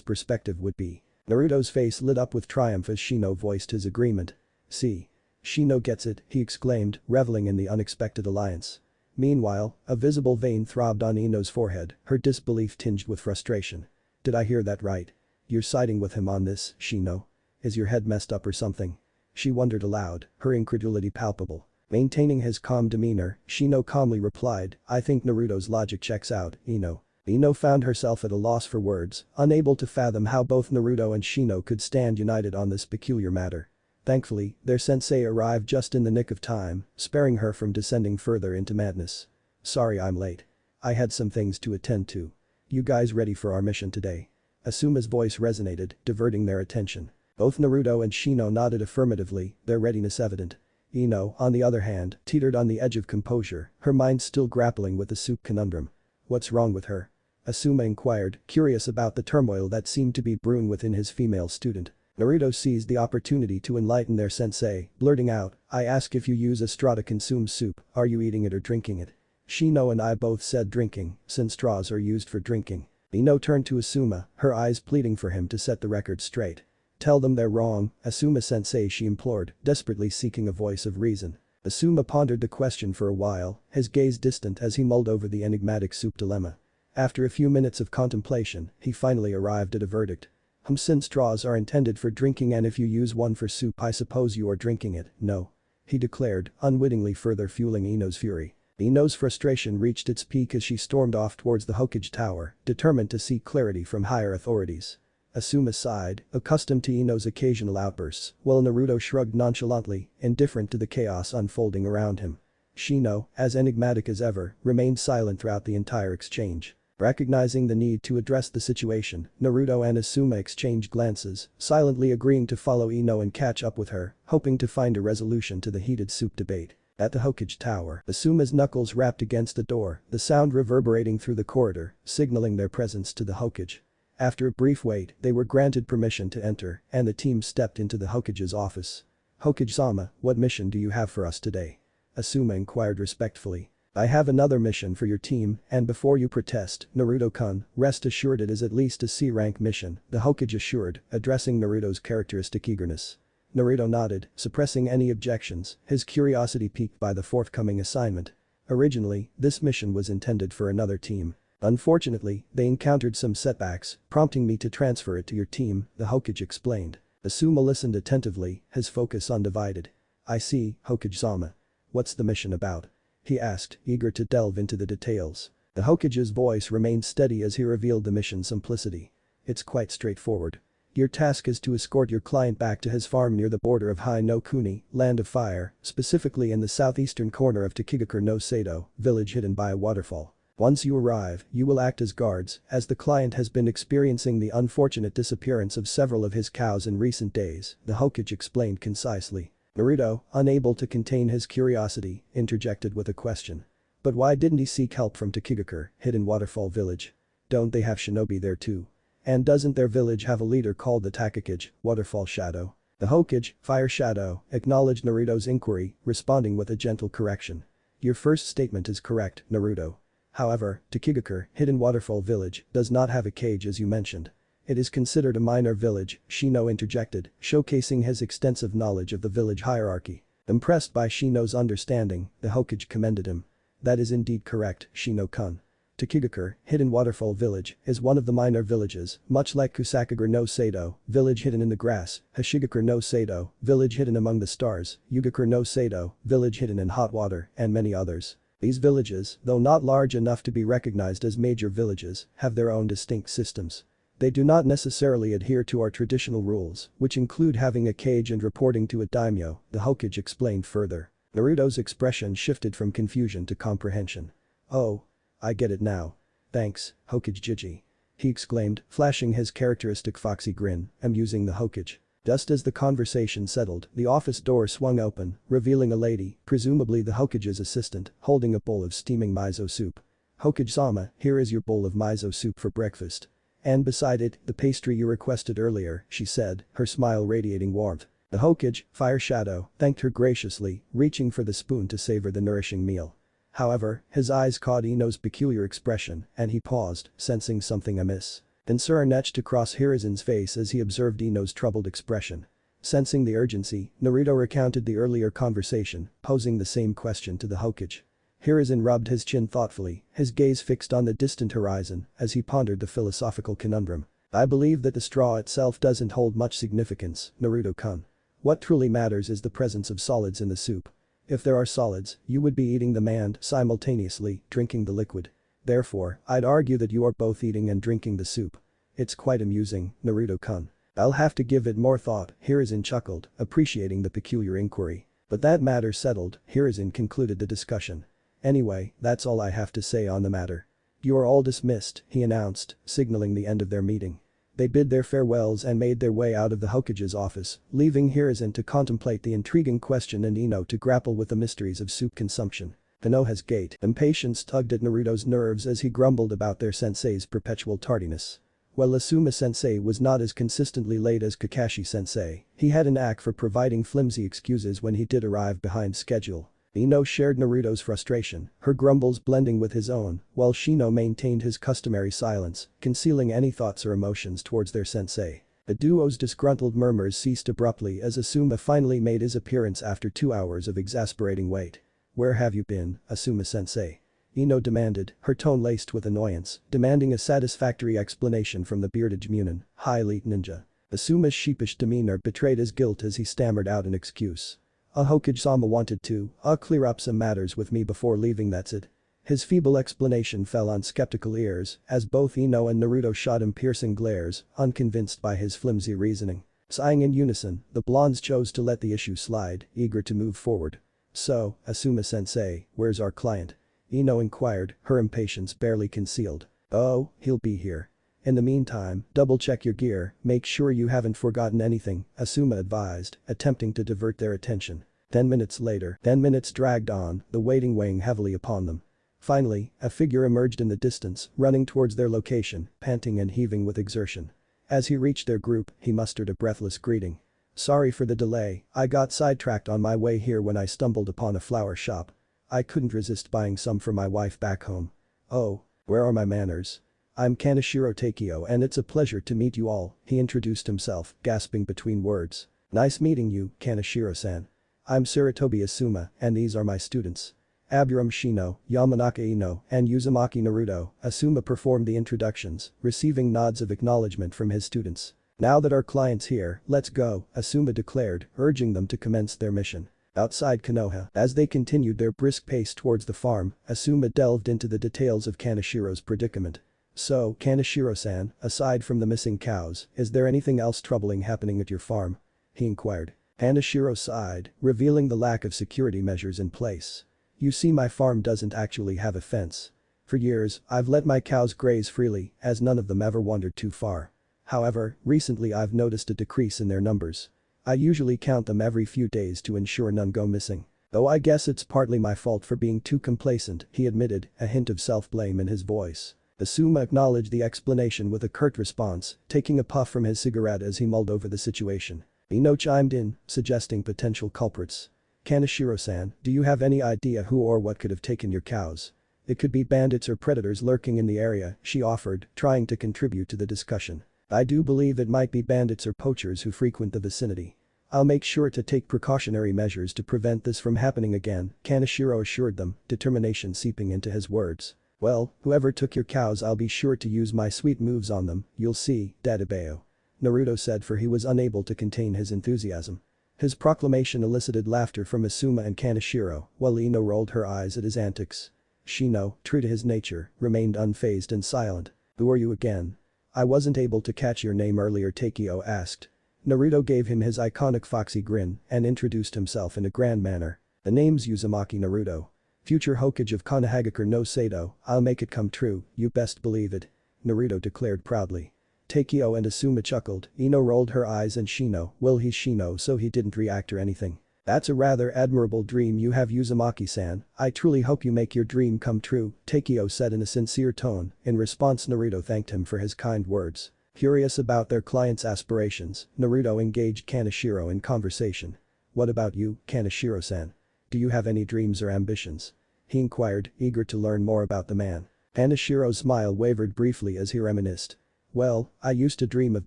perspective would be. Naruto's face lit up with triumph as Shino voiced his agreement. "See? Shino gets it," he exclaimed, reveling in the unexpected alliance. Meanwhile, a visible vein throbbed on Ino's forehead, her disbelief tinged with frustration. "Did I hear that right? You're siding with him on this, Shino? Is your head messed up or something?" She wondered aloud, her incredulity palpable. Maintaining his calm demeanor, Shino calmly replied, "I think Naruto's logic checks out, Ino." Ino found herself at a loss for words, unable to fathom how both Naruto and Shino could stand united on this peculiar matter. Thankfully, their sensei arrived just in the nick of time, sparing her from descending further into madness. "Sorry I'm late. I had some things to attend to. You guys ready for our mission today?" Asuma's voice resonated, diverting their attention. Both Naruto and Shino nodded affirmatively, their readiness evident. Ino, on the other hand, teetered on the edge of composure, her mind still grappling with the soup conundrum. What's wrong with her? Asuma inquired, curious about the turmoil that seemed to be brewing within his female student. Naruto seized the opportunity to enlighten their sensei, blurting out, I ask if you use a straw to consume soup, are you eating it or drinking it? Shino and I both said drinking, since straws are used for drinking. Ino turned to Asuma, her eyes pleading for him to set the record straight. Tell them they're wrong, Asuma-sensei, she implored, desperately seeking a voice of reason. Asuma pondered the question for a while, his gaze distant as he mulled over the enigmatic soup dilemma. After a few minutes of contemplation, he finally arrived at a verdict. Since straws are intended for drinking and if you use one for soup I suppose you are drinking it, no? He declared, unwittingly further fueling Ino's fury. Ino's frustration reached its peak as she stormed off towards the Hokage tower, determined to seek clarity from higher authorities. Asuma sighed, accustomed to Ino's occasional outbursts, while Naruto shrugged nonchalantly, indifferent to the chaos unfolding around him. Shino, as enigmatic as ever, remained silent throughout the entire exchange. Recognizing the need to address the situation, Naruto and Asuma exchanged glances, silently agreeing to follow Ino and catch up with her, hoping to find a resolution to the heated soup debate. At the Hokage tower, Asuma's knuckles rapped against the door, the sound reverberating through the corridor, signaling their presence to the Hokage. After a brief wait, they were granted permission to enter, and the team stepped into the Hokage's office. Hokage-sama, what mission do you have for us today? Asuma inquired respectfully. I have another mission for your team, and before you protest, Naruto-kun, rest assured it is at least a C-rank mission, the Hokage assured, addressing Naruto's characteristic eagerness. Naruto nodded, suppressing any objections, his curiosity piqued by the forthcoming assignment. Originally, this mission was intended for another team. Unfortunately, they encountered some setbacks, prompting me to transfer it to your team, the Hokage explained. Asuma listened attentively, his focus undivided. I see, Hokage-sama. What's the mission about? He asked, eager to delve into the details. The Hokage's voice remained steady as he revealed the mission's simplicity. It's quite straightforward. Your task is to escort your client back to his farm near the border of Hai no Kuni, Land of Fire, specifically in the southeastern corner of Takigakure no Sado, village hidden by a waterfall. Once you arrive, you will act as guards, as the client has been experiencing the unfortunate disappearance of several of his cows in recent days, the Hokage explained concisely. Naruto, unable to contain his curiosity, interjected with a question. But why didn't he seek help from Takigakure, hidden waterfall village? Don't they have shinobi there too? And doesn't their village have a leader called the Takakage, waterfall shadow? The Hokage, fire shadow, acknowledged Naruto's inquiry, responding with a gentle correction. Your first statement is correct, Naruto. However, Takigakure, hidden waterfall village, does not have a cage as you mentioned. It is considered a minor village, Shino interjected, showcasing his extensive knowledge of the village hierarchy. Impressed by Shino's understanding, the Hokage commended him. That is indeed correct, Shino-kun. Takigakure, hidden waterfall village, is one of the minor villages, much like Kusakagure no Sado, village hidden in the grass, Hashigakure no Sado, village hidden among the stars, Yugakure no Sado, village hidden in hot water, and many others. These villages, though not large enough to be recognized as major villages, have their own distinct systems. They do not necessarily adhere to our traditional rules, which include having a cage and reporting to a daimyo, the Hokage explained further. Naruto's expression shifted from confusion to comprehension. Oh. I get it now. Thanks, Hokage Jiji. He exclaimed, flashing his characteristic foxy grin, amusing the Hokage. Just as the conversation settled, the office door swung open, revealing a lady, presumably the Hokage's assistant, holding a bowl of steaming miso soup. Hokage-sama, here is your bowl of miso soup for breakfast. And beside it, the pastry you requested earlier, she said, her smile radiating warmth. The Hokage, fire shadow, thanked her graciously, reaching for the spoon to savor the nourishing meal. However, his eyes caught Ino's peculiar expression, and he paused, sensing something amiss. Concern etched across Hirazen's face as he observed Ino's troubled expression. Sensing the urgency, Naruto recounted the earlier conversation, posing the same question to the Hokage. Hirazen rubbed his chin thoughtfully, his gaze fixed on the distant horizon, as he pondered the philosophical conundrum. I believe that the straw itself doesn't hold much significance, Naruto-kun. What truly matters is the presence of solids in the soup. If there are solids, you would be eating them and, simultaneously, drinking the liquid. Therefore, I'd argue that you are both eating and drinking the soup. It's quite amusing, Naruto-kun. I'll have to give it more thought, Hirazen chuckled, appreciating the peculiar inquiry. But that matter settled, Hirazen concluded the discussion. Anyway, that's all I have to say on the matter. You are all dismissed, he announced, signaling the end of their meeting. They bid their farewells and made their way out of the Hokage's office, leaving Hiruzen to contemplate the intriguing question and Ino to grapple with the mysteries of soup consumption. Konoha's gate. Impatience tugged at Naruto's nerves as he grumbled about their sensei's perpetual tardiness. While Asuma sensei was not as consistently late as Kakashi sensei, he had a knack for providing flimsy excuses when he did arrive behind schedule. Ino shared Naruto's frustration, her grumbles blending with his own, while Shino maintained his customary silence, concealing any thoughts or emotions towards their sensei. The duo's disgruntled murmurs ceased abruptly as Asuma finally made his appearance after 2 hours of exasperating wait. "Where have you been, Asuma sensei?" Ino demanded, her tone laced with annoyance, demanding a satisfactory explanation from the bearded Junin, high elite ninja. Asuma's sheepish demeanor betrayed his guilt as he stammered out an excuse. Hokage-sama wanted to clear up some matters with me before leaving, that's it." His feeble explanation fell on skeptical ears as both Ino and Naruto shot him piercing glares, unconvinced by his flimsy reasoning. Sighing in unison, the blondes chose to let the issue slide, eager to move forward. "So, Asuma-sensei, where's our client?" Ino inquired, her impatience barely concealed. "Oh, he'll be here. In the meantime, double-check your gear, make sure you haven't forgotten anything," Asuma advised, attempting to divert their attention. 10 minutes later. 10 minutes dragged on, the waiting weighing heavily upon them. Finally, a figure emerged in the distance, running towards their location, panting and heaving with exertion. As he reached their group, he mustered a breathless greeting. "Sorry for the delay, I got sidetracked on my way here when I stumbled upon a flower shop. I couldn't resist buying some for my wife back home. Oh, where are my manners? I'm Kaneshiro Takeo and it's a pleasure to meet you all," he introduced himself, gasping between words. "Nice meeting you, Kaneshiro-san. I'm Sarutobi Asuma and these are my students. Aburame Shino, Yamanaka Ino, and Uzumaki Naruto." Asuma performed the introductions, receiving nods of acknowledgement from his students. "Now that our client's here, let's go," Asuma declared, urging them to commence their mission. Outside Konoha, as they continued their brisk pace towards the farm, Asuma delved into the details of Kaneshiro's predicament. "So, Kaneshiro-san, aside from the missing cows, is there anything else troubling happening at your farm?" he inquired. Kaneshiro sighed, revealing the lack of security measures in place. "You see, my farm doesn't actually have a fence. For years, I've let my cows graze freely, as none of them ever wandered too far. However, recently I've noticed a decrease in their numbers. I usually count them every few days to ensure none go missing. Though I guess it's partly my fault for being too complacent," he admitted, a hint of self-blame in his voice. Asuma acknowledged the explanation with a curt response, taking a puff from his cigarette as he mulled over the situation. Ino chimed in, suggesting potential culprits. "Kaneshiro-san, do you have any idea who or what could have taken your cows? It could be bandits or predators lurking in the area," she offered, trying to contribute to the discussion. "I do believe it might be bandits or poachers who frequent the vicinity. I'll make sure to take precautionary measures to prevent this from happening again," Kaneshiro assured them, determination seeping into his words. "Well, whoever took your cows, I'll be sure to use my sweet moves on them, you'll see, Dadabeo," Naruto said, for he was unable to contain his enthusiasm. His proclamation elicited laughter from Asuma and Kaneshiro, while Ino rolled her eyes at his antics. Shino, true to his nature, remained unfazed and silent. "Who are you again? I wasn't able to catch your name earlier," Takeo asked. Naruto gave him his iconic foxy grin and introduced himself in a grand manner. "The name's Uzumaki Naruto. Future Hokage of Konohagakure no Sado, I'll make it come true, you best believe it," Naruto declared proudly. Takeo and Asuma chuckled, Ino rolled her eyes and Shino, well, he's Shino so he didn't react or anything. "That's a rather admirable dream you have, Uzumaki-san. I truly hope you make your dream come true," Takeo said in a sincere tone. In response, Naruto thanked him for his kind words. Curious about their client's aspirations, Naruto engaged Kaneshiro in conversation. "What about you, Kaneshiro-san? Do you have any dreams or ambitions?" he inquired, eager to learn more about the man. Kaneshiro's smile wavered briefly as he reminisced. "Well, I used to dream of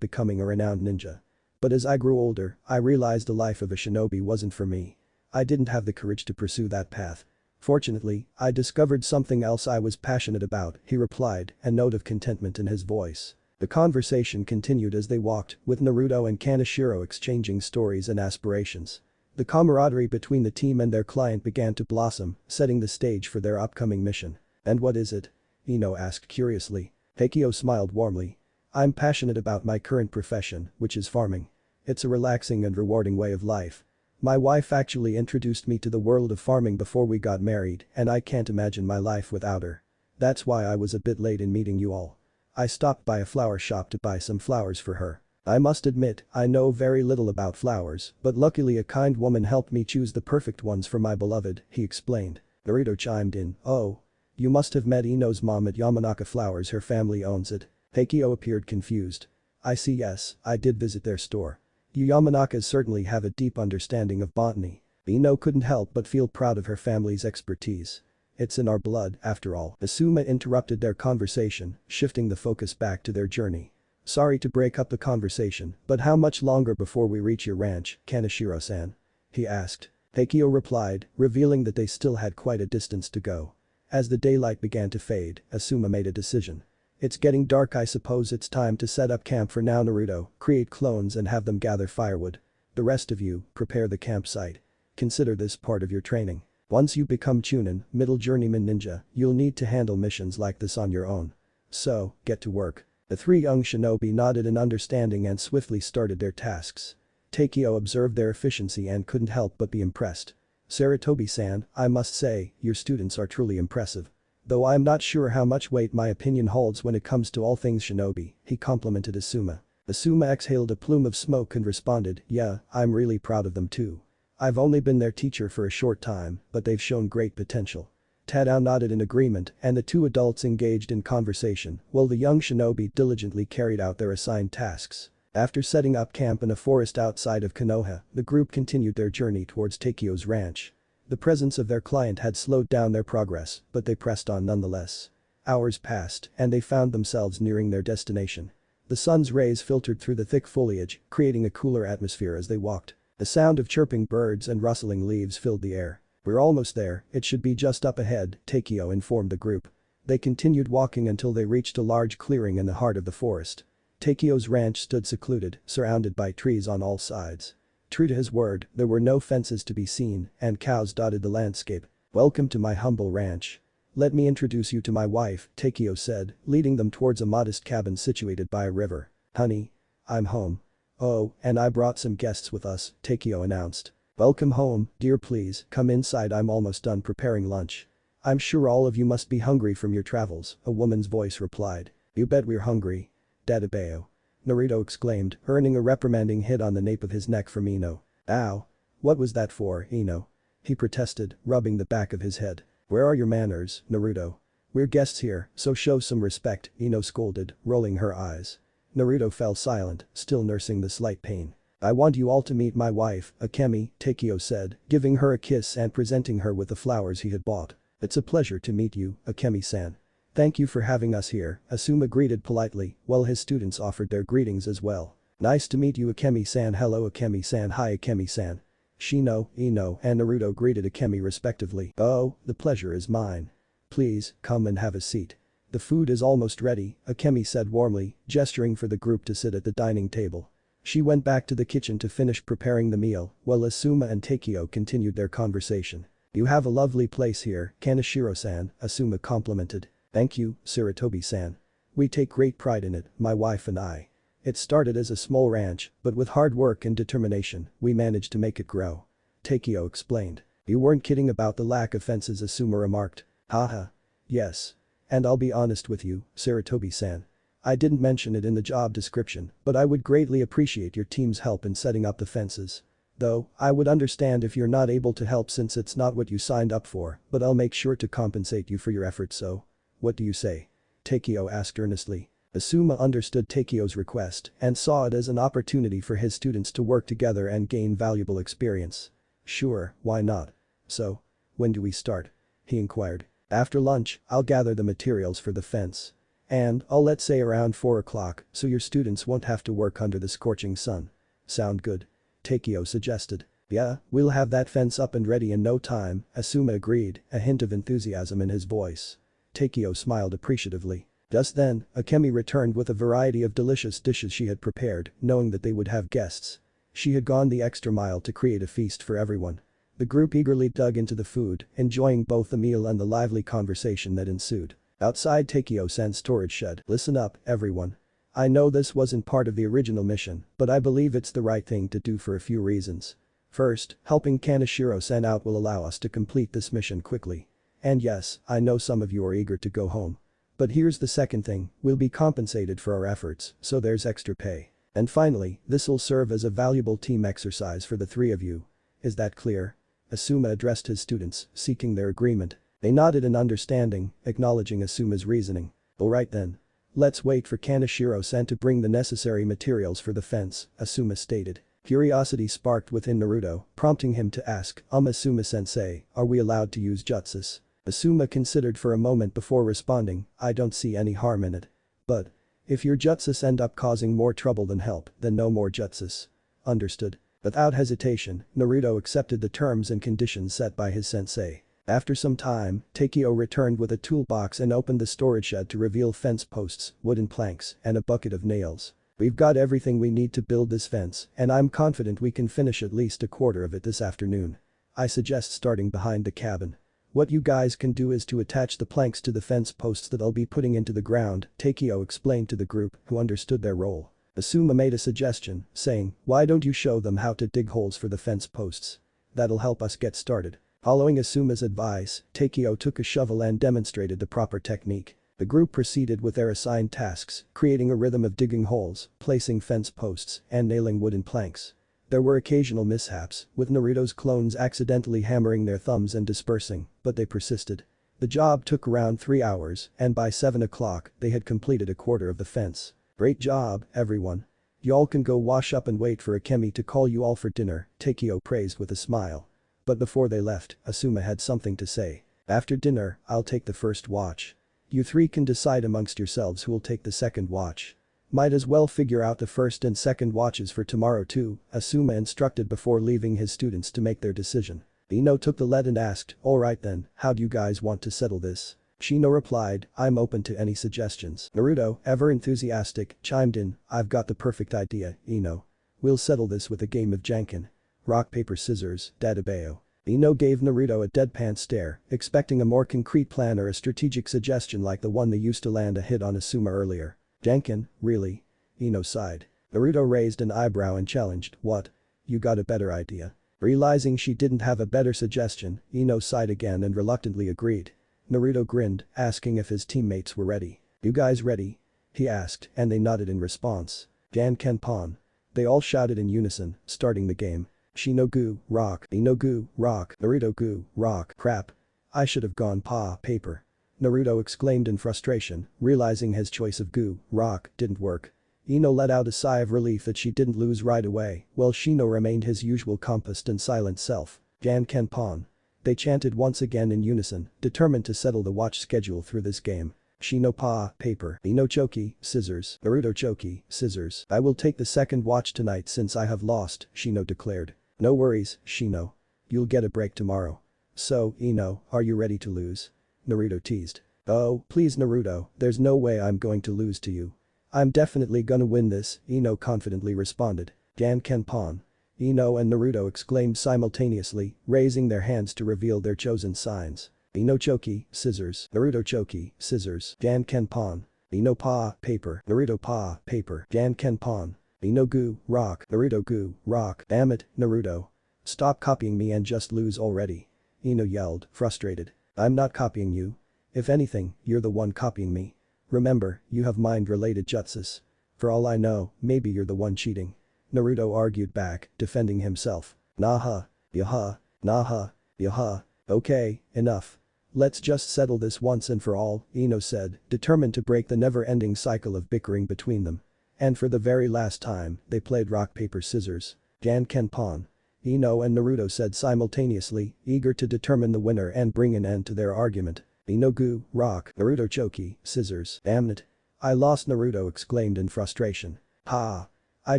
becoming a renowned ninja. But as I grew older, I realized the life of a shinobi wasn't for me. I didn't have the courage to pursue that path. Fortunately, I discovered something else I was passionate about," he replied, a note of contentment in his voice. The conversation continued as they walked, with Naruto and Kaneshiro exchanging stories and aspirations. The camaraderie between the team and their client began to blossom, setting the stage for their upcoming mission. "And what is it?" Ino asked curiously. Takeo smiled warmly. "I'm passionate about my current profession, which is farming. It's a relaxing and rewarding way of life. My wife actually introduced me to the world of farming before we got married and I can't imagine my life without her. That's why I was a bit late in meeting you all. I stopped by a flower shop to buy some flowers for her. I must admit, I know very little about flowers, but luckily a kind woman helped me choose the perfect ones for my beloved," he explained. Naruto chimed in, "Oh. You must have met Ino's mom at Yamanaka Flowers, her family owns it." Takeo appeared confused. "I see, yes, I did visit their store. You Yamanakas certainly have a deep understanding of botany." Ino couldn't help but feel proud of her family's expertise. "It's in our blood, after all." Asuma interrupted their conversation, shifting the focus back to their journey. "Sorry to break up the conversation, but how much longer before we reach your ranch, Kaneshiro-san?" he asked. Takeo replied, revealing that they still had quite a distance to go. As the daylight began to fade, Asuma made a decision. "It's getting dark, I suppose it's time to set up camp for now, Naruto, create clones and have them gather firewood. The rest of you, prepare the campsite. Consider this part of your training. Once you become Chunin, middle journeyman ninja, you'll need to handle missions like this on your own. So, get to work." The three young shinobi nodded in understanding and swiftly started their tasks. Takeo observed their efficiency and couldn't help but be impressed. "Sarutobi-san, I must say, your students are truly impressive. Though I'm not sure how much weight my opinion holds when it comes to all things shinobi," he complimented Asuma. Asuma exhaled a plume of smoke and responded, "Yeah, I'm really proud of them too. I've only been their teacher for a short time, but they've shown great potential." Tadao nodded in agreement and the two adults engaged in conversation while the young shinobi diligently carried out their assigned tasks. After setting up camp in a forest outside of Konoha, the group continued their journey towards Takeo's ranch. The presence of their client had slowed down their progress, but they pressed on nonetheless. Hours passed and they found themselves nearing their destination. The sun's rays filtered through the thick foliage, creating a cooler atmosphere as they walked. The sound of chirping birds and rustling leaves filled the air. "We're almost there, it should be just up ahead," Takeo informed the group. They continued walking until they reached a large clearing in the heart of the forest. Takeo's ranch stood secluded, surrounded by trees on all sides. True to his word, there were no fences to be seen and cows dotted the landscape. "Welcome to my humble ranch. Let me introduce you to my wife," Takeo said, leading them towards a modest cabin situated by a river. "Honey. I'm home." "Oh, and I brought some guests with us," Takeo announced. "Welcome home, dear, please come inside, I'm almost done preparing lunch." "I'm sure all of you must be hungry from your travels," a woman's voice replied. "You bet we're hungry. Dadabeo." Naruto exclaimed, earning a reprimanding hit on the nape of his neck from Ino. "Ow. What was that for, Ino?" he protested, rubbing the back of his head. "Where are your manners, Naruto? We're guests here, so show some respect," Ino scolded, rolling her eyes. Naruto fell silent, still nursing the slight pain. "I want you all to meet my wife, Akemi," Takeo said, giving her a kiss and presenting her with the flowers he had bought. "It's a pleasure to meet you, Akemi-san." "Thank you for having us here," Asuma greeted politely, while his students offered their greetings as well. "Nice to meet you, Akemi-san." "Hello, Akemi-san." "Hi, Akemi-san." Shino, Ino and Naruto greeted Akemi respectively. "Oh, the pleasure is mine. Please, come and have a seat. The food is almost ready," Akemi said warmly, gesturing for the group to sit at the dining table. She went back to the kitchen to finish preparing the meal, while Asuma and Takeo continued their conversation. "You have a lovely place here, Kaneshiro-san," Asuma complimented. "Thank you, Sarutobi-san. We take great pride in it, my wife and I. It started as a small ranch, but with hard work and determination, we managed to make it grow." Takeo explained. "You weren't kidding about the lack of fences," Asuma remarked. "Haha. Yes. And I'll be honest with you, Sarutobi-san. I didn't mention it in the job description, but I would greatly appreciate your team's help in setting up the fences. Though, I would understand if you're not able to help since it's not what you signed up for, but I'll make sure to compensate you for your efforts, so. What do you say?" Takeo asked earnestly. Asuma understood Takeo's request and saw it as an opportunity for his students to work together and gain valuable experience. "Sure, why not? So, when do we start?" he inquired. "After lunch, I'll gather the materials for the fence. And I'll let's say around 4 o'clock so your students won't have to work under the scorching sun. Sound good?" Takeo suggested. "Yeah, we'll have that fence up and ready in no time," Asuma agreed, a hint of enthusiasm in his voice. Takeo smiled appreciatively. Just then, Akemi returned with a variety of delicious dishes she had prepared, knowing that they would have guests. She had gone the extra mile to create a feast for everyone. The group eagerly dug into the food, enjoying both the meal and the lively conversation that ensued. Outside Takeo-san's storage shed. "Listen up, everyone. I know this wasn't part of the original mission, but I believe it's the right thing to do for a few reasons. First, helping Kaneshiro-san out will allow us to complete this mission quickly. And yes, I know some of you are eager to go home. But here's the second thing, we'll be compensated for our efforts, so there's extra pay. And finally, this'll serve as a valuable team exercise for the three of you. Is that clear? Asuma addressed his students, seeking their agreement. They nodded in understanding, acknowledging Asuma's reasoning. Alright then. Let's wait for Kaneshiro-san to bring the necessary materials for the fence, Asuma stated. Curiosity sparked within Naruto, prompting him to ask, Asuma-sensei, are we allowed to use jutsus? Asuma considered for a moment before responding, I don't see any harm in it. But if your jutsus end up causing more trouble than help, then no more jutsus. Understood. Without hesitation, Naruto accepted the terms and conditions set by his sensei. After some time, Takeo returned with a toolbox and opened the storage shed to reveal fence posts, wooden planks, and a bucket of nails. We've got everything we need to build this fence, and I'm confident we can finish at least a quarter of it this afternoon. I suggest starting behind the cabin. What you guys can do is to attach the planks to the fence posts that I'll be putting into the ground, Takeo explained to the group, who understood their role. Asuma made a suggestion, saying, why don't you show them how to dig holes for the fence posts? That'll help us get started. Following Asuma's advice, Takeo took a shovel and demonstrated the proper technique. The group proceeded with their assigned tasks, creating a rhythm of digging holes, placing fence posts, and nailing wooden planks. There were occasional mishaps, with Naruto's clones accidentally hammering their thumbs and dispersing, but they persisted. The job took around 3 hours, and by 7 o'clock, they had completed a quarter of the fence. Great job, everyone. Y'all can go wash up and wait for Akemi to call you all for dinner, Takeo praised with a smile. But before they left, Asuma had something to say. After dinner, I'll take the first watch. You three can decide amongst yourselves who'll take the second watch. Might as well figure out the first and second watches for tomorrow too, Asuma instructed before leaving his students to make their decision. Ino took the lead and asked, alright then, how do you guys want to settle this? Shino replied, I'm open to any suggestions. Naruto, ever enthusiastic, chimed in, I've got the perfect idea, Ino. We'll settle this with a game of Janken. Rock paper scissors, Dadabeo. Ino gave Naruto a deadpan stare, expecting a more concrete plan or a strategic suggestion like the one they used to land a hit on Asuma earlier. Janken, really? Ino sighed. Naruto raised an eyebrow and challenged, what? You got a better idea? Realizing she didn't have a better suggestion, Ino sighed again and reluctantly agreed. Naruto grinned, asking if his teammates were ready. You guys ready? He asked, and they nodded in response. Jankenpon. They all shouted in unison, starting the game. Shino gu, rock, Ino gu, rock, Naruto gu, rock, crap. I should have gone paper. Naruto exclaimed in frustration, realizing his choice of gu, rock, didn't work. Ino let out a sigh of relief that she didn't lose right away, while Shino remained his usual composed and silent self. Jankenpon. They chanted once again in unison, determined to settle the watch schedule through this game. Shino paper, Ino choki, scissors, Naruto choki, scissors. I will take the second watch tonight since I have lost, Shino declared. No worries, Shino. You'll get a break tomorrow. So, Ino, are you ready to lose? Naruto teased. Oh, please Naruto, there's no way I'm going to lose to you. I'm definitely gonna win this, Ino confidently responded. Jankenpon. Ino and Naruto exclaimed simultaneously, raising their hands to reveal their chosen signs. Ino choki, scissors, Naruto choki, scissors, Jankenpon. Ino paper, Naruto paper, Jankenpon. Ino gu, rock, Naruto gu, rock. Damn it, Naruto. Stop copying me and just lose already. Ino yelled, frustrated. I'm not copying you. If anything, you're the one copying me. Remember, you have mind-related jutsus. For all I know, maybe you're the one cheating. Naruto argued back, defending himself. Naha. Yaha. Naha. Yaha. Okay, enough. Let's just settle this once and for all, Ino said, determined to break the never-ending cycle of bickering between them. And for the very last time, they played rock paper scissors. Jankenpon. Ino and Naruto said simultaneously, eager to determine the winner and bring an end to their argument. Ino gu, rock, Naruto choki, scissors. Damn it. I lost, Naruto exclaimed in frustration. Ha. I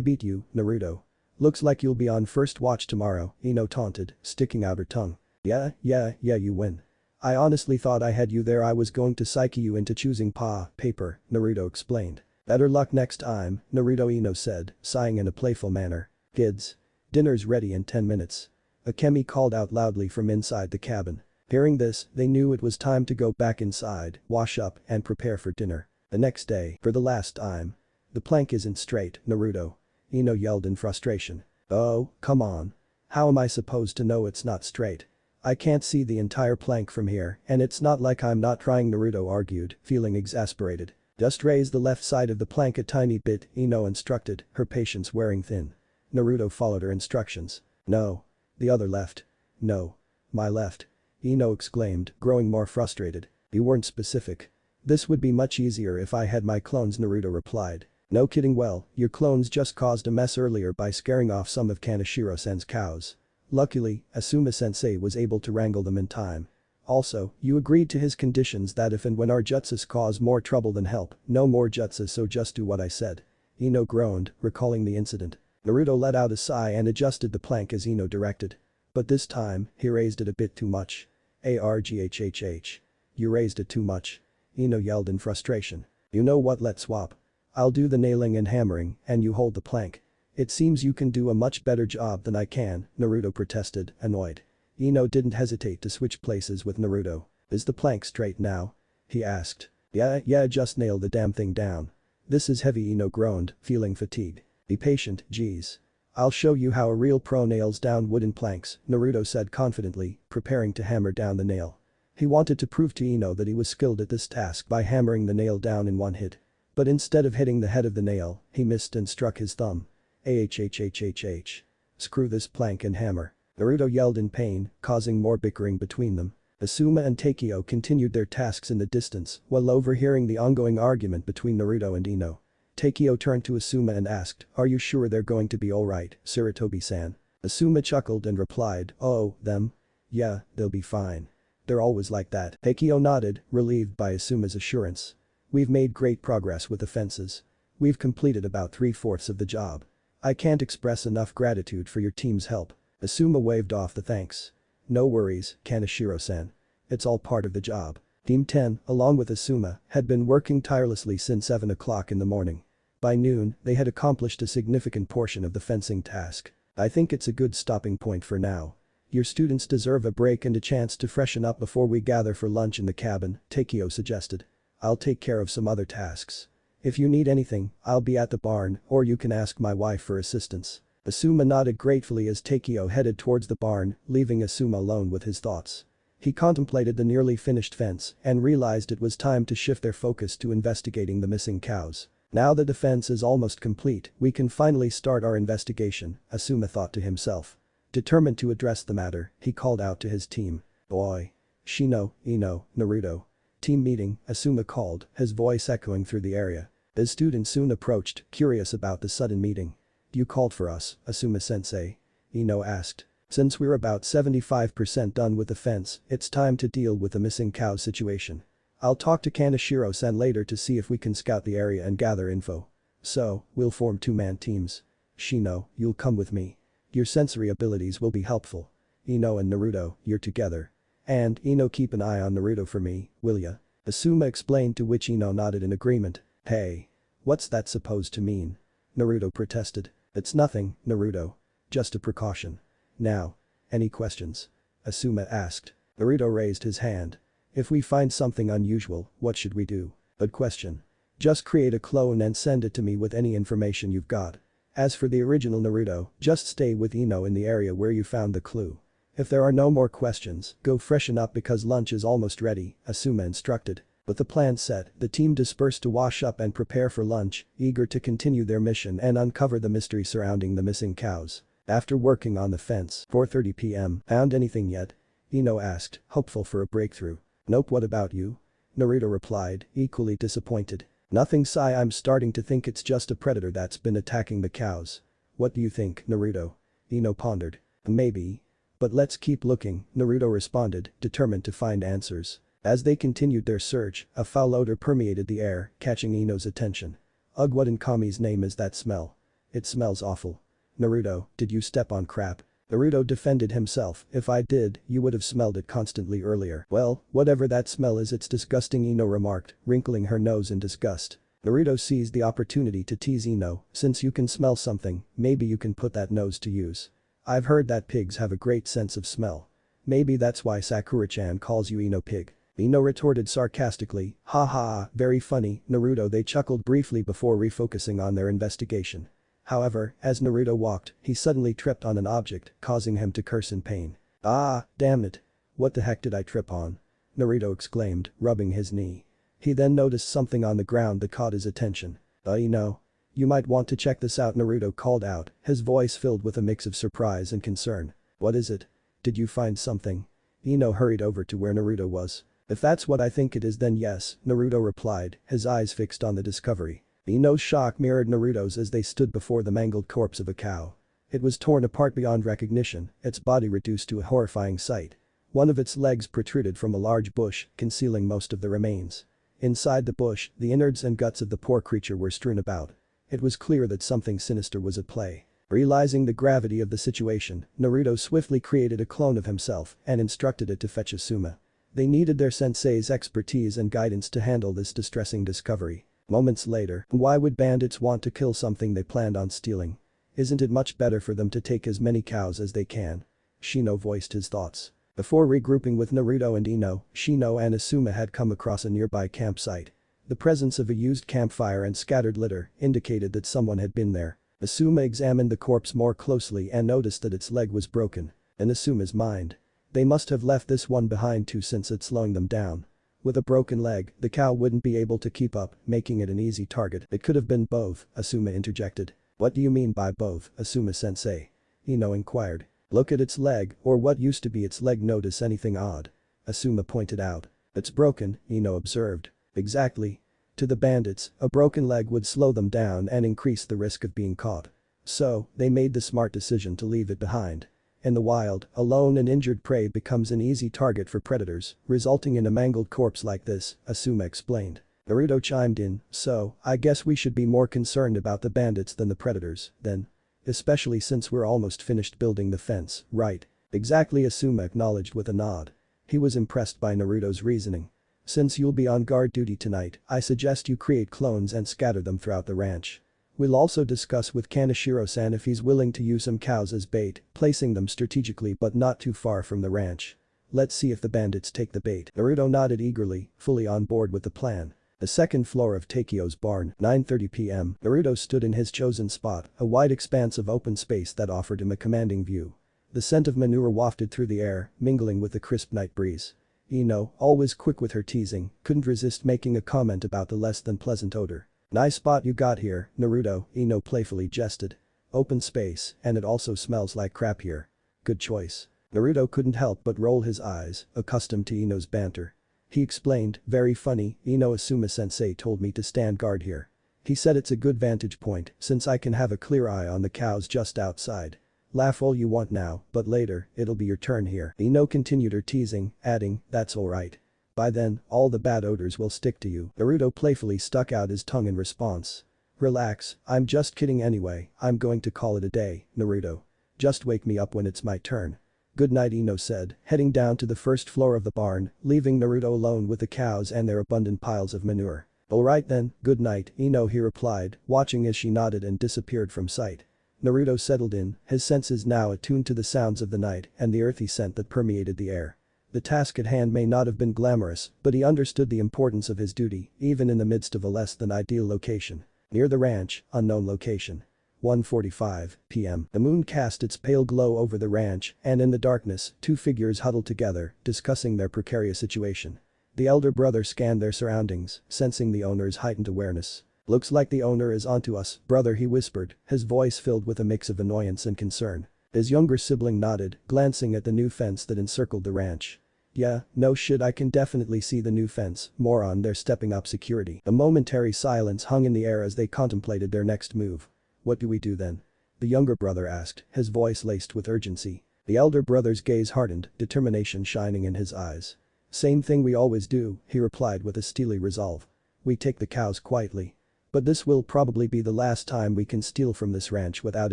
beat you, Naruto. Looks like you'll be on first watch tomorrow, Ino taunted, sticking out her tongue. Yeah, you win. I honestly thought I had you there. I was going to psyche you into choosing paper, Naruto explained. Better luck next time, Naruto, Ino said, sighing in a playful manner. Kids. Dinner's ready in 10 minutes. Akemi called out loudly from inside the cabin. Hearing this, they knew it was time to go back inside, wash up, and prepare for dinner. The next day, for the last time. The plank isn't straight, Naruto. Ino yelled in frustration. Oh, come on. How am I supposed to know it's not straight? I can't see the entire plank from here, and it's not like I'm not trying, Naruto argued, feeling exasperated. Just raise the left side of the plank a tiny bit, Ino instructed, her patience wearing thin. Naruto followed her instructions. No. The other left. No. My left. Ino exclaimed, growing more frustrated. You weren't specific. This would be much easier if I had my clones, Naruto replied. No kidding, well, your clones just caused a mess earlier by scaring off some of Kaneshiro-sen's cows. Luckily, Asuma-sensei was able to wrangle them in time. Also, you agreed to his conditions that if and when our jutsus cause more trouble than help, no more jutsus, so just do what I said. Ino groaned, recalling the incident. Naruto let out a sigh and adjusted the plank as Ino directed. But this time, he raised it a bit too much. Arghhhh. You raised it too much. Ino yelled in frustration. You know what, let's swap. I'll do the nailing and hammering, and you hold the plank. It seems you can do a much better job than I can, Naruto protested, annoyed. Ino didn't hesitate to switch places with Naruto. Is the plank straight now? He asked. Yeah, just nail the damn thing down. This is heavy, Ino groaned, feeling fatigued. Be patient, geez. I'll show you how a real pro nails down wooden planks, Naruto said confidently, preparing to hammer down the nail. He wanted to prove to Ino that he was skilled at this task by hammering the nail down in one hit. But instead of hitting the head of the nail, he missed and struck his thumb. Ahhhhh. Screw this plank and hammer. Naruto yelled in pain, causing more bickering between them. Asuma and Takeo continued their tasks in the distance while overhearing the ongoing argument between Naruto and Ino. Takeo turned to Asuma and asked, are you sure they're going to be alright, Sarutobi-san? Asuma chuckled and replied, oh, them? Yeah, they'll be fine. They're always like that. Takeo nodded, relieved by Asuma's assurance. We've made great progress with the fences. We've completed about 3/4 of the job. I can't express enough gratitude for your team's help. Asuma waved off the thanks. No worries, Kaneshiro-san. It's all part of the job. Team 10, along with Asuma, had been working tirelessly since 7 o'clock in the morning. By noon, they had accomplished a significant portion of the fencing task. I think it's a good stopping point for now. Your students deserve a break and a chance to freshen up before we gather for lunch in the cabin, Takeo suggested. I'll take care of some other tasks. If you need anything, I'll be at the barn, or you can ask my wife for assistance. Asuma nodded gratefully as Takeo headed towards the barn, leaving Asuma alone with his thoughts. He contemplated the nearly finished fence and realized it was time to shift their focus to investigating the missing cows. Now that the fence is almost complete, we can finally start our investigation, Asuma thought to himself. Determined to address the matter, he called out to his team. Boy. Shino, Ino, Naruto. Team meeting, Asuma called, his voice echoing through the area. His students soon approached, curious about the sudden meeting. You called for us, Asuma-sensei? Ino asked. Since we're about 75% done with the fence, it's time to deal with the missing cow situation. I'll talk to Kaneshiro-san later to see if we can scout the area and gather info. So, we'll form 2-man teams. Shino, you'll come with me. Your sensory abilities will be helpful. Ino and Naruto, you're together. And, Ino, keep an eye on Naruto for me, will ya? Asuma explained, to which Ino nodded in agreement. Hey. What's that supposed to mean? Naruto protested. It's nothing, Naruto. Just a precaution. Now. Any questions? Asuma asked. Naruto raised his hand. If we find something unusual, what should we do? Good question. Just create a clone and send it to me with any information you've got. As for the original Naruto, just stay with Ino in the area where you found the clue. If there are no more questions, go freshen up because lunch is almost ready, Asuma instructed. With the plan set, the team dispersed to wash up and prepare for lunch, eager to continue their mission and uncover the mystery surrounding the missing cows. After working on the fence, 4:30 p.m. Found anything yet? Ino asked, hopeful for a breakthrough. Nope, what about you? Naruto replied, equally disappointed. Nothing, Sai, I'm starting to think it's just a predator that's been attacking the cows. What do you think, Naruto? Ino pondered. Maybe. But let's keep looking, Naruto responded, determined to find answers. As they continued their search, a foul odor permeated the air, catching Ino's attention. Ugh, what in Kami's name is that smell? It smells awful. Naruto, did you step on crap? Naruto defended himself. If I did, you would have smelled it constantly earlier. Well, whatever that smell is, it's disgusting, Ino remarked, wrinkling her nose in disgust. Naruto seized the opportunity to tease Ino. Since you can smell something, maybe you can put that nose to use. I've heard that pigs have a great sense of smell. Maybe that's why Sakura-chan calls you Ino Pig. Ino retorted sarcastically. Ha ha, very funny, Naruto. They chuckled briefly before refocusing on their investigation. However, as Naruto walked, he suddenly tripped on an object, causing him to curse in pain. Ah, damn it. What the heck did I trip on? Naruto exclaimed, rubbing his knee. He then noticed something on the ground that caught his attention. Ino. You might want to check this out, Naruto called out, his voice filled with a mix of surprise and concern. What is it? Did you find something? Ino hurried over to where Naruto was. If that's what I think it is, then yes, Naruto replied, his eyes fixed on the discovery. Ino's shock mirrored Naruto's as they stood before the mangled corpse of a cow. It was torn apart beyond recognition, its body reduced to a horrifying sight. One of its legs protruded from a large bush, concealing most of the remains. Inside the bush, the innards and guts of the poor creature were strewn about. It was clear that something sinister was at play. Realizing the gravity of the situation, Naruto swiftly created a clone of himself and instructed it to fetch Asuma. They needed their sensei's expertise and guidance to handle this distressing discovery. Moments later, why would bandits want to kill something they planned on stealing? Isn't it much better for them to take as many cows as they can? Shino voiced his thoughts. Before regrouping with Naruto and Ino, Shino and Asuma had come across a nearby campsite. The presence of a used campfire and scattered litter indicated that someone had been there. Asuma examined the corpse more closely and noticed that its leg was broken. In Asuma's mind, they must have left this one behind too, since it's slowing them down. With a broken leg, the cow wouldn't be able to keep up, making it an easy target. It could have been both, Asuma interjected. What do you mean by both, Asuma-sensei? Ino inquired. Look at its leg, or what used to be its leg. Notice anything odd? Asuma pointed out. It's broken, Ino observed. Exactly. To the bandits, a broken leg would slow them down and increase the risk of being caught. So, they made the smart decision to leave it behind. In the wild, a lone and injured prey becomes an easy target for predators, resulting in a mangled corpse like this, Asuma explained. Naruto chimed in, so, I guess we should be more concerned about the bandits than the predators, then. Especially since we're almost finished building the fence, right? Exactly, Asuma acknowledged with a nod. He was impressed by Naruto's reasoning. Since you'll be on guard duty tonight, I suggest you create clones and scatter them throughout the ranch. We'll also discuss with Kaneshiro-san if he's willing to use some cows as bait, placing them strategically but not too far from the ranch. Let's see if the bandits take the bait. Naruto nodded eagerly, fully on board with the plan. The second floor of Takio's barn, 9:30 p.m. Naruto stood in his chosen spot, a wide expanse of open space that offered him a commanding view. The scent of manure wafted through the air, mingling with the crisp night breeze. Ino, always quick with her teasing, couldn't resist making a comment about the less than pleasant odor. Nice spot you got here, Naruto, Ino playfully jested. Open space, and it also smells like crap here. Good choice. Naruto couldn't help but roll his eyes, accustomed to Ino's banter. He explained, very funny, Ino, Asuma-sensei told me to stand guard here. He said it's a good vantage point since I can have a clear eye on the cows just outside. Laugh all you want now, but later, it'll be your turn here. Ino continued her teasing, adding, that's alright. By then, all the bad odors will stick to you. Naruto playfully stuck out his tongue in response. Relax, I'm just kidding anyway, I'm going to call it a day, Naruto. Just wake me up when it's my turn. Good night, Ino said, heading down to the first floor of the barn, leaving Naruto alone with the cows and their abundant piles of manure. Alright then, good night, Ino, he replied, watching as she nodded and disappeared from sight. Naruto settled in, his senses now attuned to the sounds of the night and the earthy scent that permeated the air. The task at hand may not have been glamorous, but he understood the importance of his duty, even in the midst of a less than ideal location. Near the ranch, unknown location. 1:45 p.m. The moon cast its pale glow over the ranch, and in the darkness, two figures huddled together, discussing their precarious situation. The elder brother scanned their surroundings, sensing the owner's heightened awareness. Looks like the owner is onto us, brother, he whispered, his voice filled with a mix of annoyance and concern. His younger sibling nodded, glancing at the new fence that encircled the ranch. Yeah, no shit, I can definitely see the new fence, moron, they're stepping up security. A momentary silence hung in the air as they contemplated their next move. What do we do then? The younger brother asked, his voice laced with urgency. The elder brother's gaze hardened, determination shining in his eyes. Same thing we always do, he replied with a steely resolve. We take the cows quietly. But this will probably be the last time we can steal from this ranch without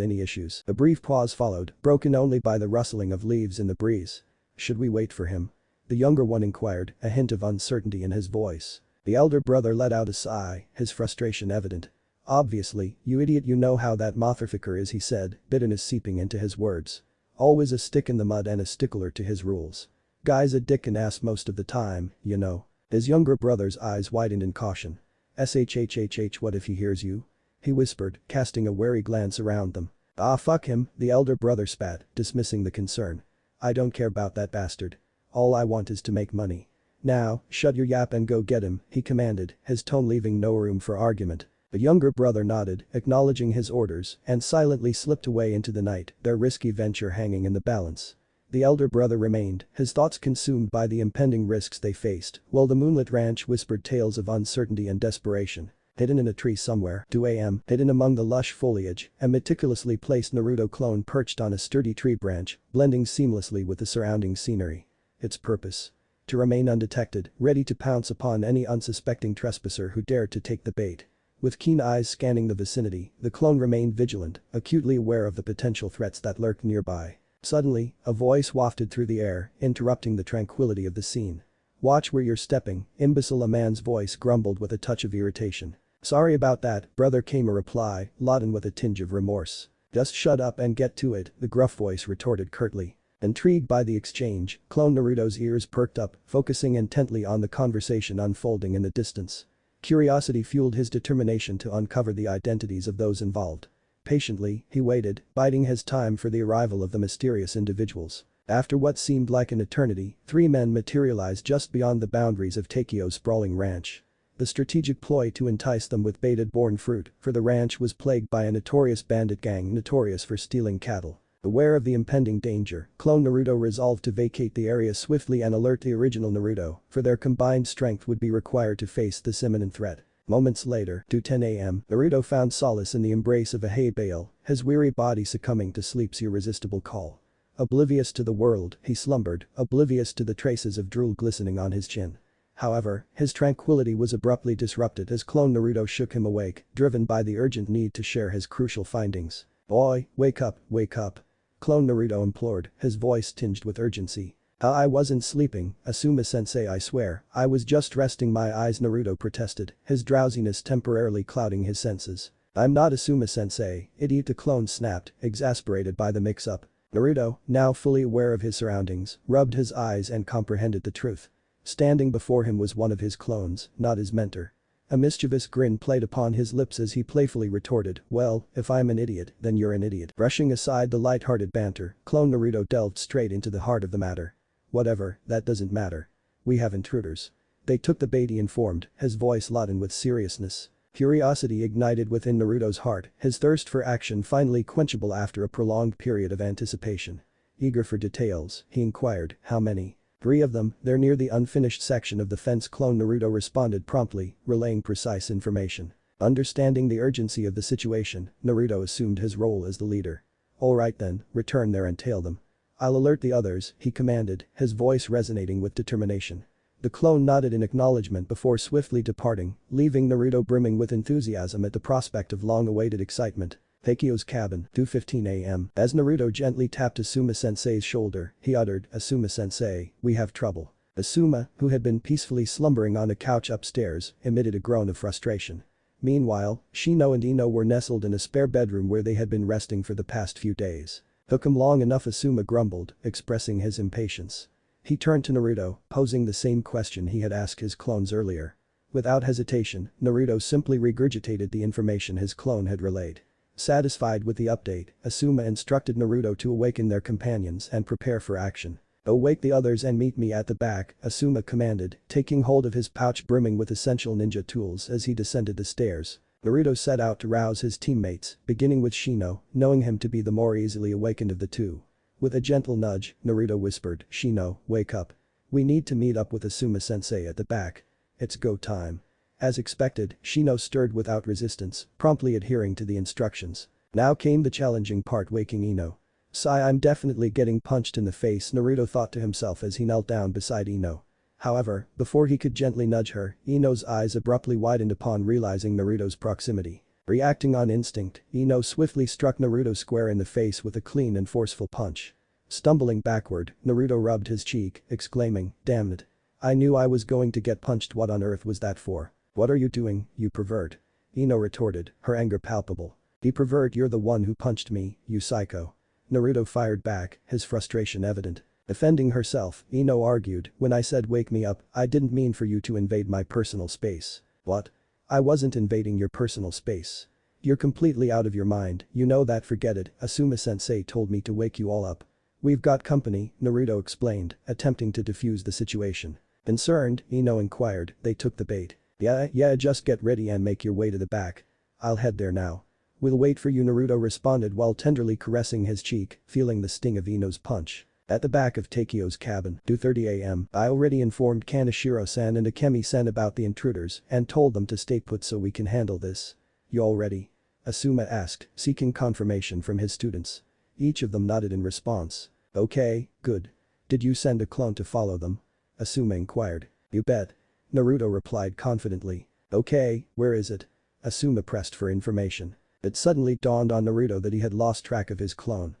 any issues. A brief pause followed, broken only by the rustling of leaves in the breeze. Should we wait for him? The younger one inquired, a hint of uncertainty in his voice. The elder brother let out a sigh, his frustration evident. Obviously, you idiot, you know how that motherfucker is, he said, bitterness seeping into his words. Always a stick in the mud and a stickler to his rules. Guy's a dick and ass most of the time, you know. His younger brother's eyes widened in caution. SHHHH, what if he hears you? He whispered, casting a wary glance around them. Ah, fuck him, the elder brother spat, dismissing the concern. I don't care about that bastard. all I want is to make money. Now, shut your yap and go get him, he commanded, his tone leaving no room for argument. The younger brother nodded, acknowledging his orders, and silently slipped away into the night, their risky venture hanging in the balance. The elder brother remained, his thoughts consumed by the impending risks they faced, while the moonlit ranch whispered tales of uncertainty and desperation. Hidden in a tree somewhere, 2 a.m., hidden among the lush foliage, a meticulously placed Naruto clone perched on a sturdy tree branch, blending seamlessly with the surrounding scenery. Its purpose? To remain undetected, ready to pounce upon any unsuspecting trespasser who dared to take the bait. With keen eyes scanning the vicinity, the clone remained vigilant, acutely aware of the potential threats that lurked nearby. Suddenly, a voice wafted through the air, interrupting the tranquility of the scene. "Watch where you're stepping, imbecile," a man's voice grumbled with a touch of irritation. "Sorry about that, brother," came a reply, laden with a tinge of remorse. "Just shut up and get to it," the gruff voice retorted curtly. Intrigued by the exchange, clone Naruto's ears perked up, focusing intently on the conversation unfolding in the distance. Curiosity fueled his determination to uncover the identities of those involved. Patiently, he waited, biding his time for the arrival of the mysterious individuals. After what seemed like an eternity, 3 men materialized just beyond the boundaries of Takio's sprawling ranch. The strategic ploy to entice them with baited-born fruit, for the ranch was plagued by a notorious bandit gang notorious for stealing cattle. Aware of the impending danger, clone Naruto resolved to vacate the area swiftly and alert the original Naruto, for their combined strength would be required to face this imminent threat. Moments later, 2:10 a.m., Naruto found solace in the embrace of a hay bale, his weary body succumbing to sleep's irresistible call. Oblivious to the world, he slumbered, oblivious to the traces of drool glistening on his chin. However, his tranquility was abruptly disrupted as clone Naruto shook him awake, driven by the urgent need to share his crucial findings. "Boy, wake up, wake up." Clone Naruto implored, his voice tinged with urgency. "I wasn't sleeping, Asuma-sensei, I swear, I was just resting my eyes," Naruto protested, his drowsiness temporarily clouding his senses. "I'm not Asuma-sensei, idiot," the clone snapped, exasperated by the mix-up. Naruto, now fully aware of his surroundings, rubbed his eyes and comprehended the truth. Standing before him was one of his clones, not his mentor. A mischievous grin played upon his lips as he playfully retorted, "Well, if I'm an idiot, then you're an idiot." Brushing aside the light-hearted banter, clone Naruto delved straight into the heart of the matter. "Whatever, that doesn't matter. We have intruders." "They took the bait," he informed, his voice laden with seriousness. Curiosity ignited within Naruto's heart, his thirst for action finally quenchable after a prolonged period of anticipation. Eager for details, he inquired, "How many?" "3 of them, they're near the unfinished section of the fence," clone Naruto responded promptly, relaying precise information. Understanding the urgency of the situation, Naruto assumed his role as the leader. "Alright then, return there and tail them. I'll alert the others," he commanded, his voice resonating with determination. The clone nodded in acknowledgement before swiftly departing, leaving Naruto brimming with enthusiasm at the prospect of long-awaited excitement. Takio's cabin, 2:15 a.m. As Naruto gently tapped Asuma-sensei's shoulder, he uttered, "Asuma-sensei, we have trouble." Asuma, who had been peacefully slumbering on a couch upstairs, emitted a groan of frustration. Meanwhile, Shino and Ino were nestled in a spare bedroom where they had been resting for the past few days. "Took him long enough," Asuma grumbled, expressing his impatience. He turned to Naruto, posing the same question he had asked his clones earlier. Without hesitation, Naruto simply regurgitated the information his clone had relayed. Satisfied with the update, Asuma instructed Naruto to awaken their companions and prepare for action. "Awake the others and meet me at the back," Asuma commanded, taking hold of his pouch brimming with essential ninja tools as he descended the stairs. Naruto set out to rouse his teammates, beginning with Shino, knowing him to be the more easily awakened of the two. With a gentle nudge, Naruto whispered, "Shino, wake up. We need to meet up with Asuma-sensei at the back. It's go time." As expected, Shino stirred without resistance, promptly adhering to the instructions. Now came the challenging part, waking Ino. I'm definitely getting punched in the face," Naruto thought to himself as he knelt down beside Ino. However, before he could gently nudge her, Ino's eyes abruptly widened upon realizing Naruto's proximity. Reacting on instinct, Ino swiftly struck Naruto square in the face with a clean and forceful punch. Stumbling backward, Naruto rubbed his cheek, exclaiming, "Damn it. I knew I was going to get punched. What on earth was that for?" "What are you doing, you pervert?" Ino retorted, her anger palpable. "The pervert, you're the one who punched me, you psycho." Naruto fired back, his frustration evident. Defending herself, Ino argued, "When I said wake me up, I didn't mean for you to invade my personal space." "What? I wasn't invading your personal space. You're completely out of your mind, you know that. Forget it, Asuma-sensei told me to wake you all up." "We've got company," Naruto explained, attempting to defuse the situation. Concerned, Ino inquired, "They took the bait." Yeah, just get ready and make your way to the back. I'll head there now." "We'll wait for you," Naruto responded while tenderly caressing his cheek, feeling the sting of Ino's punch. At the back of Takio's cabin, 2:30 a.m. I already informed Kaneshiro-san and Akemi-san about the intruders and told them to stay put so we can handle this. "You all ready?" Asuma asked, seeking confirmation from his students. Each of them nodded in response. "Okay, good. Did you send a clone to follow them?" Asuma inquired. "You bet." Naruto replied confidently. "Okay, where is it?" Asuma pressed for information. It suddenly dawned on Naruto that he had lost track of his clone.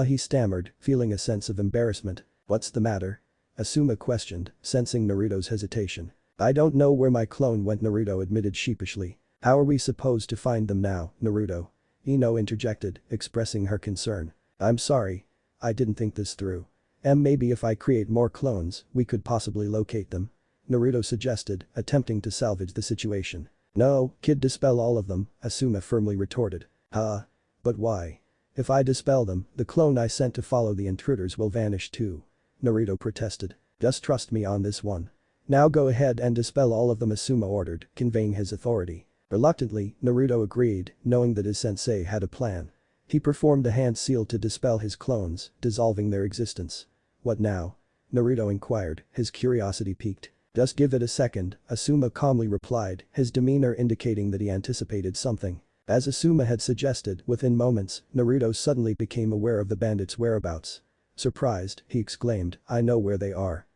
He stammered, feeling a sense of embarrassment. "What's the matter?" Asuma questioned, sensing Naruto's hesitation. "I don't know where my clone went," Naruto admitted sheepishly. "How are we supposed to find them now, Naruto?" Ino interjected, expressing her concern. "I'm sorry. I didn't think this through. Maybe if I create more clones, we could possibly locate them," Naruto suggested, attempting to salvage the situation. "No, kid, dispel all of them," Asuma firmly retorted. "Huh? But why? If I dispel them, the clone I sent to follow the intruders will vanish too," Naruto protested. "Just trust me on this one. Now go ahead and dispel all of them," Asuma ordered, conveying his authority. Reluctantly, Naruto agreed, knowing that his sensei had a plan. He performed a hand seal to dispel his clones, dissolving their existence. "What now?" Naruto inquired, his curiosity piqued. "Just give it a second," Asuma calmly replied, his demeanor indicating that he anticipated something. As Asuma had suggested, within moments, Naruto suddenly became aware of the bandits' whereabouts. Surprised, he exclaimed, "I know where they are."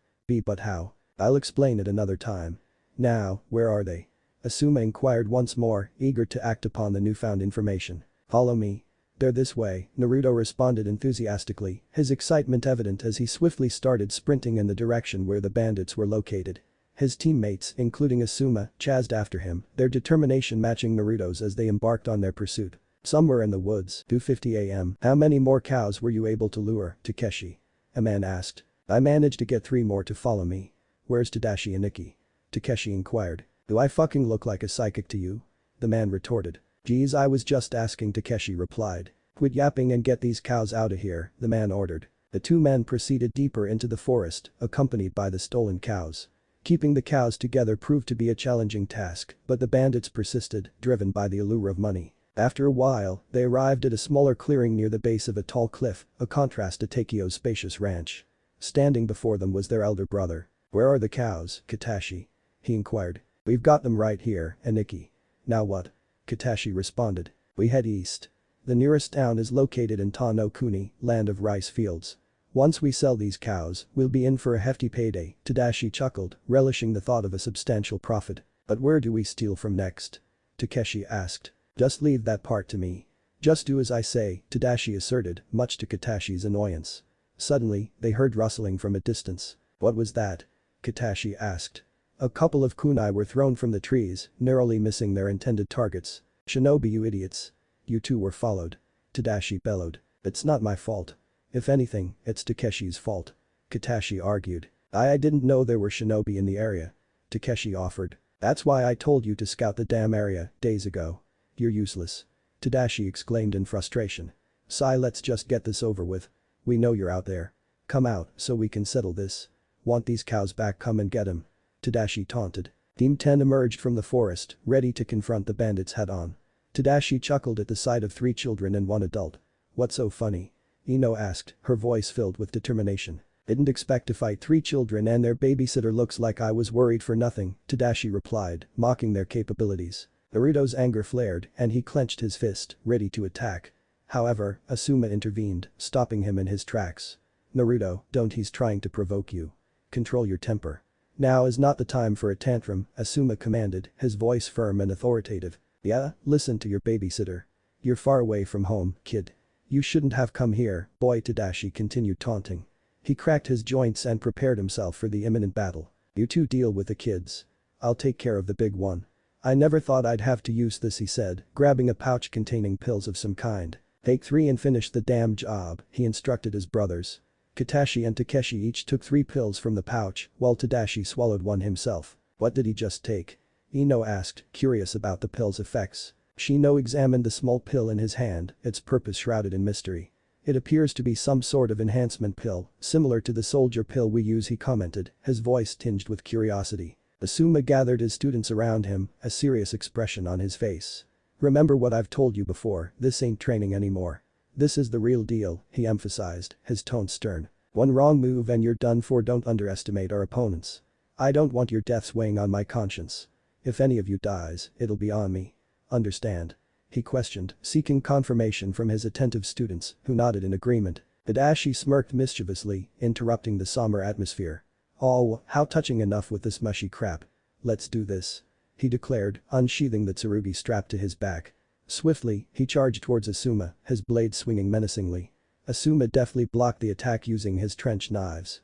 But how?" "I'll explain it another time. Now, where are they?" Asuma inquired once more, eager to act upon the newfound information. "Follow me." "They're this way," Naruto responded enthusiastically, his excitement evident as he swiftly started sprinting in the direction where the bandits were located. His teammates, including Asuma, chased after him, their determination matching Naruto's as they embarked on their pursuit. "Somewhere in the woods, 2:50 a.m. How many more cows were you able to lure, Takeshi?" a man asked. "I managed to get 3 more to follow me." "Where's Tadashi and Ikki?" Takeshi inquired. "Do I fucking look like a psychic to you?" the man retorted. "Geez, I was just asking," Takeshi replied. "Quit yapping and get these cows out of here," the man ordered. The two men proceeded deeper into the forest, accompanied by the stolen cows. Keeping the cows together proved to be a challenging task, but the bandits persisted, driven by the allure of money. After a while, they arrived at a smaller clearing near the base of a tall cliff, a contrast to Takio's spacious ranch. Standing before them was their elder brother. "Where are the cows, Katashi?" he inquired. "We've got them right here, Ikki." "Now what?" Katashi responded. "We head east. The nearest town is located in Ta-no-Kuni, land of rice fields. Once we sell these cows, we'll be in for a hefty payday," Tadashi chuckled, relishing the thought of a substantial profit. "But where do we steal from next?" Takeshi asked. "Just leave that part to me. Just do as I say," Tadashi asserted, much to Katashi's annoyance. Suddenly, they heard rustling from a distance. "What was that?" Katashi asked. A couple of kunai were thrown from the trees, narrowly missing their intended targets. "Shinobi, you idiots. You two were followed," Tadashi bellowed. "It's not my fault. If anything, it's Takeshi's fault," Katashi argued. I didn't know there were shinobi in the area," Takeshi offered. "That's why I told you to scout the damn area days ago." "You're useless," Tadashi exclaimed in frustration. "Sai, let's just get this over with. We know you're out there. Come out so we can settle this. Want these cows back, come and get 'em," Tadashi taunted. Team 10 emerged from the forest, ready to confront the bandits head-on. Tadashi chuckled at the sight of 3 children and 1 adult. "What's so funny?" Ino asked, her voice filled with determination. "Didn't expect to fight 3 children and their babysitter, looks like I was worried for nothing," Tadashi replied, mocking their capabilities. Naruto's anger flared and he clenched his fist, ready to attack. However, Asuma intervened, stopping him in his tracks. "Naruto, don't, he's trying to provoke you. Control your temper." "Now is not the time for a tantrum," Asuma commanded, his voice firm and authoritative. "Yeah, listen to your babysitter. You're far away from home, kid. You shouldn't have come here, boy," Tadashi continued taunting. He cracked his joints and prepared himself for the imminent battle. "You two deal with the kids. I'll take care of the big one." "I never thought I'd have to use this," he said, grabbing a pouch containing pills of some kind. "Take 3 and finish the damn job," he instructed his brothers. Katashi and Takeshi each took 3 pills from the pouch, while Tadashi swallowed 1 himself. "What did he just take?" Ino asked, curious about the pill's effects. Shino examined the small pill in his hand, its purpose shrouded in mystery. It appears to be some sort of enhancement pill, similar to the soldier pill we use, he commented, his voice tinged with curiosity. Asuma gathered his students around him, a serious expression on his face. Remember what I've told you before, this ain't training anymore. This is the real deal, he emphasized, his tone stern. One wrong move and you're done for. Don't underestimate our opponents. I don't want your deaths weighing on my conscience. If any of you dies, it'll be on me. Understand? He questioned, seeking confirmation from his attentive students, who nodded in agreement. Tadashi smirked mischievously, interrupting the somber atmosphere. Oh, how touching, enough with this mushy crap. Let's do this. He declared, unsheathing the tsurugi strapped to his back. Swiftly, he charged towards Asuma, his blade swinging menacingly. Asuma deftly blocked the attack using his trench knives.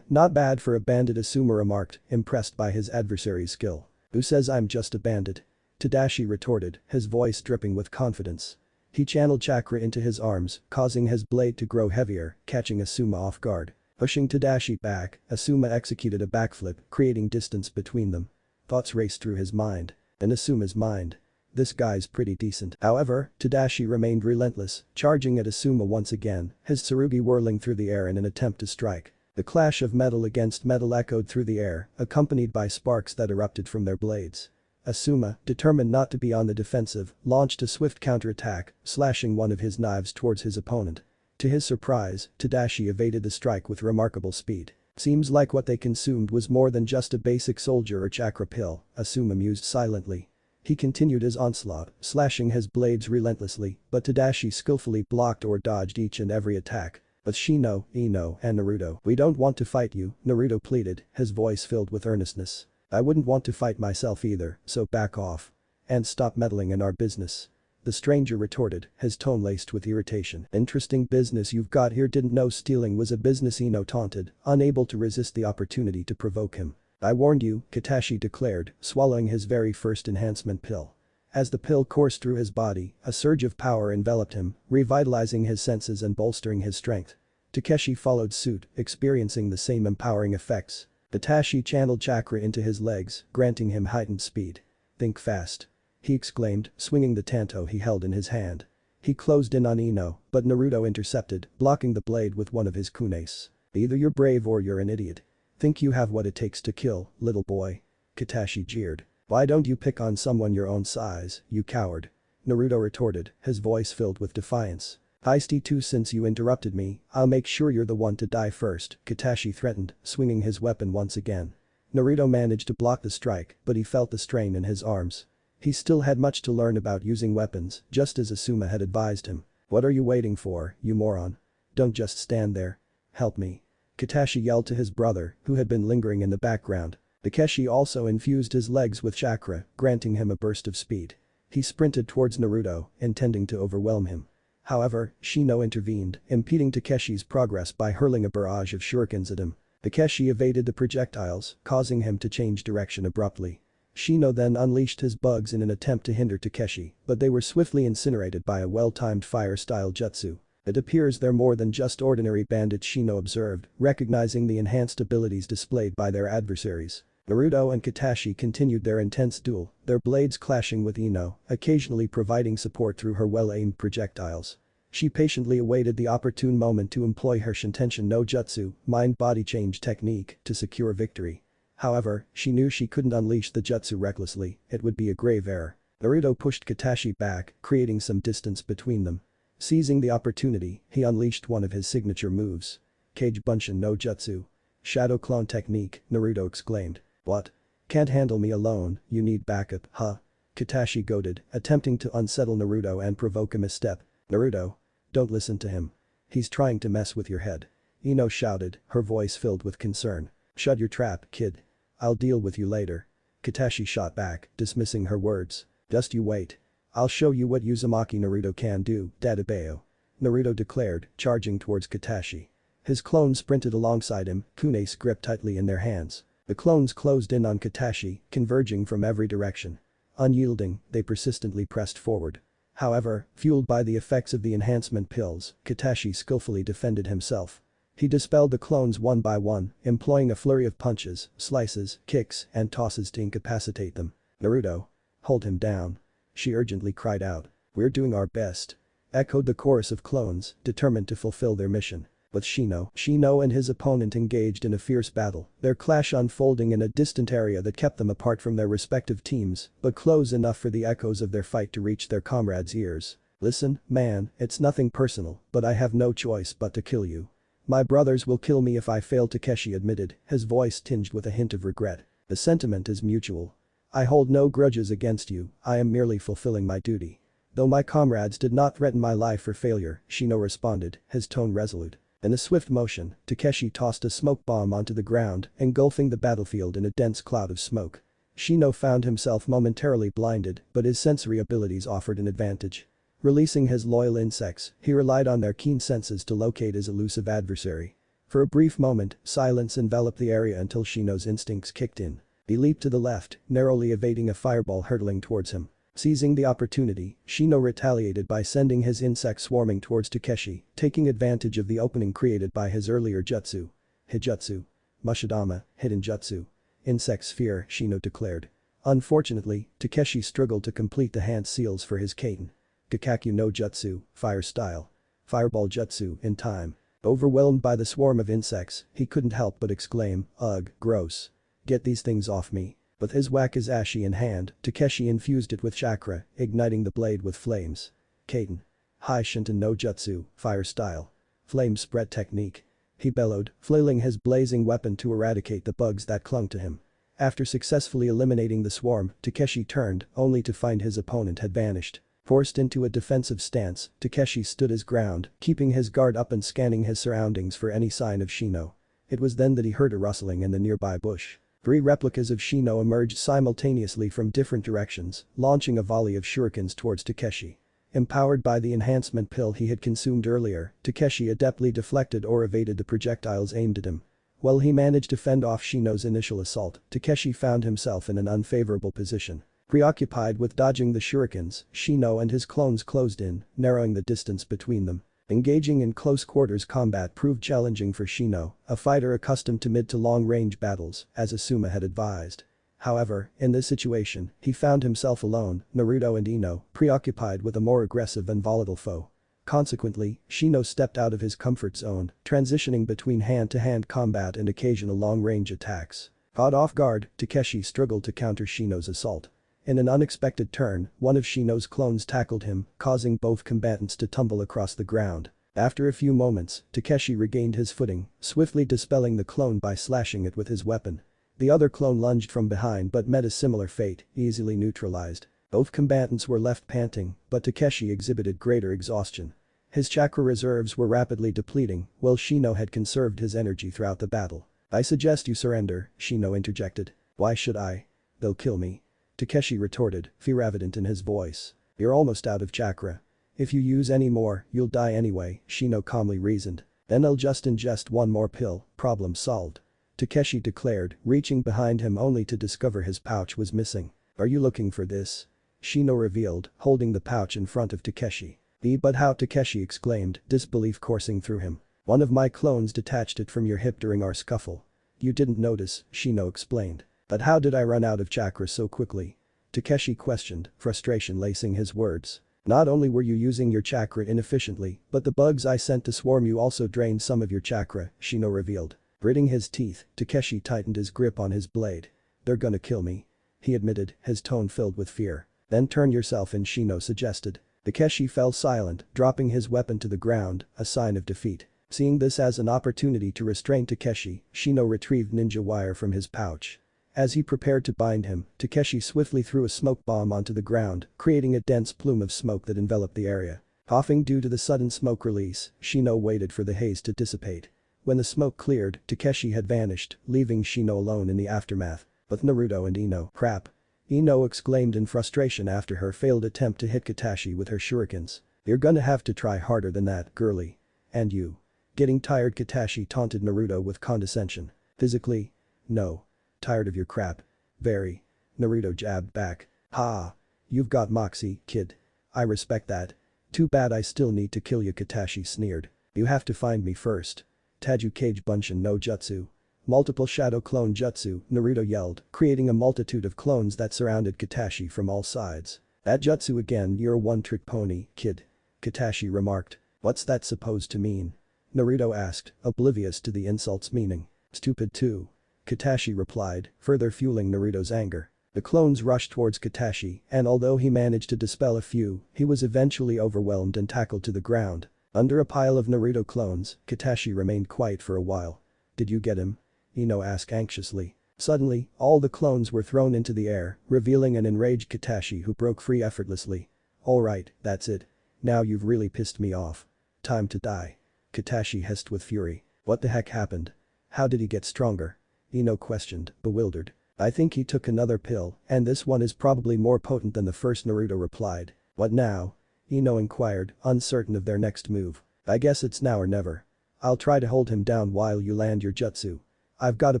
Not bad for a bandit, Asuma remarked, impressed by his adversary's skill. Who says I'm just a bandit? Tadashi retorted, his voice dripping with confidence. He channeled chakra into his arms, causing his blade to grow heavier, catching Asuma off guard. Pushing Tadashi back, Asuma executed a backflip, creating distance between them. Thoughts raced through his mind. In Asuma's mind. This guy's pretty decent. However, Tadashi remained relentless, charging at Asuma once again, his tsurugi whirling through the air in an attempt to strike. The clash of metal against metal echoed through the air, accompanied by sparks that erupted from their blades. Asuma, determined not to be on the defensive, launched a swift counterattack, slashing one of his knives towards his opponent. To his surprise, Tadashi evaded the strike with remarkable speed. Seems like what they consumed was more than just a basic soldier or chakra pill, Asuma mused silently. He continued his onslaught, slashing his blades relentlessly, but Tadashi skillfully blocked or dodged each and every attack. But Shino, Ino, and Naruto, we don't want to fight you, Naruto pleaded, his voice filled with earnestness. I wouldn't want to fight myself either, so back off. And stop meddling in our business. The stranger retorted, his tone laced with irritation. Interesting business you've got here. Didn't know stealing was a business, Ino taunted, unable to resist the opportunity to provoke him. I warned you, Katashi declared, swallowing his very first enhancement pill. As the pill coursed through his body, a surge of power enveloped him, revitalizing his senses and bolstering his strength. Takeshi followed suit, experiencing the same empowering effects. Katashi channeled chakra into his legs, granting him heightened speed. Think fast. He exclaimed, swinging the tanto he held in his hand. He closed in on Ino, but Naruto intercepted, blocking the blade with one of his kunes. Either you're brave or you're an idiot. Think you have what it takes to kill, little boy? Katashi jeered. Why don't you pick on someone your own size, you coward? Naruto retorted, his voice filled with defiance. Feisty too, since you interrupted me, I'll make sure you're the one to die first, Katashi threatened, swinging his weapon once again. Naruto managed to block the strike, but he felt the strain in his arms. He still had much to learn about using weapons, just as Asuma had advised him. What are you waiting for, you moron? Don't just stand there. Help me. Katashi yelled to his brother, who had been lingering in the background. Takeshi also infused his legs with chakra, granting him a burst of speed. He sprinted towards Naruto, intending to overwhelm him. However, Shino intervened, impeding Takeshi's progress by hurling a barrage of shurikens at him. Takeshi evaded the projectiles, causing him to change direction abruptly. Shino then unleashed his bugs in an attempt to hinder Takeshi, but they were swiftly incinerated by a well-timed fire-style jutsu. It appears they're more than just ordinary bandits, Shino observed, recognizing the enhanced abilities displayed by their adversaries. Naruto and Katashi continued their intense duel, their blades clashing with Ino, occasionally providing support through her well-aimed projectiles. She patiently awaited the opportune moment to employ her Shintention no Jutsu, mind-body change technique, to secure victory. However, she knew she couldn't unleash the jutsu recklessly, it would be a grave error. Naruto pushed Katashi back, creating some distance between them. Seizing the opportunity, he unleashed one of his signature moves. Kage Bunshin no Jutsu. Shadow clone technique, Naruto exclaimed. What? Can't handle me alone, you need backup, huh? Katashi goaded, attempting to unsettle Naruto and provoke a misstep. Naruto. Don't listen to him. He's trying to mess with your head. Ino shouted, her voice filled with concern. Shut your trap, kid. I'll deal with you later. Katashi shot back, dismissing her words. Just you wait. I'll show you what Uzumaki Naruto can do, Dadabeo. Naruto declared, charging towards Katashi. His clones sprinted alongside him, kunes gripped tightly in their hands. The clones closed in on Katashi, converging from every direction. Unyielding, they persistently pressed forward. However, fueled by the effects of the enhancement pills, Katashi skillfully defended himself. He dispelled the clones one by one, employing a flurry of punches, slices, kicks, and tosses to incapacitate them. Naruto. Hold him down. She urgently cried out. We're doing our best. echoed the chorus of clones, determined to fulfill their mission. With Shino and his opponent engaged in a fierce battle, their clash unfolding in a distant area that kept them apart from their respective teams, but close enough for the echoes of their fight to reach their comrades' ears. "Listen, man, it's nothing personal, but I have no choice but to kill you. My brothers will kill me if I fail," Takeshi admitted, his voice tinged with a hint of regret. "The sentiment is mutual. I hold no grudges against you, I am merely fulfilling my duty." "Though my comrades did not threaten my life or failure," Shino responded, his tone resolute. In a swift motion, Takeshi tossed a smoke bomb onto the ground, engulfing the battlefield in a dense cloud of smoke. Shino found himself momentarily blinded, but his sensory abilities offered an advantage. Releasing his loyal insects, he relied on their keen senses to locate his elusive adversary. For a brief moment, silence enveloped the area until Shino's instincts kicked in. He leaped to the left, narrowly evading a fireball hurtling towards him. Seizing the opportunity, Shino retaliated by sending his insects swarming towards Takeshi, taking advantage of the opening created by his earlier jutsu. Hijutsu. Mushidama, hidden jutsu. Insect sphere, Shino declared. Unfortunately, Takeshi struggled to complete the hand seals for his Kaiten. Kakakyu no jutsu, fire style. Fireball jutsu, in time. Overwhelmed by the swarm of insects, he couldn't help but exclaim, "Ugh, gross. Get these things off me." With his wakizashi in hand, Takeshi infused it with chakra, igniting the blade with flames. Kaiten. Hai Shinton no Jutsu, fire style. Flame spread technique. He bellowed, flailing his blazing weapon to eradicate the bugs that clung to him. After successfully eliminating the swarm, Takeshi turned, only to find his opponent had vanished. Forced into a defensive stance, Takeshi stood his ground, keeping his guard up and scanning his surroundings for any sign of Shino. It was then that he heard a rustling in the nearby bush. 3 replicas of Shino emerged simultaneously from different directions, launching a volley of shurikens towards Takeshi. Empowered by the enhancement pill he had consumed earlier, Takeshi adeptly deflected or evaded the projectiles aimed at him. While he managed to fend off Shino's initial assault, Takeshi found himself in an unfavorable position. Preoccupied with dodging the shurikens, Shino and his clones closed in, narrowing the distance between them. Engaging in close quarters combat proved challenging for Shino, a fighter accustomed to mid to long range battles, as Asuma had advised. However, in this situation, he found himself alone, Naruto and Ino, preoccupied with a more aggressive and volatile foe. Consequently, Shino stepped out of his comfort zone, transitioning between hand-to-hand combat and occasional long-range attacks. Caught off guard, Takeshi struggled to counter Shino's assault. In an unexpected turn, one of Shino's clones tackled him, causing both combatants to tumble across the ground. After a few moments, Takeshi regained his footing, swiftly dispelling the clone by slashing it with his weapon. The other clone lunged from behind but met a similar fate, easily neutralized. Both combatants were left panting, but Takeshi exhibited greater exhaustion. His chakra reserves were rapidly depleting, while Shino had conserved his energy throughout the battle. "I suggest you surrender," Shino interjected. "Why should I? They'll kill me." Takeshi retorted, fear evident in his voice. "You're almost out of chakra. If you use any more, you'll die anyway," Shino calmly reasoned. "Then I'll just ingest one more pill, problem solved," Takeshi declared, reaching behind him only to discover his pouch was missing. "Are you looking for this?" Shino revealed, holding the pouch in front of Takeshi. But how?" Takeshi exclaimed, disbelief coursing through him. "One of my clones detached it from your hip during our scuffle." "You didn't notice," Shino explained. "But how did I run out of chakra so quickly?" Takeshi questioned, frustration lacing his words. "Not only were you using your chakra inefficiently, but the bugs I sent to swarm you also drained some of your chakra," Shino revealed. Gritting his teeth, Takeshi tightened his grip on his blade. "They're gonna kill me," he admitted, his tone filled with fear. "Then turn yourself in," Shino suggested. Takeshi fell silent, dropping his weapon to the ground, a sign of defeat. Seeing this as an opportunity to restrain Takeshi, Shino retrieved ninja wire from his pouch. As he prepared to bind him, Takeshi swiftly threw a smoke bomb onto the ground, creating a dense plume of smoke that enveloped the area. Coughing due to the sudden smoke release, Shino waited for the haze to dissipate. When the smoke cleared, Takeshi had vanished, leaving Shino alone in the aftermath. But Naruto and Ino, crap. Ino exclaimed in frustration after her failed attempt to hit Katashi with her shurikens. "You're gonna have to try harder than that, girly. And you." Getting tired, Katashi taunted Naruto with condescension. "Physically? No. Tired of your crap. Very." Naruto jabbed back. "Ha. You've got moxie, kid. I respect that. Too bad I still need to kill you," Katashi sneered. "You have to find me first. Taju Kage Bunshin no Jutsu." "Multiple shadow clone jutsu," Naruto yelled, creating a multitude of clones that surrounded Katashi from all sides. "That jutsu again, you're a one-trick pony, kid." Katashi remarked. What's that supposed to mean? Naruto asked, oblivious to the insult's meaning. Stupid too. Katashi replied, further fueling Naruto's anger. The clones rushed towards Katashi, and although he managed to dispel a few, he was eventually overwhelmed and tackled to the ground. Under a pile of Naruto clones, Katashi remained quiet for a while. Did you get him? Ino asked anxiously. Suddenly, all the clones were thrown into the air, revealing an enraged Katashi who broke free effortlessly. Alright, that's it. Now you've really pissed me off. Time to die. Katashi hissed with fury. What the heck happened? How did he get stronger? Ino questioned, bewildered. I think he took another pill, and this one is probably more potent than the first, Naruto replied. What now? Ino inquired, uncertain of their next move. I guess it's now or never. I'll try to hold him down while you land your jutsu. I've got a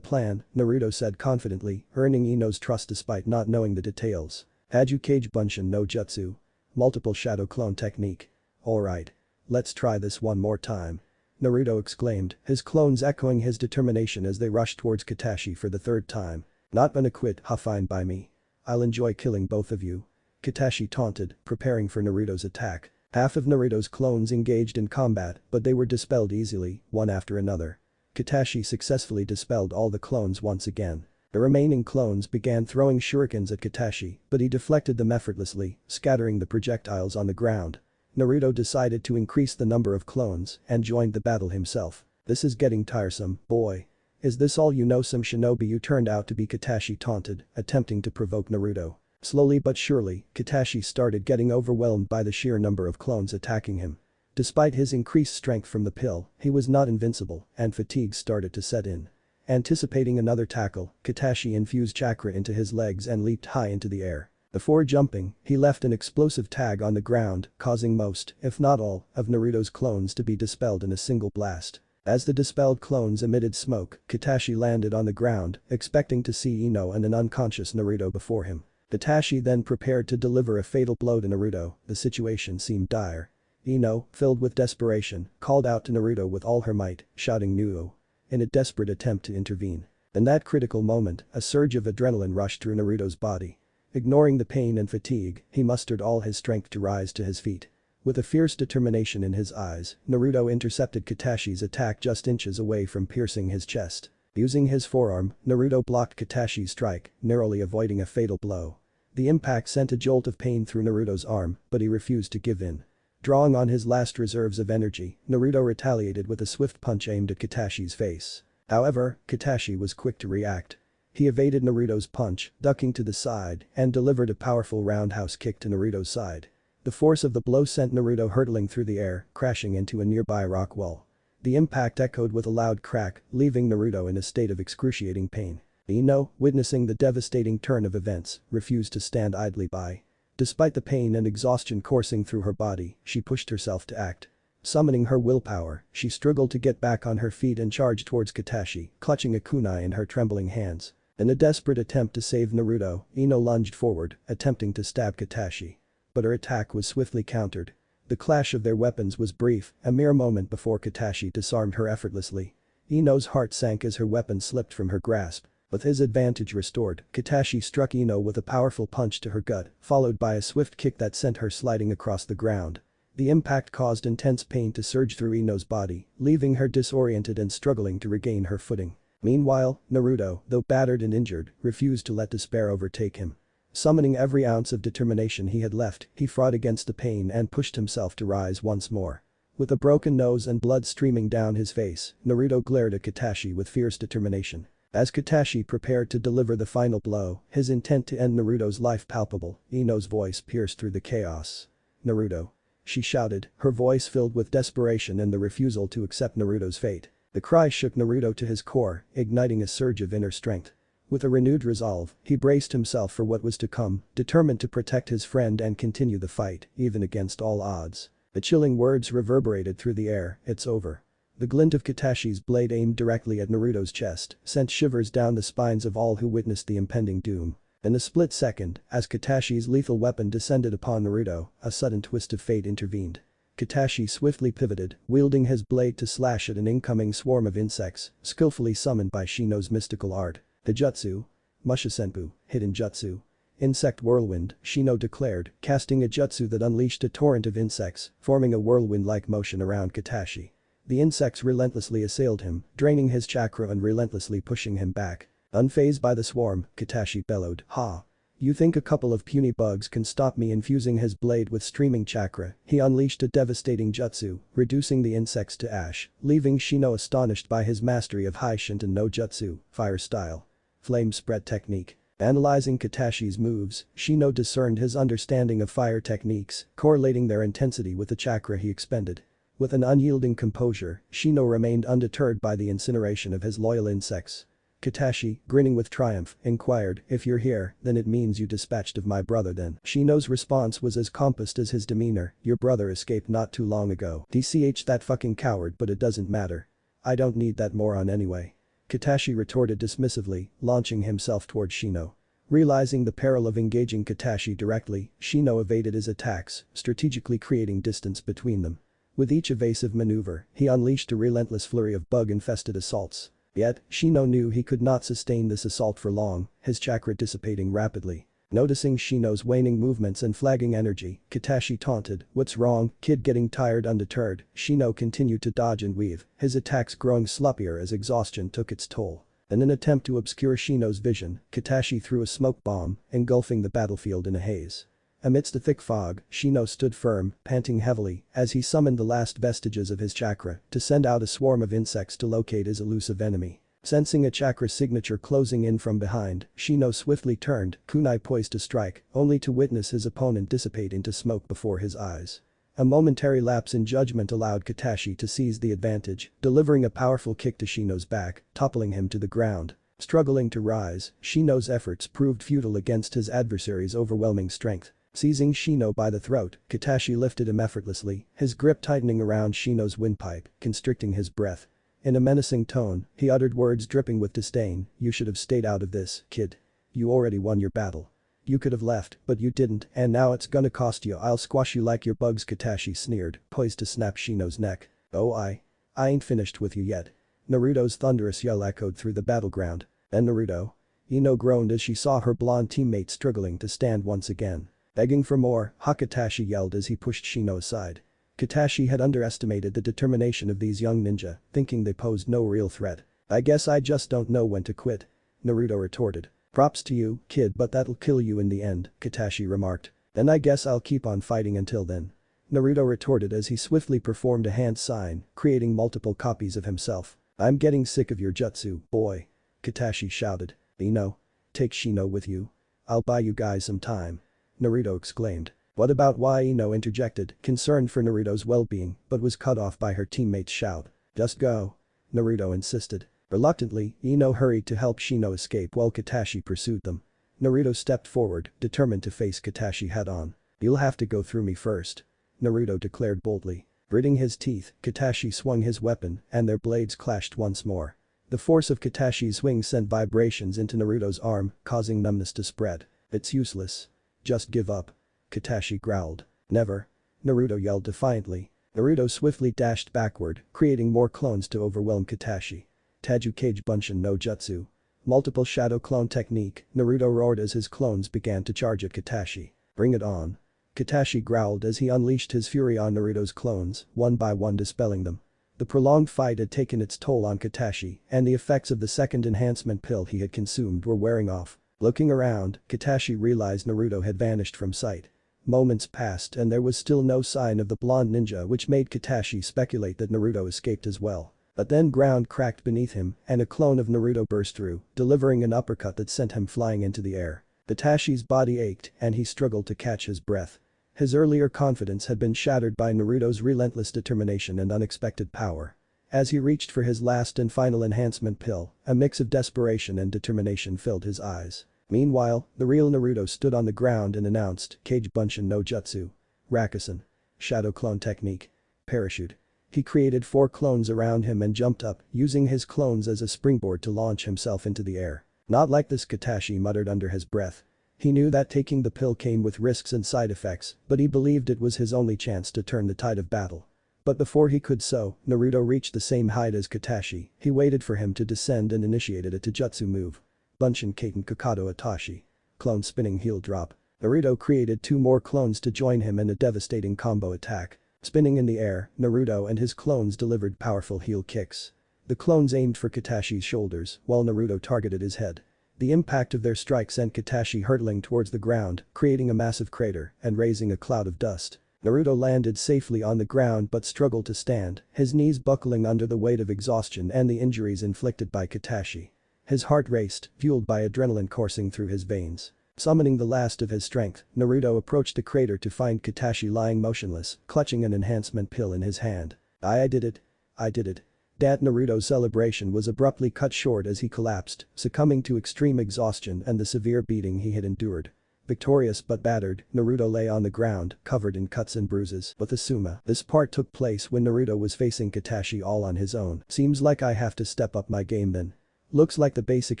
plan, Naruto said confidently, earning Ino's trust despite not knowing the details. Hajukage Bunshin no Jutsu. Multiple shadow clone technique. Alright. Let's try this one more time. Naruto exclaimed, his clones echoing his determination as they rushed towards Katashi for the third time. Not gonna quit, ha, fine by me. I'll enjoy killing both of you. Katashi taunted, preparing for Naruto's attack. Half of Naruto's clones engaged in combat, but they were dispelled easily, one after another. Katashi successfully dispelled all the clones once again. The remaining clones began throwing shurikens at Katashi, but he deflected them effortlessly, scattering the projectiles on the ground. Naruto decided to increase the number of clones and joined the battle himself. This is getting tiresome, boy. Is this all you know, some shinobi you turned out to be, Katashi taunted, attempting to provoke Naruto. Slowly but surely, Katashi started getting overwhelmed by the sheer number of clones attacking him. Despite his increased strength from the pill, he was not invincible, and fatigue started to set in. Anticipating another tackle, Katashi infused chakra into his legs and leaped high into the air. Before jumping, he left an explosive tag on the ground, causing most, if not all, of Naruto's clones to be dispelled in a single blast. As the dispelled clones emitted smoke, Katashi landed on the ground, expecting to see Ino and an unconscious Naruto before him. Katashi then prepared to deliver a fatal blow to Naruto. The situation seemed dire. Ino, filled with desperation, called out to Naruto with all her might, shouting "Nuo!" in a desperate attempt to intervene. In that critical moment, a surge of adrenaline rushed through Naruto's body. Ignoring the pain and fatigue, he mustered all his strength to rise to his feet. With a fierce determination in his eyes, Naruto intercepted Katashi's attack just inches away from piercing his chest. Using his forearm, Naruto blocked Katashi's strike, narrowly avoiding a fatal blow. The impact sent a jolt of pain through Naruto's arm, but he refused to give in. Drawing on his last reserves of energy, Naruto retaliated with a swift punch aimed at Katashi's face. However, Katashi was quick to react. He evaded Naruto's punch, ducking to the side, and delivered a powerful roundhouse kick to Naruto's side. The force of the blow sent Naruto hurtling through the air, crashing into a nearby rock wall. The impact echoed with a loud crack, leaving Naruto in a state of excruciating pain. Ino, witnessing the devastating turn of events, refused to stand idly by. Despite the pain and exhaustion coursing through her body, she pushed herself to act. Summoning her willpower, she struggled to get back on her feet and charged towards Katashi, clutching a kunai in her trembling hands. In a desperate attempt to save Naruto, Ino lunged forward, attempting to stab Katashi. But her attack was swiftly countered. The clash of their weapons was brief, a mere moment before Katashi disarmed her effortlessly. Ino's heart sank as her weapon slipped from her grasp. With his advantage restored, Katashi struck Ino with a powerful punch to her gut, followed by a swift kick that sent her sliding across the ground. The impact caused intense pain to surge through Ino's body, leaving her disoriented and struggling to regain her footing. Meanwhile, Naruto, though battered and injured, refused to let despair overtake him. Summoning every ounce of determination he had left, he fought against the pain and pushed himself to rise once more. With a broken nose and blood streaming down his face, Naruto glared at Katashi with fierce determination. As Katashi prepared to deliver the final blow, his intent to end Naruto's life palpable, Ino's voice pierced through the chaos. "Naruto!" she shouted, her voice filled with desperation and the refusal to accept Naruto's fate. The cry shook Naruto to his core, igniting a surge of inner strength. With a renewed resolve, he braced himself for what was to come, determined to protect his friend and continue the fight, even against all odds. The chilling words reverberated through the air, "It's over." The glint of Katashi's blade aimed directly at Naruto's chest sent shivers down the spines of all who witnessed the impending doom. In a split second, as Katashi's lethal weapon descended upon Naruto, a sudden twist of fate intervened. Katashi swiftly pivoted, wielding his blade to slash at an incoming swarm of insects, skillfully summoned by Shino's mystical art. Hijutsu. Mushosenpu, hidden jutsu. Insect whirlwind, Shino declared, casting a jutsu that unleashed a torrent of insects, forming a whirlwind-like motion around Katashi. The insects relentlessly assailed him, draining his chakra and relentlessly pushing him back. Unfazed by the swarm, Katashi bellowed, "Ha! You think a couple of puny bugs can stop me?" Infusing his blade with streaming chakra, he unleashed a devastating jutsu, reducing the insects to ash, leaving Shino astonished by his mastery of Haishinten no Jutsu, fire style. Flame spread technique. Analyzing Katashi's moves, Shino discerned his understanding of fire techniques, correlating their intensity with the chakra he expended. With an unyielding composure, Shino remained undeterred by the incineration of his loyal insects. Katashi, grinning with triumph, inquired, "If you're here, then it means you dispatched of my brother then." Shino's response was as composed as his demeanor, "Your brother escaped not too long ago. DCH that fucking coward, but it doesn't matter. I don't need that moron anyway." Katashi retorted dismissively, launching himself toward Shino. Realizing the peril of engaging Katashi directly, Shino evaded his attacks, strategically creating distance between them. With each evasive maneuver, he unleashed a relentless flurry of bug-infested assaults. Yet, Shino knew he could not sustain this assault for long, his chakra dissipating rapidly. Noticing Shino's waning movements and flagging energy, Katashi taunted, "What's wrong, kid?" Getting tired undeterred, Shino continued to dodge and weave, his attacks growing sloppier as exhaustion took its toll. In an attempt to obscure Shino's vision, Katashi threw a smoke bomb, engulfing the battlefield in a haze. Amidst the thick fog, Shino stood firm, panting heavily, as he summoned the last vestiges of his chakra to send out a swarm of insects to locate his elusive enemy. Sensing a chakra signature closing in from behind, Shino swiftly turned, kunai poised to strike, only to witness his opponent dissipate into smoke before his eyes. A momentary lapse in judgment allowed Katashi to seize the advantage, delivering a powerful kick to Shino's back, toppling him to the ground. Struggling to rise, Shino's efforts proved futile against his adversary's overwhelming strength. Seizing Shino by the throat, Katashi lifted him effortlessly, his grip tightening around Shino's windpipe, constricting his breath. In a menacing tone, he uttered words dripping with disdain, "You should have stayed out of this, kid. You already won your battle. You could have left, but you didn't, and now it's gonna cost you. I'll squash you like your bugs." Katashi sneered, poised to snap Shino's neck. "Oh I ain't finished with you yet." Naruto's thunderous yell echoed through the battleground. "And Naruto?" Ino groaned as she saw her blonde teammate struggling to stand once again. Begging for more, Katashi yelled as he pushed Shino aside. Katashi had underestimated the determination of these young ninja, thinking they posed no real threat. "I guess I just don't know when to quit," Naruto retorted. "Props to you, kid, but that'll kill you in the end," Katashi remarked. "Then I guess I'll keep on fighting until then," Naruto retorted as he swiftly performed a hand sign, creating multiple copies of himself. "I'm getting sick of your jutsu, boy," Katashi shouted. "Ino? Take Shino with you. I'll buy you guys some time," Naruto exclaimed. "What about why?" Ino interjected, concerned for Naruto's well-being, but was cut off by her teammate's shout. "Just go," Naruto insisted. Reluctantly, Ino hurried to help Shino escape while Katashi pursued them. Naruto stepped forward, determined to face Katashi head-on. "You'll have to go through me first," Naruto declared boldly. Gritting his teeth, Katashi swung his weapon, and their blades clashed once more. The force of Katashi's swing sent vibrations into Naruto's arm, causing numbness to spread. "It's useless. Just give up," Katashi growled. "Never," Naruto yelled defiantly. Naruto swiftly dashed backward, creating more clones to overwhelm Katashi. Taju Kage Bunshin no Jutsu. Multiple shadow clone technique, Naruto roared as his clones began to charge at Katashi. "Bring it on." Katashi growled as he unleashed his fury on Naruto's clones, one by one dispelling them. The prolonged fight had taken its toll on Katashi, and the effects of the second enhancement pill he had consumed were wearing off. Looking around, Katashi realized Naruto had vanished from sight. Moments passed and there was still no sign of the blonde ninja, which made Katashi speculate that Naruto escaped as well. But then ground cracked beneath him and a clone of Naruto burst through, delivering an uppercut that sent him flying into the air. Katashi's body ached and he struggled to catch his breath. His earlier confidence had been shattered by Naruto's relentless determination and unexpected power. As he reached for his last and final enhancement pill, a mix of desperation and determination filled his eyes. Meanwhile, the real Naruto stood on the ground and announced, "Kage Bunshin no Jutsu. Rakusen. Shadow clone technique. Parachute." He created 4 clones around him and jumped up, using his clones as a springboard to launch himself into the air. "Not like this," Katashi muttered under his breath. He knew that taking the pill came with risks and side effects, but he believed it was his only chance to turn the tide of battle. But before he could so, Naruto reached the same height as Katashi. He waited for him to descend and initiated a taijutsu move. Bunshin Katen Kakado Atashi. clone spinning heel drop. Naruto created 2 more clones to join him in a devastating combo attack. Spinning in the air, Naruto and his clones delivered powerful heel kicks. The clones aimed for Katashi's shoulders, while Naruto targeted his head. The impact of their strikes sent Katashi hurtling towards the ground, creating a massive crater and raising a cloud of dust. Naruto landed safely on the ground but struggled to stand, his knees buckling under the weight of exhaustion and the injuries inflicted by Katashi. His heart raced, fueled by adrenaline coursing through his veins. Summoning the last of his strength, Naruto approached the crater to find Katashi lying motionless, clutching an enhancement pill in his hand. I did it. I did it. Naruto's celebration was abruptly cut short as he collapsed, succumbing to extreme exhaustion and the severe beating he had endured. Victorious but battered, Naruto lay on the ground, covered in cuts and bruises. With Asuma, this part took place when Naruto was facing Katashi all on his own. Seems like I have to step up my game then. Looks like the basic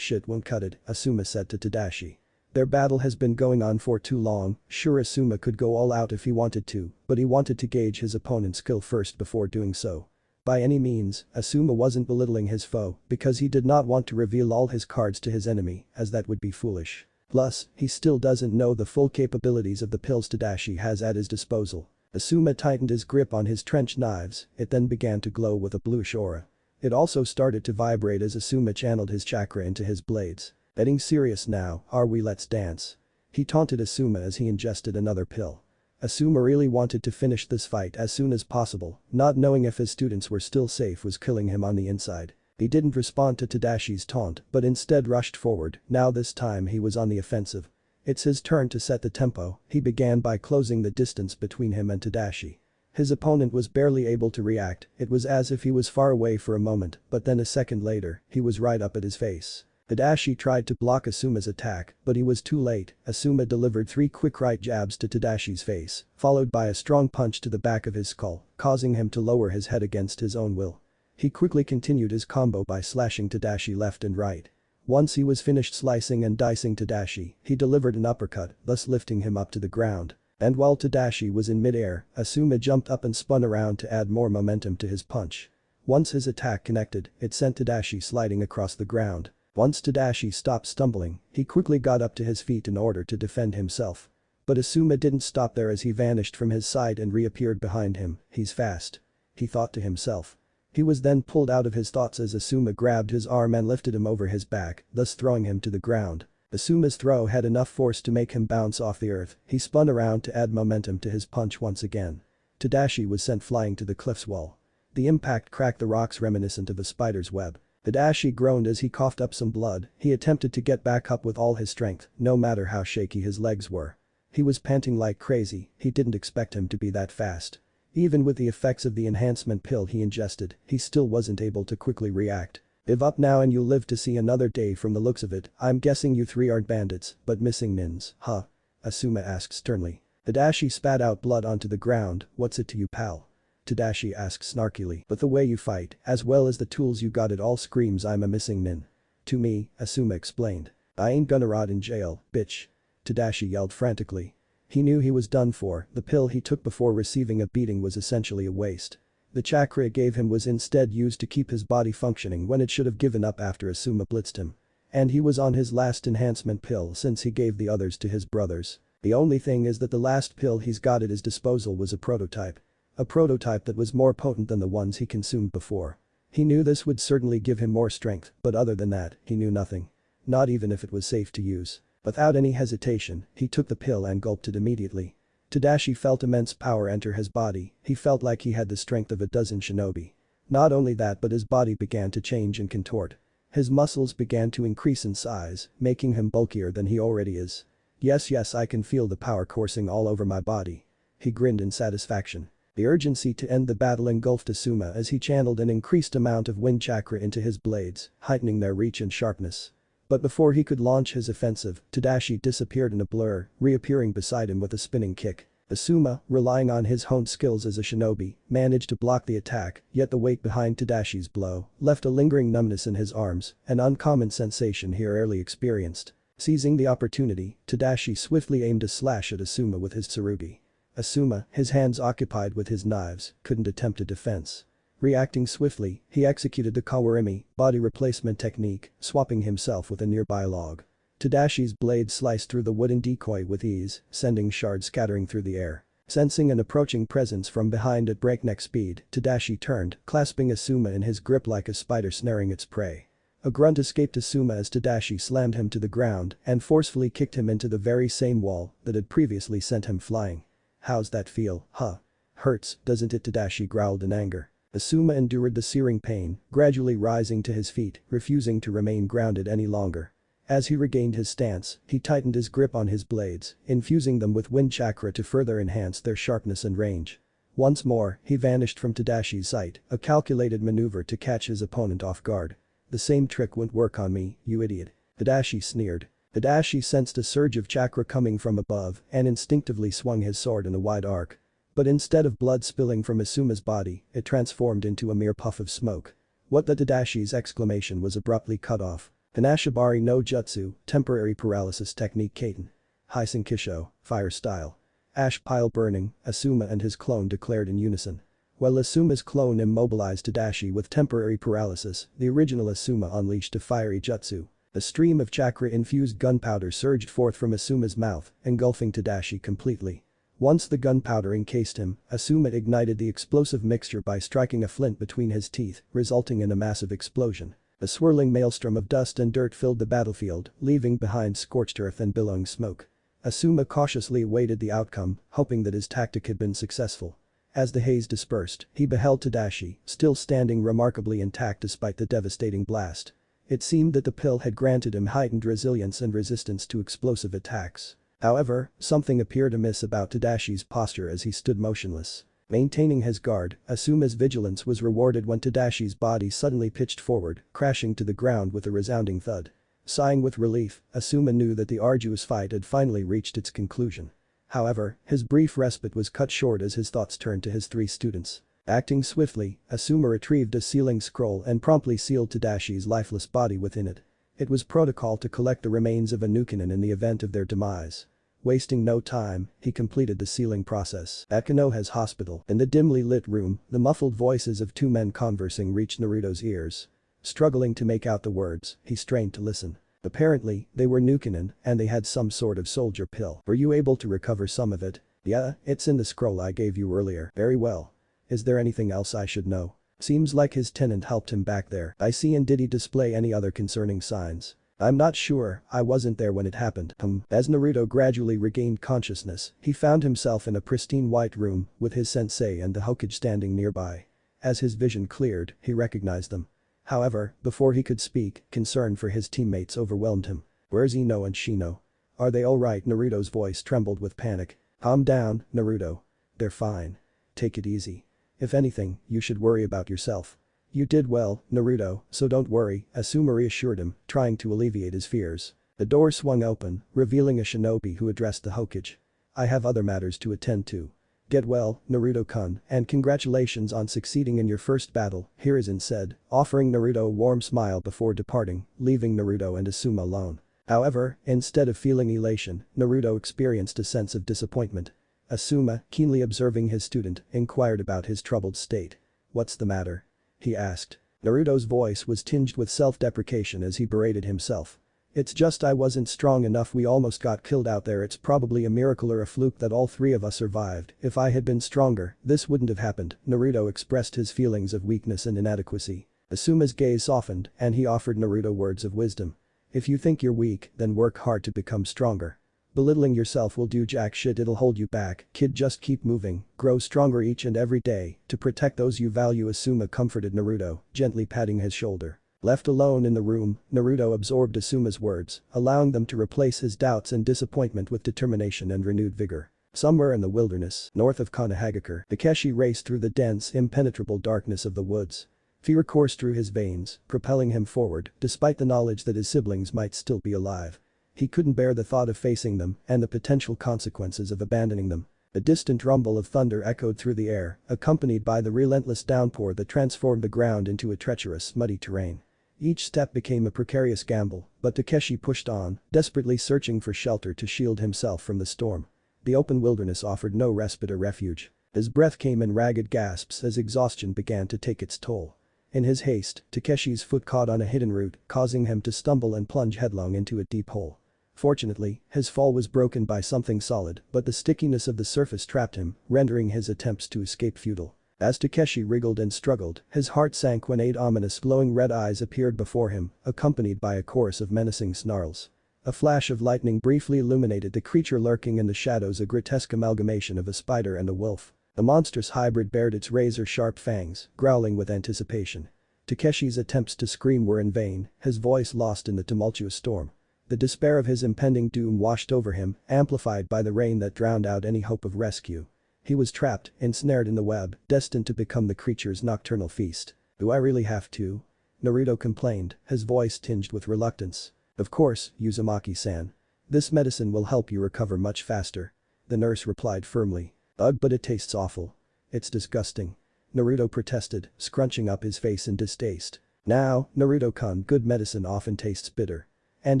shit won't cut it, Asuma said to Tadashi. Their battle has been going on for too long, sure Asuma could go all out if he wanted to, but he wanted to gauge his opponent's skill first before doing so. By any means, Asuma wasn't belittling his foe because he did not want to reveal all his cards to his enemy, as that would be foolish. Plus, he still doesn't know the full capabilities of the pills Tadashi has at his disposal. Asuma tightened his grip on his trench knives, it then began to glow with a bluish aura. It also started to vibrate as Asuma channeled his chakra into his blades. Getting serious now, are we? Let's dance. He taunted Asuma as he ingested another pill. Asuma really wanted to finish this fight as soon as possible, not knowing if his students were still safe was killing him on the inside. He didn't respond to Tadashi's taunt but instead rushed forward, now this time he was on the offensive. It's his turn to set the tempo, he began by closing the distance between him and Tadashi. His opponent was barely able to react, it was as if he was far away for a moment, but then a second later, he was right up at his face. Tadashi tried to block Asuma's attack, but he was too late. Asuma delivered 3 quick right jabs to Tadashi's face, followed by a strong punch to the back of his skull, causing him to lower his head against his own will. He quickly continued his combo by slashing Tadashi left and right. Once he was finished slicing and dicing Tadashi, he delivered an uppercut, thus lifting him up to the ground. And while Tadashi was in mid-air, Asuma jumped up and spun around to add more momentum to his punch. Once his attack connected, it sent Tadashi sliding across the ground. Once Tadashi stopped stumbling, he quickly got up to his feet in order to defend himself. But Asuma didn't stop there as he vanished from his side and reappeared behind him. He's fast. He thought to himself. He was then pulled out of his thoughts as Asuma grabbed his arm and lifted him over his back, thus throwing him to the ground. Asuma's throw had enough force to make him bounce off the earth, he spun around to add momentum to his punch once again. Tadashi was sent flying to the cliff's wall. The impact cracked the rocks reminiscent of a spider's web. Tadashi groaned as he coughed up some blood, he attempted to get back up with all his strength, no matter how shaky his legs were. He was panting like crazy, he didn't expect him to be that fast. Even with the effects of the enhancement pill he ingested, he still wasn't able to quickly react. Give up now and you'll live to see another day from the looks of it, I'm guessing you 3 aren't bandits, but missing nins, huh? Asuma asked sternly. Tadashi spat out blood onto the ground, what's it to you pal? Tadashi asked snarkily, but the way you fight, as well as the tools you got it all screams I'm a missing nin. To me, Asuma explained. I ain't gonna rot in jail, bitch. Tadashi yelled frantically. He knew he was done for, the pill he took before receiving a beating was essentially a waste. The chakra it gave him was instead used to keep his body functioning when it should have given up after Asuma blitzed him. And he was on his last enhancement pill since he gave the others to his brothers. The only thing is that the last pill he's got at his disposal was a prototype. A prototype that was more potent than the ones he consumed before. He knew this would certainly give him more strength, but other than that, he knew nothing. Not even if it was safe to use. Without any hesitation, he took the pill and gulped it immediately. Tadashi felt immense power enter his body, he felt like he had the strength of a dozen shinobi. Not only that but his body began to change and contort. His muscles began to increase in size, making him bulkier than he already is. Yes, I can feel the power coursing all over my body. He grinned in satisfaction. The urgency to end the battle engulfed Asuma as he channeled an increased amount of wind chakra into his blades, heightening their reach and sharpness. But before he could launch his offensive, Tadashi disappeared in a blur, reappearing beside him with a spinning kick. Asuma, relying on his honed skills as a shinobi, managed to block the attack, yet the weight behind Tadashi's blow left a lingering numbness in his arms, an uncommon sensation he rarely experienced. Seizing the opportunity, Tadashi swiftly aimed a slash at Asuma with his tsurugi. Asuma, his hands occupied with his knives, couldn't attempt a defense. Reacting swiftly, he executed the kawarimi, body replacement technique, swapping himself with a nearby log. Tadashi's blade sliced through the wooden decoy with ease, sending shards scattering through the air. Sensing an approaching presence from behind at breakneck speed, Tadashi turned, clasping Asuma in his grip like a spider snaring its prey. A grunt escaped Asuma as Tadashi slammed him to the ground and forcefully kicked him into the very same wall that had previously sent him flying. "How's that feel, huh? Hurts, doesn't it?" Tadashi growled in anger. Asuma endured the searing pain, gradually rising to his feet, refusing to remain grounded any longer. As he regained his stance, he tightened his grip on his blades, infusing them with wind chakra to further enhance their sharpness and range. Once more, he vanished from Tadashi's sight, a calculated maneuver to catch his opponent off guard. "The same trick won't work on me, you idiot." Tadashi sneered. Tadashi sensed a surge of chakra coming from above and instinctively swung his sword in a wide arc. But instead of blood spilling from Asuma's body, it transformed into a mere puff of smoke. What the Tadashi's exclamation was abruptly cut off. Kanashibari no Jutsu, temporary paralysis technique Kaiten. Hisenkisho, fire style. Ash pile burning, Asuma and his clone declared in unison. While Asuma's clone immobilized Tadashi with temporary paralysis, the original Asuma unleashed a fiery jutsu. A stream of chakra-infused gunpowder surged forth from Asuma's mouth, engulfing Tadashi completely. Once the gunpowder encased him, Asuma ignited the explosive mixture by striking a flint between his teeth, resulting in a massive explosion. A swirling maelstrom of dust and dirt filled the battlefield, leaving behind scorched earth and billowing smoke. Asuma cautiously awaited the outcome, hoping that his tactic had been successful. As the haze dispersed, he beheld Tadashi, still standing remarkably intact despite the devastating blast. It seemed that the pill had granted him heightened resilience and resistance to explosive attacks. However, something appeared amiss about Tadashi's posture as he stood motionless. Maintaining his guard, Asuma's vigilance was rewarded when Tadashi's body suddenly pitched forward, crashing to the ground with a resounding thud. Sighing with relief, Asuma knew that the arduous fight had finally reached its conclusion. However, his brief respite was cut short as his thoughts turned to his three students. Acting swiftly, Asuma retrieved a sealing scroll and promptly sealed Tadashi's lifeless body within it. It was protocol to collect the remains of Anukkinen in the event of their demise. Wasting no time, he completed the sealing process. At Konoha's hospital, in the dimly lit room, the muffled voices of two men conversing reached Naruto's ears. Struggling to make out the words, he strained to listen. Apparently, they were Nukkinen, and they had some sort of soldier pill. "Were you able to recover some of it?" "Yeah, it's in the scroll I gave you earlier." "Very well. Is there anything else I should know?" "Seems like his tenant helped him back there. I see, and did he display any other concerning signs?" "I'm not sure, I wasn't there when it happened." As Naruto gradually regained consciousness, he found himself in a pristine white room with his sensei and the Hokage standing nearby. As his vision cleared, he recognized them. However, before he could speak, concern for his teammates overwhelmed him. "Where's Ino and Shino? Are they alright?" Naruto's voice trembled with panic. "Calm down, Naruto. They're fine. Take it easy. If anything, you should worry about yourself." "You did well, Naruto, so don't worry," Asuma reassured him, trying to alleviate his fears. The door swung open, revealing a shinobi who addressed the Hokage. "I have other matters to attend to. Get well, Naruto-kun, and congratulations on succeeding in your first battle," Hiruzen said, offering Naruto a warm smile before departing, leaving Naruto and Asuma alone. However, instead of feeling elation, Naruto experienced a sense of disappointment. Asuma, keenly observing his student, inquired about his troubled state. "What's the matter?" he asked. Naruto's voice was tinged with self-deprecation as he berated himself. "It's just I wasn't strong enough, we almost got killed out there. It's probably a miracle or a fluke that all three of us survived. If I had been stronger, this wouldn't have happened." Naruto expressed his feelings of weakness and inadequacy. Asuma's gaze softened and he offered Naruto words of wisdom. "If you think you're weak, then work hard to become stronger. Belittling yourself will do jack shit, it'll hold you back, kid, just keep moving, grow stronger each and every day to protect those you value," Asuma comforted Naruto, gently patting his shoulder. Left alone in the room, Naruto absorbed Asuma's words, allowing them to replace his doubts and disappointment with determination and renewed vigor. Somewhere in the wilderness, north of Konohagakure, Takeshi raced through the dense, impenetrable darkness of the woods. Fear coursed through his veins, propelling him forward, despite the knowledge that his siblings might still be alive. He couldn't bear the thought of facing them and the potential consequences of abandoning them. A distant rumble of thunder echoed through the air, accompanied by the relentless downpour that transformed the ground into a treacherous, muddy terrain. Each step became a precarious gamble, but Takeshi pushed on, desperately searching for shelter to shield himself from the storm. The open wilderness offered no respite or refuge. His breath came in ragged gasps as exhaustion began to take its toll. In his haste, Takeshi's foot caught on a hidden root, causing him to stumble and plunge headlong into a deep hole. Fortunately, his fall was broken by something solid, but the stickiness of the surface trapped him, rendering his attempts to escape futile. As Takeshi wriggled and struggled, his heart sank when 8 ominous glowing red eyes appeared before him, accompanied by a chorus of menacing snarls. A flash of lightning briefly illuminated the creature lurking in the shadows, a grotesque amalgamation of a spider and a wolf. The monstrous hybrid bared its razor-sharp fangs, growling with anticipation. Takeshi's attempts to scream were in vain, his voice lost in the tumultuous storm. The despair of his impending doom washed over him, amplified by the rain that drowned out any hope of rescue. He was trapped, ensnared in the web, destined to become the creature's nocturnal feast. "Do I really have to?" Naruto complained, his voice tinged with reluctance. "Of course, Uzumaki-san. This medicine will help you recover much faster," the nurse replied firmly. "Ugh, but it tastes awful. It's disgusting," Naruto protested, scrunching up his face in distaste. "Now, Naruto-kun, good medicine often tastes bitter. And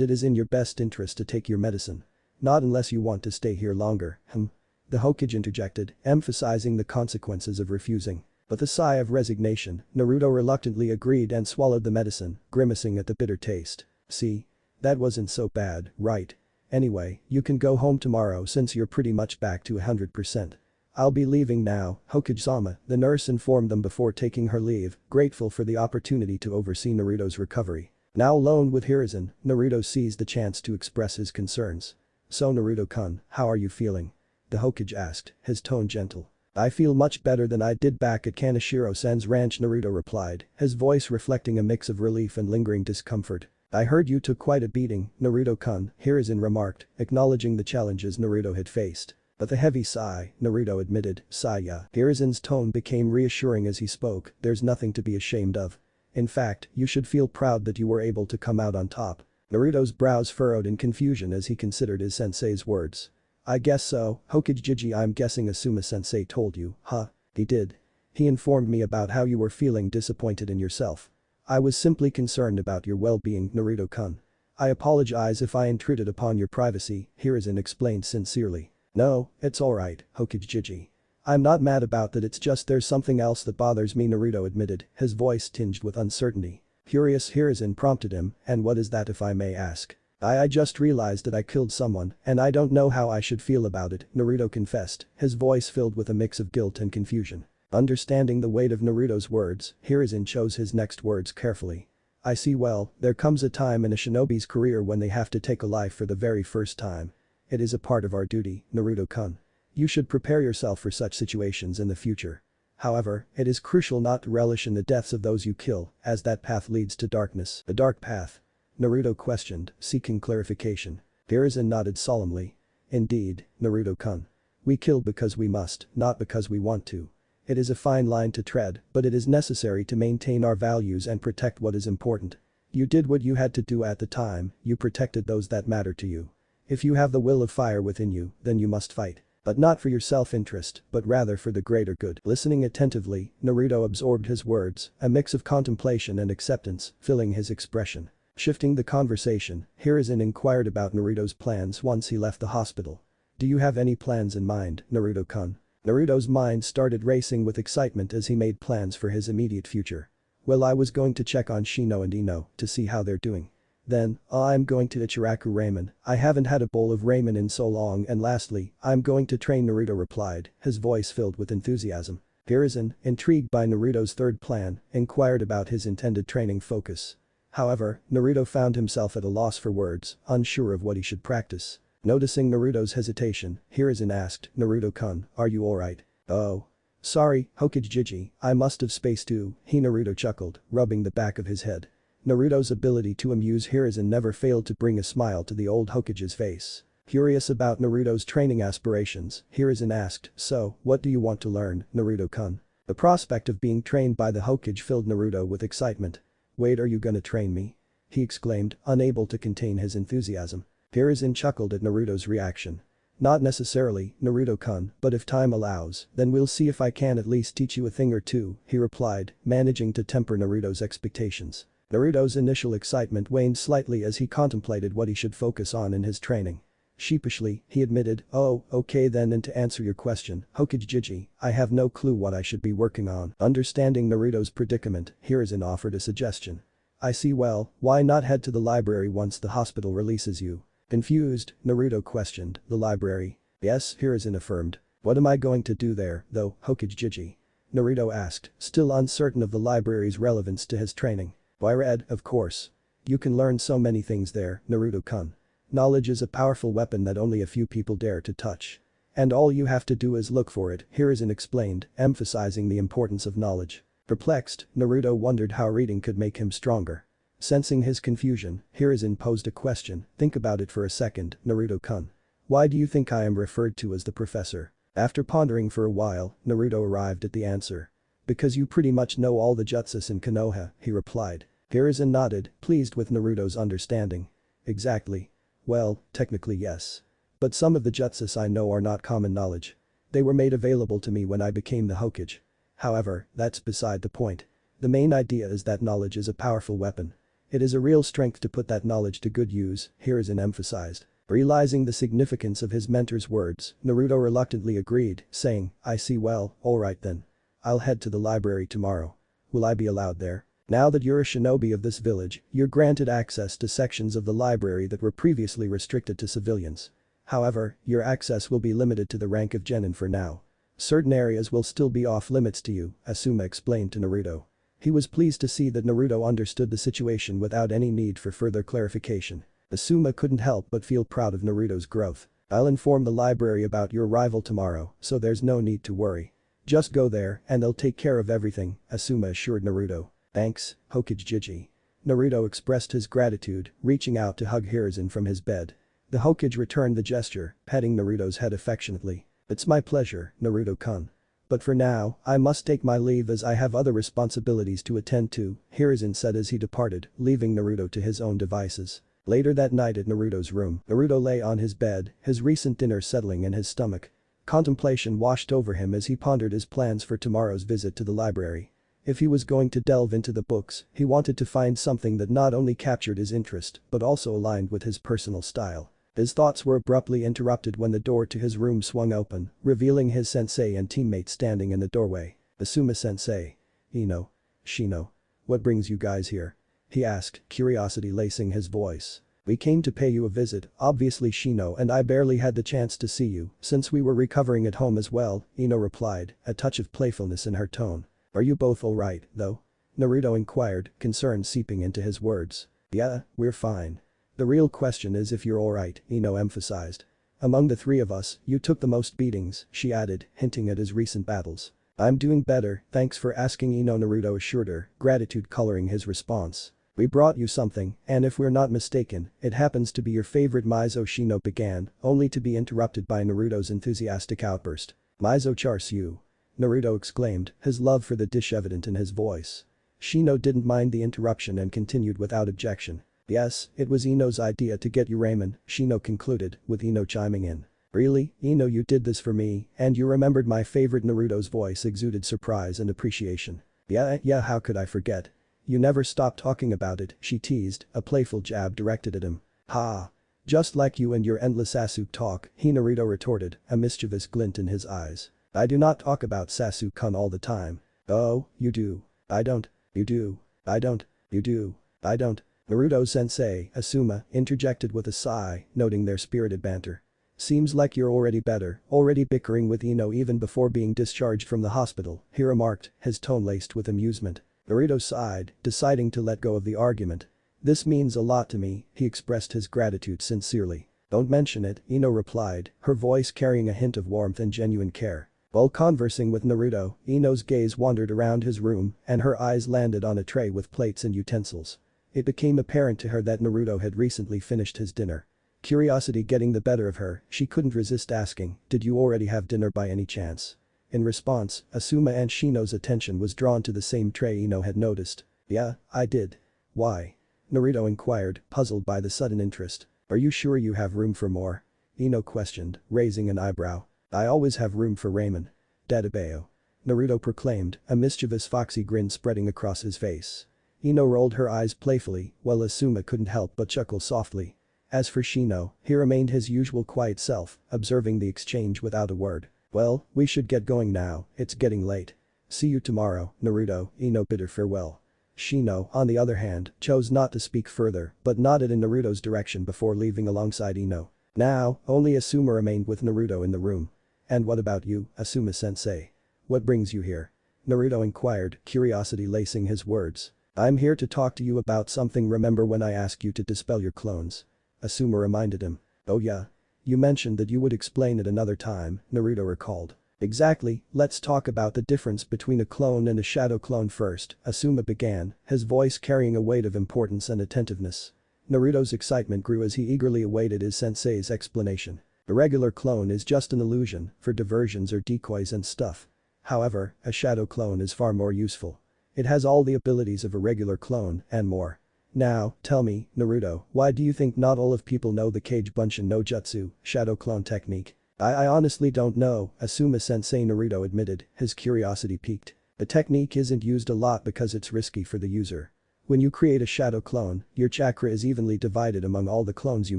it is in your best interest to take your medicine. Not unless you want to stay here longer, the Hokage interjected, emphasizing the consequences of refusing. With a sigh of resignation, Naruto reluctantly agreed and swallowed the medicine, grimacing at the bitter taste. "See? That wasn't so bad, right? Anyway, you can go home tomorrow since you're pretty much back to 100%. I'll be leaving now, Hokage-sama," the nurse informed them before taking her leave, grateful for the opportunity to oversee Naruto's recovery. Now alone with Hiruzen, Naruto seized the chance to express his concerns. "So Naruto-kun, how are you feeling?" the Hokage asked, his tone gentle. "I feel much better than I did back at Kaneshiro-san's ranch," Naruto replied, his voice reflecting a mix of relief and lingering discomfort. "I heard you took quite a beating, Naruto-kun," Hiruzen remarked, acknowledging the challenges Naruto had faced. With a heavy sigh, Naruto admitted, "Saya." Hiruzen's tone became reassuring as he spoke, "There's nothing to be ashamed of. In fact, you should feel proud that you were able to come out on top." Naruto's brows furrowed in confusion as he considered his sensei's words. "I guess so, Hokage Jiji. I'm guessing Asuma sensei told you, huh?" "He did. He informed me about how you were feeling disappointed in yourself. I was simply concerned about your well-being, Naruto-kun. I apologize if I intruded upon your privacy," Hiruzen explained sincerely. "No, it's alright, Hokage Jiji. I'm not mad about that, it's just there's something else that bothers me," Naruto admitted, his voice tinged with uncertainty. Curious, Hiruzen prompted him, "And what is that if I may ask?" I just realized that I killed someone and I don't know how I should feel about it," Naruto confessed, his voice filled with a mix of guilt and confusion. Understanding the weight of Naruto's words, Hiruzen chose his next words carefully. "I see. Well, there comes a time in a shinobi's career when they have to take a life for the very first time. It is a part of our duty, Naruto-kun. You should prepare yourself for such situations in the future. However, it is crucial not to relish in the deaths of those you kill, as that path leads to darkness." "The dark path?" Naruto questioned, seeking clarification. Hiruzen nodded solemnly. "Indeed, Naruto-kun. We kill because we must, not because we want to. It is a fine line to tread, but it is necessary to maintain our values and protect what is important. You did what you had to do at the time, you protected those that matter to you. If you have the will of fire within you, then you must fight. But not for your self-interest, but rather for the greater good." Listening attentively, Naruto absorbed his words, a mix of contemplation and acceptance, filling his expression. Shifting the conversation, Hiruzen inquired about Naruto's plans once he left the hospital. "Do you have any plans in mind, Naruto-kun?" Naruto's mind started racing with excitement as he made plans for his immediate future. "Well, I was going to check on Shino and Ino to see how they're doing. Then, I'm going to Ichiraku ramen. I haven't had a bowl of ramen in so long, and lastly, I'm going to train," Naruto replied, his voice filled with enthusiasm. Hiruzen, intrigued by Naruto's third plan, inquired about his intended training focus. However, Naruto found himself at a loss for words, unsure of what he should practice. Noticing Naruto's hesitation, Hiruzen asked, "Naruto-kun, are you alright?" "Oh. Sorry, Hokage Jiji, I must have spaced too," Naruto chuckled, rubbing the back of his head. Naruto's ability to amuse Hiruzen never failed to bring a smile to the old Hokage's face. Curious about Naruto's training aspirations, Hiruzen asked, "So, what do you want to learn, Naruto-kun?" The prospect of being trained by the Hokage filled Naruto with excitement. "Wait, are you gonna train me?" he exclaimed, unable to contain his enthusiasm. Hiruzen chuckled at Naruto's reaction. "Not necessarily, Naruto-kun, but if time allows, then we'll see if I can at least teach you a thing or two," he replied, managing to temper Naruto's expectations. Naruto's initial excitement waned slightly as he contemplated what he should focus on in his training. Sheepishly, he admitted, "Oh, okay then, and to answer your question, Hokage Jiji, I have no clue what I should be working on." Understanding Naruto's predicament, Hiruzen offered a suggestion. "I see. Well, why not head to the library once the hospital releases you? Confused, Naruto questioned, the library. Yes, Hiruzen affirmed. What am I going to do there, though, Hokage? Naruto asked, still uncertain of the library's relevance to his training. Why read, of course. You can learn so many things there, Naruto-kun. Knowledge is a powerful weapon that only a few people dare to touch. And all you have to do is look for it, Hiruzen explained, emphasizing the importance of knowledge. Perplexed, Naruto wondered how reading could make him stronger. Sensing his confusion, Hiruzen posed a question, think about it for a second, Naruto-kun. Why do you think I am referred to as the professor? After pondering for a while, Naruto arrived at the answer. Because you pretty much know all the jutsus in Konoha, he replied. Hiruzen nodded, pleased with Naruto's understanding. Exactly. Well, technically yes. But some of the jutsus I know are not common knowledge. They were made available to me when I became the Hokage. However, that's beside the point. The main idea is that knowledge is a powerful weapon. It is a real strength to put that knowledge to good use, Hiruzen emphasized. Realizing the significance of his mentor's words, Naruto reluctantly agreed, saying, I see well, alright then. I'll head to the library tomorrow. Will I be allowed there? Now that you're a shinobi of this village, you're granted access to sections of the library that were previously restricted to civilians. However, your access will be limited to the rank of genin for now. Certain areas will still be off limits to you, Asuma explained to Naruto. He was pleased to see that Naruto understood the situation without any need for further clarification. Asuma couldn't help but feel proud of Naruto's growth. I'll inform the library about your arrival tomorrow, so there's no need to worry. Just go there and they'll take care of everything, Asuma assured Naruto. Thanks, Hokage. Naruto expressed his gratitude, reaching out to hug Hiruzen from his bed. The Hokage returned the gesture, patting Naruto's head affectionately. It's my pleasure, Naruto-kun. But for now, I must take my leave as I have other responsibilities to attend to, Hiruzen said as he departed, leaving Naruto to his own devices. Later that night at Naruto's room, Naruto lay on his bed, his recent dinner settling in his stomach. Contemplation washed over him as he pondered his plans for tomorrow's visit to the library. If he was going to delve into the books, he wanted to find something that not only captured his interest but also aligned with his personal style. His thoughts were abruptly interrupted when the door to his room swung open, revealing his sensei and teammate standing in the doorway. Asuma-sensei. Shino. What brings you guys here? He asked, curiosity lacing his voice. We came to pay you a visit, obviously Shino and I barely had the chance to see you since we were recovering at home as well, Ino replied, a touch of playfulness in her tone. Are you both alright, though? Naruto inquired, concern seeping into his words. Yeah, we're fine. The real question is if you're alright, Ino emphasized. Among the three of us, you took the most beatings, she added, hinting at his recent battles. I'm doing better, thanks for asking, Ino, Naruto assured her, gratitude coloring his response. We brought you something, and if we're not mistaken, it happens to be your favorite miso, Shino began, only to be interrupted by Naruto's enthusiastic outburst. Miso char siu. Naruto exclaimed, his love for the dish evident in his voice. Shino didn't mind the interruption and continued without objection. Yes, it was Ino's idea to get you ramen, Shino concluded, with Ino chiming in. Really, Ino, you did this for me, and you remembered my favorite? Naruto's voice exuded surprise and appreciation. Yeah, how could I forget? You never stop talking about it, she teased, a playful jab directed at him. Ha. Just like you and your endless Sasuke talk, Naruto retorted, a mischievous glint in his eyes. I do not talk about Sasuke-kun all the time. Oh, you do. I don't. You do. I don't. You do. I don't. Naruto-sensei, Asuma, interjected with a sigh, noting their spirited banter. Seems like you're already better, already bickering with Ino even before being discharged from the hospital, he remarked, his tone laced with amusement. Naruto sighed, deciding to let go of the argument. This means a lot to me, he expressed his gratitude sincerely. Don't mention it, Ino replied, her voice carrying a hint of warmth and genuine care. While conversing with Naruto, Ino's gaze wandered around his room and her eyes landed on a tray with plates and utensils. It became apparent to her that Naruto had recently finished his dinner. Curiosity getting the better of her, she couldn't resist asking, did you already have dinner by any chance? In response, Asuma and Shino's attention was drawn to the same tray Ino had noticed. Yeah, I did. Why? Naruto inquired, puzzled by the sudden interest. Are you sure you have room for more? Ino questioned, raising an eyebrow. I always have room for ramen. Dadabeo. Naruto proclaimed, a mischievous foxy grin spreading across his face. Ino rolled her eyes playfully, while Asuma couldn't help but chuckle softly. As for Shino, he remained his usual quiet self, observing the exchange without a word. Well, we should get going now, it's getting late. See you tomorrow, Naruto, Ino bid her farewell. Shino, on the other hand, chose not to speak further but nodded in Naruto's direction before leaving alongside Ino. Now, only Asuma remained with Naruto in the room. "And what about you, Asuma-sensei? What brings you here?" Naruto inquired, curiosity lacing his words. "I'm here to talk to you about something. Remember when I asked you to dispel your clones?" Asuma reminded him. "Oh yeah. You mentioned that you would explain it another time," Naruto recalled. "Exactly, let's talk about the difference between a clone and a shadow clone first," Asuma began, his voice carrying a weight of importance and attentiveness. Naruto's excitement grew as he eagerly awaited his sensei's explanation. A regular clone is just an illusion for diversions or decoys and stuff. However, a shadow clone is far more useful. It has all the abilities of a regular clone and more. Now, tell me, Naruto, why do you think not all of people know the Kage Bunshin no Jutsu, shadow clone technique? I honestly don't know, Asuma-sensei, Naruto admitted, his curiosity piqued. The technique isn't used a lot because it's risky for the user. When you create a shadow clone, your chakra is evenly divided among all the clones you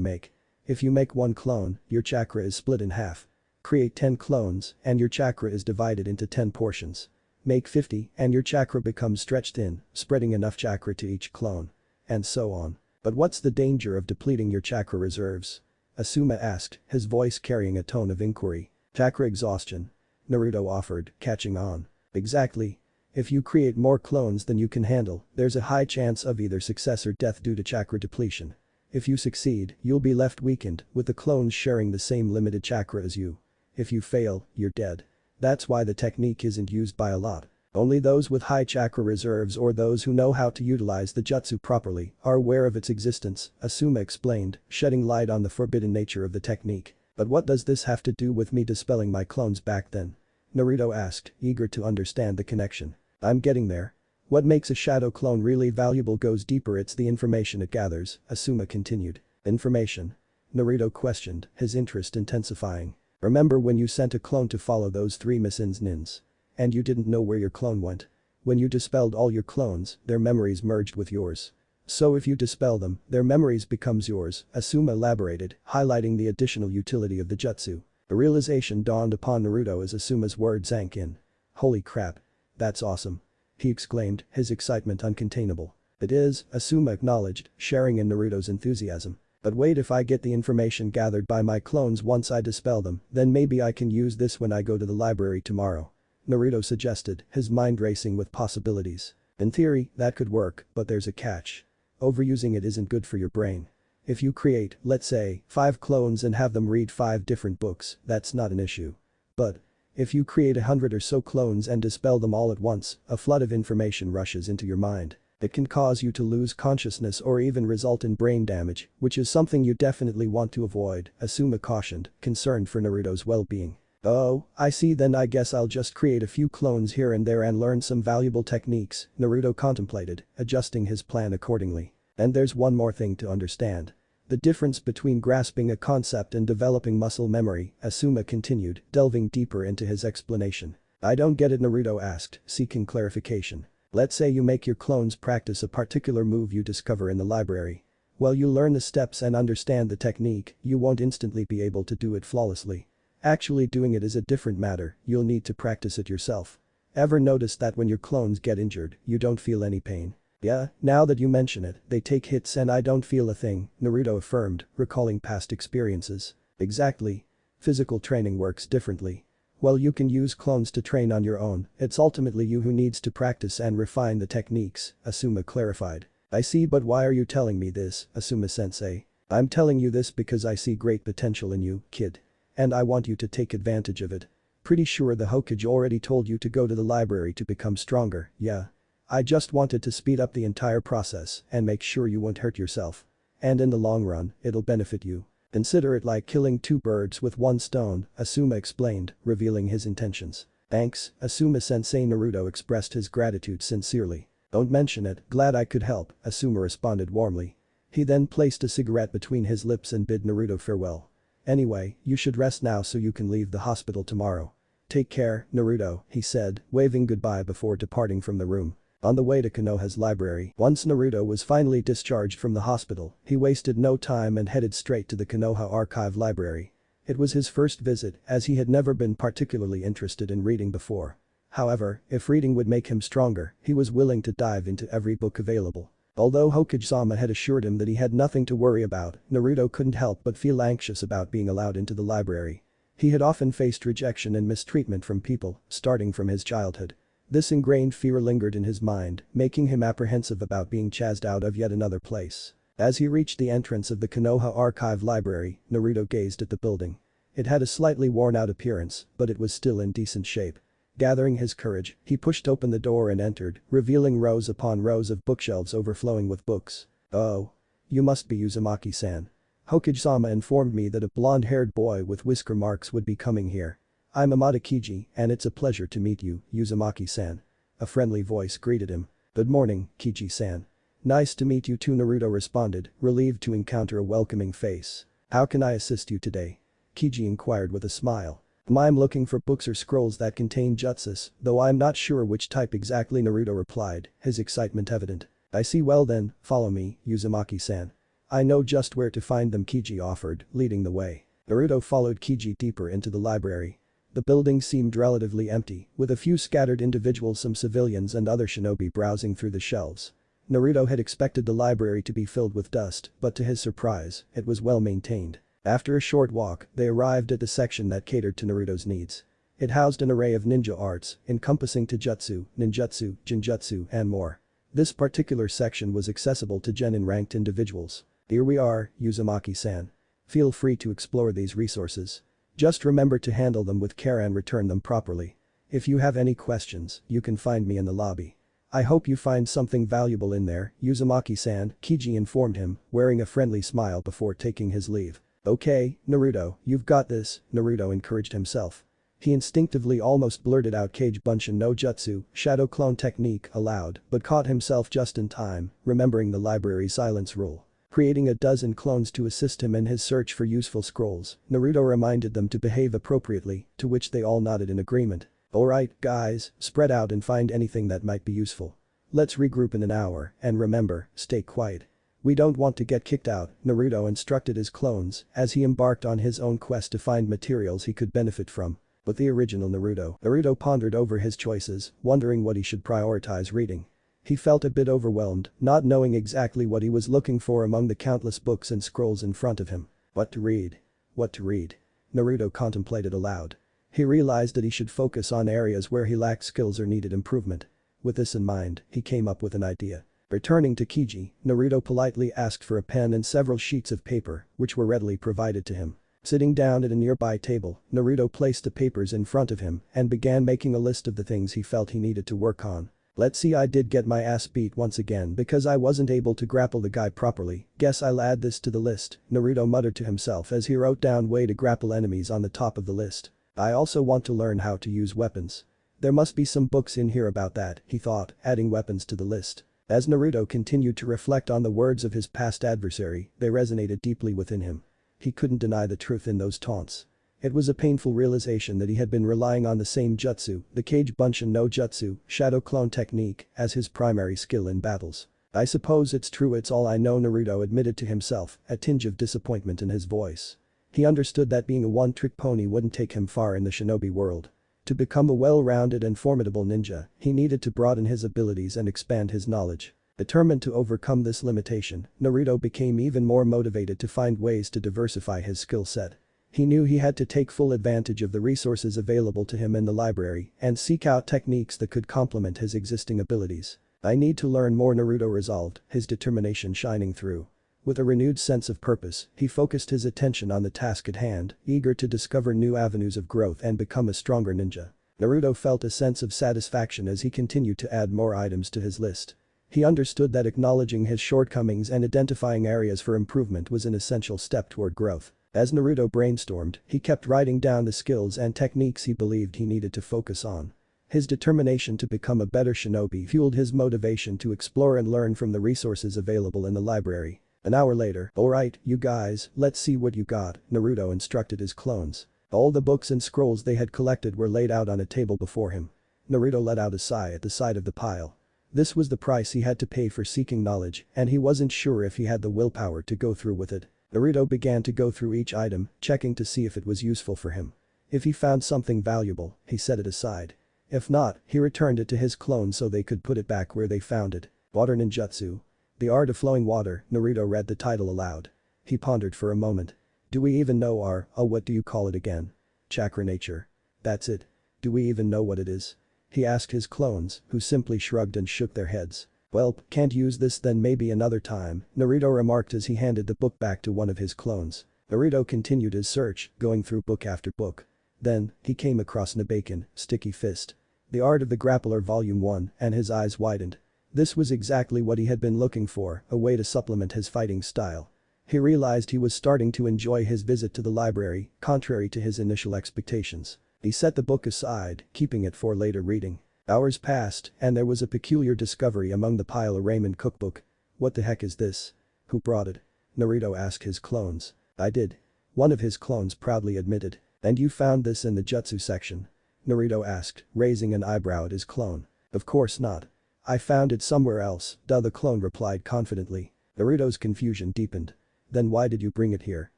make. If you make one clone, your chakra is split in half. Create 10 clones, and your chakra is divided into 10 portions. Make 50, and your chakra becomes stretched thin, spreading enough chakra to each clone. And so on. But what's the danger of depleting your chakra reserves? Asuma asked, his voice carrying a tone of inquiry. Chakra exhaustion. Naruto offered, catching on. Exactly. If you create more clones than you can handle, there's a high chance of either success or death due to chakra depletion. If you succeed, you'll be left weakened, with the clones sharing the same limited chakra as you. If you fail, you're dead. That's why the technique isn't used by a lot. Only those with high chakra reserves or those who know how to utilize the jutsu properly are aware of its existence, Asuma explained, shedding light on the forbidden nature of the technique. But what does this have to do with me dispelling my clones back then? Naruto asked, eager to understand the connection. I'm getting there. What makes a shadow clone really valuable goes deeper, it's the information it gathers, Asuma continued. Information? Naruto questioned, his interest intensifying. Remember when you sent a clone to follow those 3 missing nins? And you didn't know where your clone went? When you dispelled all your clones, their memories merged with yours. So if you dispel them, their memories becomes yours, Asuma elaborated, highlighting the additional utility of the jutsu. A realization dawned upon Naruto as Asuma's words sank in. Holy crap. That's awesome. He exclaimed, his excitement uncontainable. It is, Asuma acknowledged, sharing in Naruto's enthusiasm. But wait, if I get the information gathered by my clones once I dispel them, then maybe I can use this when I go to the library tomorrow. Naruto suggested, his mind racing with possibilities. In theory, that could work, but there's a catch. Overusing it isn't good for your brain. If you create, let's say, 5 clones and have them read 5 different books, that's not an issue. But if you create 100 or so clones and dispel them all at once, a flood of information rushes into your mind. It can cause you to lose consciousness or even result in brain damage, which is something you definitely want to avoid, Asuma cautioned, concerned for Naruto's well-being. Oh, I see, then I guess I'll just create a few clones here and there and learn some valuable techniques, Naruto contemplated, adjusting his plan accordingly. And there's one more thing to understand. The difference between grasping a concept and developing muscle memory, Asuma continued, delving deeper into his explanation. I don't get it, Naruto asked, seeking clarification. Let's say you make your clones practice a particular move you discover in the library. While you learn the steps and understand the technique, you won't instantly be able to do it flawlessly. Actually doing it is a different matter, you'll need to practice it yourself. Ever notice that when your clones get injured, you don't feel any pain? Yeah, now that you mention it, they take hits and I don't feel a thing, Naruto affirmed, recalling past experiences. Exactly. Physical training works differently. While you can use clones to train on your own, it's ultimately you who needs to practice and refine the techniques, Asuma clarified. I see, but why are you telling me this, Asuma-sensei? I'm telling you this because I see great potential in you, kid. And I want you to take advantage of it. Pretty sure the Hokage already told you to go to the library to become stronger, yeah? I just wanted to speed up the entire process and make sure you won't hurt yourself. And in the long run, it'll benefit you. Consider it like killing 2 birds with 1 stone, Asuma explained, revealing his intentions. Thanks, Asuma-sensei, Naruto expressed his gratitude sincerely. Don't mention it, glad I could help, Asuma responded warmly. He then placed a cigarette between his lips and bid Naruto farewell. Anyway, you should rest now so you can leave the hospital tomorrow. Take care, Naruto, he said, waving goodbye before departing from the room. On the way to Konoha's library, once Naruto was finally discharged from the hospital, he wasted no time and headed straight to the Konoha Archive Library. It was his first visit, as he had never been particularly interested in reading before. However, if reading would make him stronger, he was willing to dive into every book available. Although Hokage-sama had assured him that he had nothing to worry about, Naruto couldn't help but feel anxious about being allowed into the library. He had often faced rejection and mistreatment from people, starting from his childhood. This ingrained fear lingered in his mind, making him apprehensive about being chased out of yet another place. As he reached the entrance of the Konoha Archive Library, Naruto gazed at the building. It had a slightly worn-out appearance, but it was still in decent shape. Gathering his courage, he pushed open the door and entered, revealing rows upon rows of bookshelves overflowing with books. "Oh. You must be Uzumaki-san. Hokage-sama informed me that a blonde-haired boy with whisker marks would be coming here. I'm Amada Kiji, and it's a pleasure to meet you, Uzumaki-san." A friendly voice greeted him. "Good morning, Kiji-san." "Nice to meet you too," Naruto responded, relieved to encounter a welcoming face. "How can I assist you today?" Kiji inquired with a smile. "I'm looking for books or scrolls that contain jutsus, though I'm not sure which type exactly," Naruto replied, his excitement evident. "I see, well then, follow me, Uzumaki-san. I know just where to find them," Kiji offered, leading the way. Naruto followed Kiji deeper into the library. The building seemed relatively empty, with a few scattered individuals, some civilians and other shinobi browsing through the shelves. Naruto had expected the library to be filled with dust, but to his surprise, it was well maintained. After a short walk, they arrived at the section that catered to Naruto's needs. It housed an array of ninja arts, encompassing taijutsu, ninjutsu, genjutsu, and more. This particular section was accessible to genin-ranked individuals. "Here we are, Uzumaki-san. Feel free to explore these resources. Just remember to handle them with care and return them properly. If you have any questions, you can find me in the lobby." "I hope you find something valuable in there, Uzumaki-san," Kiji informed him, wearing a friendly smile before taking his leave. "Okay, Naruto, you've got this," Naruto encouraged himself. He instinctively almost blurted out Kage Bunshin no Jutsu, shadow clone technique, aloud, but caught himself just in time, remembering the library's silence rule. Creating a dozen clones to assist him in his search for useful scrolls, Naruto reminded them to behave appropriately, to which they all nodded in agreement. "Alright, guys, spread out and find anything that might be useful. Let's regroup in an hour, and remember, stay quiet. We don't want to get kicked out," Naruto instructed his clones as he embarked on his own quest to find materials he could benefit from. But the original Naruto pondered over his choices, wondering what he should prioritize reading. He felt a bit overwhelmed, not knowing exactly what he was looking for among the countless books and scrolls in front of him. What to read? What to read? Naruto contemplated aloud. He realized that he should focus on areas where he lacked skills or needed improvement. With this in mind, he came up with an idea. Returning to Kiji, Naruto politely asked for a pen and several sheets of paper, which were readily provided to him. Sitting down at a nearby table, Naruto placed the papers in front of him and began making a list of the things he felt he needed to work on. "Let's see, I did get my ass beat once again because I wasn't able to grapple the guy properly, guess I'll add this to the list," Naruto muttered to himself as he wrote down way to grapple enemies on the top of the list. "I also want to learn how to use weapons. There must be some books in here about that," he thought, adding weapons to the list. As Naruto continued to reflect on the words of his past adversary, they resonated deeply within him. He couldn't deny the truth in those taunts. It was a painful realization that he had been relying on the same jutsu, the Kage Bunshin no Jutsu, shadow clone technique, as his primary skill in battles. "I suppose it's true, it's all I know," Naruto admitted to himself, a tinge of disappointment in his voice. He understood that being a one-trick pony wouldn't take him far in the shinobi world. To become a well-rounded and formidable ninja, he needed to broaden his abilities and expand his knowledge. Determined to overcome this limitation, Naruto became even more motivated to find ways to diversify his skill set. He knew he had to take full advantage of the resources available to him in the library and seek out techniques that could complement his existing abilities. "I need to learn more," Naruto resolved, his determination shining through. With a renewed sense of purpose, he focused his attention on the task at hand, eager to discover new avenues of growth and become a stronger ninja. Naruto felt a sense of satisfaction as he continued to add more items to his list. He understood that acknowledging his shortcomings and identifying areas for improvement was an essential step toward growth. As Naruto brainstormed, he kept writing down the skills and techniques he believed he needed to focus on. His determination to become a better shinobi fueled his motivation to explore and learn from the resources available in the library. An hour later, "Alright, you guys, let's see what you got," Naruto instructed his clones. All the books and scrolls they had collected were laid out on a table before him. Naruto let out a sigh at the sight of the pile. This was the price he had to pay for seeking knowledge, and he wasn't sure if he had the willpower to go through with it. Naruto began to go through each item, checking to see if it was useful for him. If he found something valuable, he set it aside. If not, he returned it to his clones so they could put it back where they found it. Water Ninjutsu. The Art of Flowing Water, Naruto read the title aloud. He pondered for a moment. Do we even know what do you call it again? Chakra nature. That's it. Do we even know what it is? He asked his clones, who simply shrugged and shook their heads. Well, can't use this then maybe another time, Naruto remarked as he handed the book back to one of his clones. Naruto continued his search, going through book after book. Then, he came across Nabaken, Sticky Fist. The Art of the Grappler Volume 1, and his eyes widened. This was exactly what he had been looking for, a way to supplement his fighting style. He realized he was starting to enjoy his visit to the library, contrary to his initial expectations. He set the book aside, keeping it for later reading. Hours passed, and there was a peculiar discovery among the pile of ramen cookbook. What the heck is this? Who brought it? Naruto asked his clones. I did. One of his clones proudly admitted. And you found this in the jutsu section? Naruto asked, raising an eyebrow at his clone. Of course not. I found it somewhere else, the clone replied confidently. Naruto's confusion deepened. Then why did you bring it here?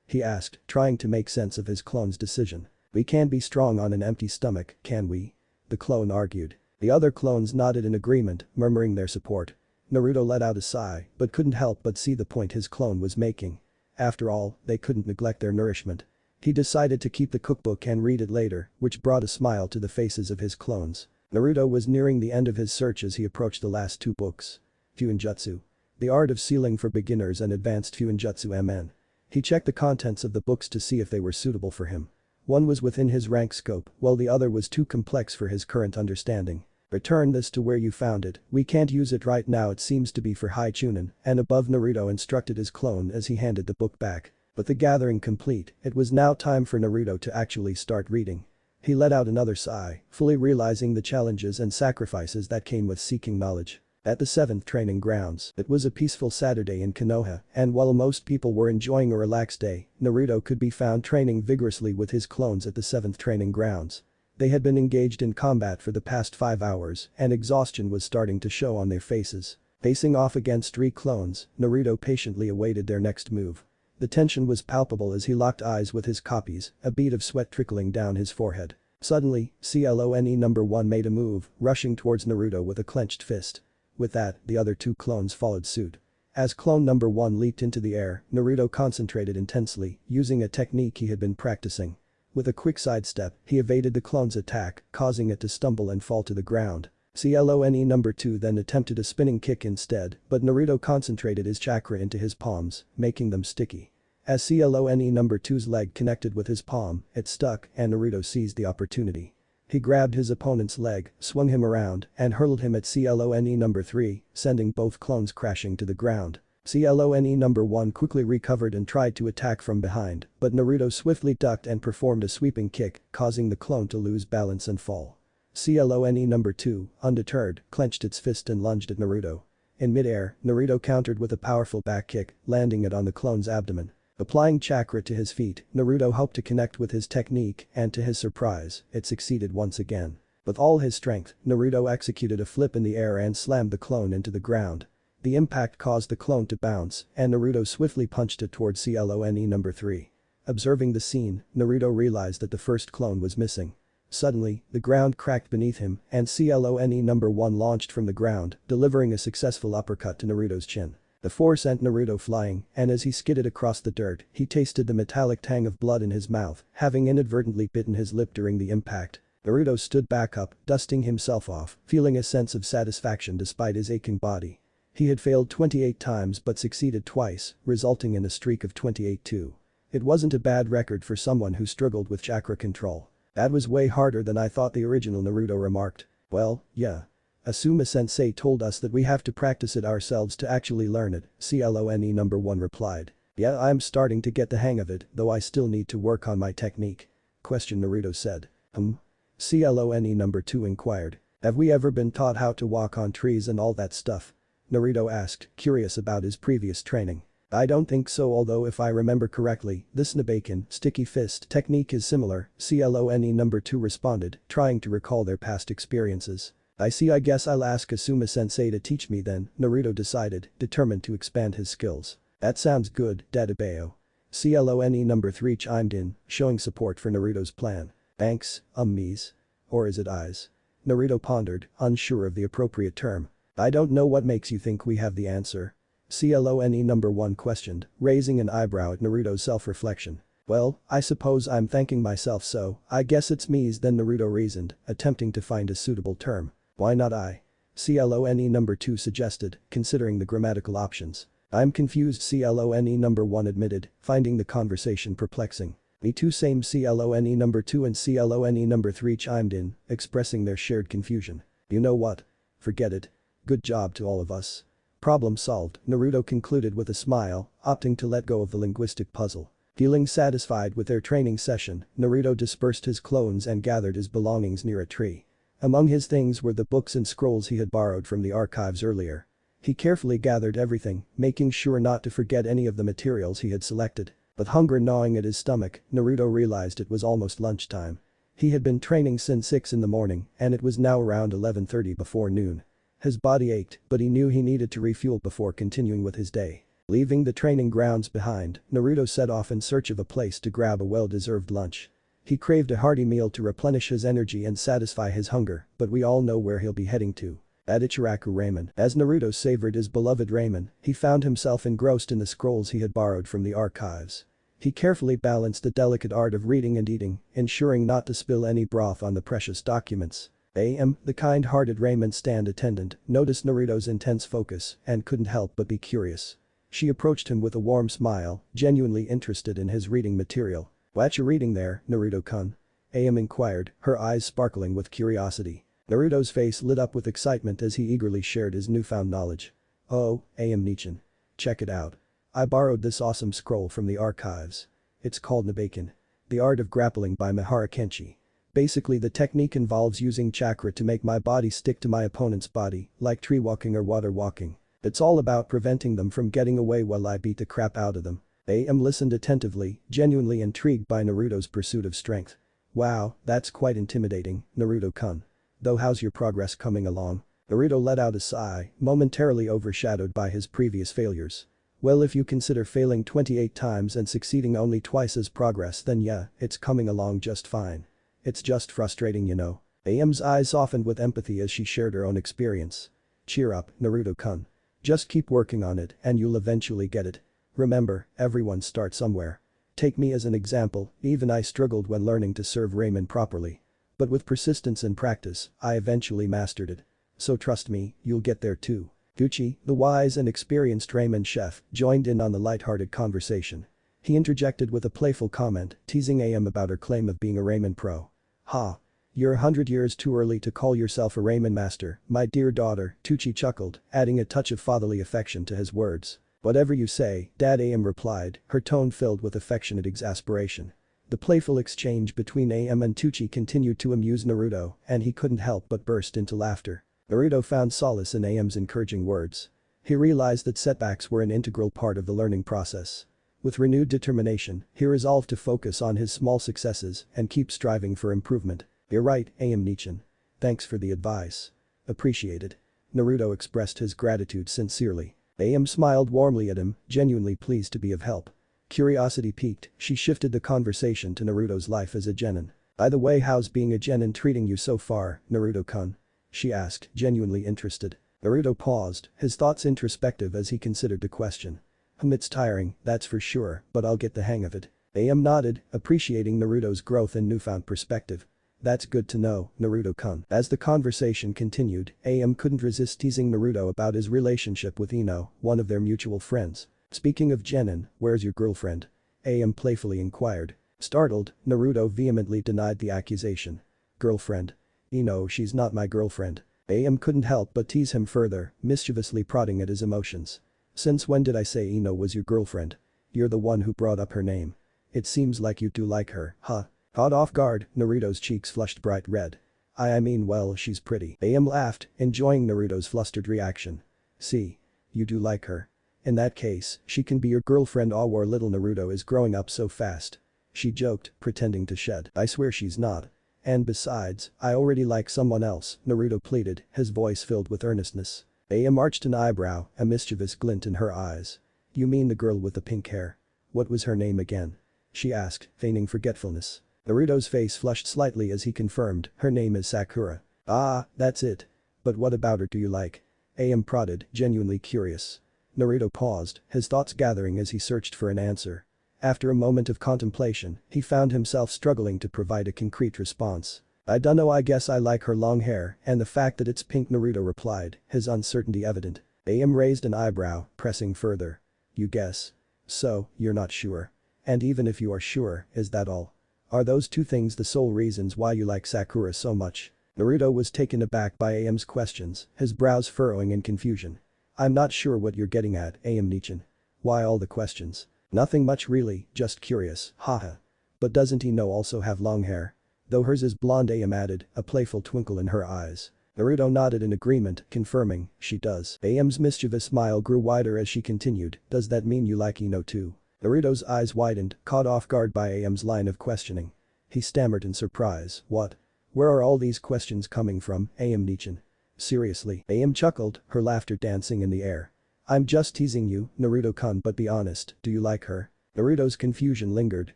He asked, trying to make sense of his clone's decision. We can't be strong on an empty stomach, can we? The clone argued. The other clones nodded in agreement, murmuring their support. Naruto let out a sigh, but couldn't help but see the point his clone was making. After all, they couldn't neglect their nourishment. He decided to keep the cookbook and read it later, which brought a smile to the faces of his clones. Naruto was nearing the end of his search as he approached the last two books. Fuinjutsu. The Art of Sealing for Beginners and Advanced Fuinjutsu MN. He checked the contents of the books to see if they were suitable for him. One was within his rank scope, while the other was too complex for his current understanding. Return this to where you found it, we can't use it right now, it seems to be for high chunin, and above Naruto instructed his clone as he handed the book back. With the gathering complete, it was now time for Naruto to actually start reading. He let out another sigh, fully realizing the challenges and sacrifices that came with seeking knowledge. At the 7th training grounds, it was a peaceful Saturday in Konoha, and while most people were enjoying a relaxed day, Naruto could be found training vigorously with his clones at the 7th training grounds. They had been engaged in combat for the past 5 hours, and exhaustion was starting to show on their faces. Facing off against 3 clones, Naruto patiently awaited their next move. The tension was palpable as he locked eyes with his copies, a bead of sweat trickling down his forehead. Suddenly, CLONE number 1 made a move, rushing towards Naruto with a clenched fist. With that, the other 2 clones followed suit. As clone number 1 leaped into the air, Naruto concentrated intensely, using a technique he had been practicing. With a quick sidestep, he evaded the clone's attack, causing it to stumble and fall to the ground. CLONE number 2 then attempted a spinning kick instead, but Naruto concentrated his chakra into his palms, making them sticky. As CLONE number 2's leg connected with his palm, it stuck, and Naruto seized the opportunity. He grabbed his opponent's leg, swung him around, and hurled him at CLONE number 3, sending both clones crashing to the ground. CLONE number 1 quickly recovered and tried to attack from behind, but Naruto swiftly ducked and performed a sweeping kick, causing the clone to lose balance and fall. CLONE number 2, undeterred, clenched its fist and lunged at Naruto. In midair, Naruto countered with a powerful back kick, landing it on the clone's abdomen. Applying chakra to his feet, Naruto hoped to connect with his technique, and to his surprise, it succeeded once again. With all his strength, Naruto executed a flip in the air and slammed the clone into the ground. The impact caused the clone to bounce, and Naruto swiftly punched it towards CLONE number 3. Observing the scene, Naruto realized that the first clone was missing. Suddenly, the ground cracked beneath him, and CLONE number 1 launched from the ground, delivering a successful uppercut to Naruto's chin. The force sent Naruto flying, and as he skidded across the dirt, he tasted the metallic tang of blood in his mouth, having inadvertently bitten his lip during the impact. Naruto stood back up, dusting himself off, feeling a sense of satisfaction despite his aching body. He had failed 28 times but succeeded twice, resulting in a streak of 28-2. It wasn't a bad record for someone who struggled with chakra control. That was way harder than I thought, the original Naruto remarked. Well, yeah. Asuma Sensei told us that we have to practice it ourselves to actually learn it, CLONE number 1 replied. Yeah, I'm starting to get the hang of it, though I still need to work on my technique. Naruto said. CLONE number 2 inquired. Have we ever been taught how to walk on trees and all that stuff? Naruto asked, curious about his previous training. I don't think so, although if I remember correctly, this Nabaken, sticky fist technique is similar, CLONE number 2 responded, trying to recall their past experiences. I see, I guess I'll ask Asuma Sensei to teach me then, Naruto decided, determined to expand his skills. That sounds good, Dadabeo. CLONE number 3 chimed in, showing support for Naruto's plan. Thanks, Mies. Or is it eyes? Naruto pondered, unsure of the appropriate term. I don't know what makes you think we have the answer. Clone number 1 questioned, raising an eyebrow at Naruto's self-reflection. Well, I suppose I'm thanking myself so, I guess it's me's then Naruto reasoned, attempting to find a suitable term. Why not I? Clone number 2 suggested, considering the grammatical options. I'm confused Clone number 1 admitted, finding the conversation perplexing. Me too same Clone number 2 and Clone number 3 chimed in, expressing their shared confusion. You know what? Forget it. Good job to all of us. Problem solved, Naruto concluded with a smile, opting to let go of the linguistic puzzle. Feeling satisfied with their training session, Naruto dispersed his clones and gathered his belongings near a tree. Among his things were the books and scrolls he had borrowed from the archives earlier. He carefully gathered everything, making sure not to forget any of the materials he had selected. With hunger gnawing at his stomach, Naruto realized it was almost lunchtime. He had been training since 6 in the morning, and it was now around 11:30 before noon. His body ached, but he knew he needed to refuel before continuing with his day. Leaving the training grounds behind, Naruto set off in search of a place to grab a well-deserved lunch. He craved a hearty meal to replenish his energy and satisfy his hunger, but we all know where he'll be heading to. At Ichiraku Ramen. As Naruto savored his beloved ramen, he found himself engrossed in the scrolls he had borrowed from the archives. He carefully balanced the delicate art of reading and eating, ensuring not to spill any broth on the precious documents. The kind-hearted ramen stand attendant, noticed Naruto's intense focus and couldn't help but be curious. She approached him with a warm smile, genuinely interested in his reading material. What you reading there, Naruto-kun? Inquired, her eyes sparkling with curiosity. Naruto's face lit up with excitement as he eagerly shared his newfound knowledge. Oh, Nichin. Check it out. I borrowed this awesome scroll from the archives. It's called Nabaken. The Art of Grappling by Mihara Kenshi. Basically the technique involves using chakra to make my body stick to my opponent's body, like tree walking or water walking. It's all about preventing them from getting away while I beat the crap out of them. Listened attentively, genuinely intrigued by Naruto's pursuit of strength. Wow, that's quite intimidating, Naruto-kun. Though how's your progress coming along? Naruto let out a sigh, momentarily overshadowed by his previous failures. Well, if you consider failing 28 times and succeeding only twice as progress, then yeah, it's coming along just fine. It's just frustrating, you know. Am's eyes softened with empathy as she shared her own experience. Cheer up, Naruto-kun. Just keep working on it and you'll eventually get it. Remember, everyone starts somewhere. Take me as an example, even I struggled when learning to serve ramen properly. But with persistence and practice, I eventually mastered it. So trust me, you'll get there too. Gucci, the wise and experienced ramen chef, joined in on the light-hearted conversation. He interjected with a playful comment, teasing Am about her claim of being a ramen pro. Ha. You're 100 years too early to call yourself a ramen master, my dear daughter, Tucci chuckled, adding a touch of fatherly affection to his words. Whatever you say, Dad, Am replied, her tone filled with affectionate exasperation. The playful exchange between Am and Tucci continued to amuse Naruto, and he couldn't help but burst into laughter. Naruto found solace in Am's encouraging words. He realized that setbacks were an integral part of the learning process. With renewed determination, he resolved to focus on his small successes and keep striving for improvement. You're right, Nichin. Thanks for the advice. Appreciated. Naruto expressed his gratitude sincerely. Am smiled warmly at him, genuinely pleased to be of help. Curiosity piqued, she shifted the conversation to Naruto's life as a genin. By the way, how's being a genin treating you so far, Naruto-kun? She asked, genuinely interested. Naruto paused, his thoughts introspective as he considered the question. It's tiring, that's for sure, but I'll get the hang of it. Am nodded, appreciating Naruto's growth and newfound perspective. That's good to know, Naruto-kun. As the conversation continued, Am couldn't resist teasing Naruto about his relationship with Ino, one of their mutual friends. Speaking of genin, where's your girlfriend? Am playfully inquired. Startled, Naruto vehemently denied the accusation. Girlfriend? Ino, she's not my girlfriend. Am couldn't help but tease him further, mischievously prodding at his emotions. Since when did I say Ino was your girlfriend? You're the one who brought up her name. It seems like you do like her, huh? Caught off guard, Naruto's cheeks flushed bright red. I mean, well, she's pretty. Am laughed, enjoying Naruto's flustered reaction. See? You do like her. In that case, she can be your girlfriend. Our little Naruto is growing up so fast. She joked, pretending to shed. I swear she's not. And besides, I already like someone else, Naruto pleaded, his voice filled with earnestness. Am arched an eyebrow, a mischievous glint in her eyes. You mean the girl with the pink hair? What was her name again? She asked, feigning forgetfulness. Naruto's face flushed slightly as he confirmed, her name is Sakura. Ah, that's it. But what about her do you like? AM prodded, genuinely curious. Naruto paused, his thoughts gathering as he searched for an answer. After a moment of contemplation, he found himself struggling to provide a concrete response. I dunno, I guess I like her long hair and the fact that it's pink, Naruto replied, his uncertainty evident. AM raised an eyebrow, pressing further. You guess? So, you're not sure. And even if you are sure, is that all? Are those two things the sole reasons why you like Sakura so much? Naruto was taken aback by AM's questions, his brows furrowing in confusion. I'm not sure what you're getting at, AM Nichan. Why all the questions? Nothing much really, just curious, haha. But doesn't he know also have long hair? Though hers is blonde, AM added, a playful twinkle in her eyes. Naruto nodded in agreement, confirming, she does. AM's mischievous smile grew wider as she continued, does that mean you like Ino too? Naruto's eyes widened, caught off guard by AM's line of questioning. He stammered in surprise, what? Where are all these questions coming from, AM Nichan? Seriously, AM chuckled, her laughter dancing in the air. I'm just teasing you, Naruto-kun, but be honest, do you like her? Naruto's confusion lingered,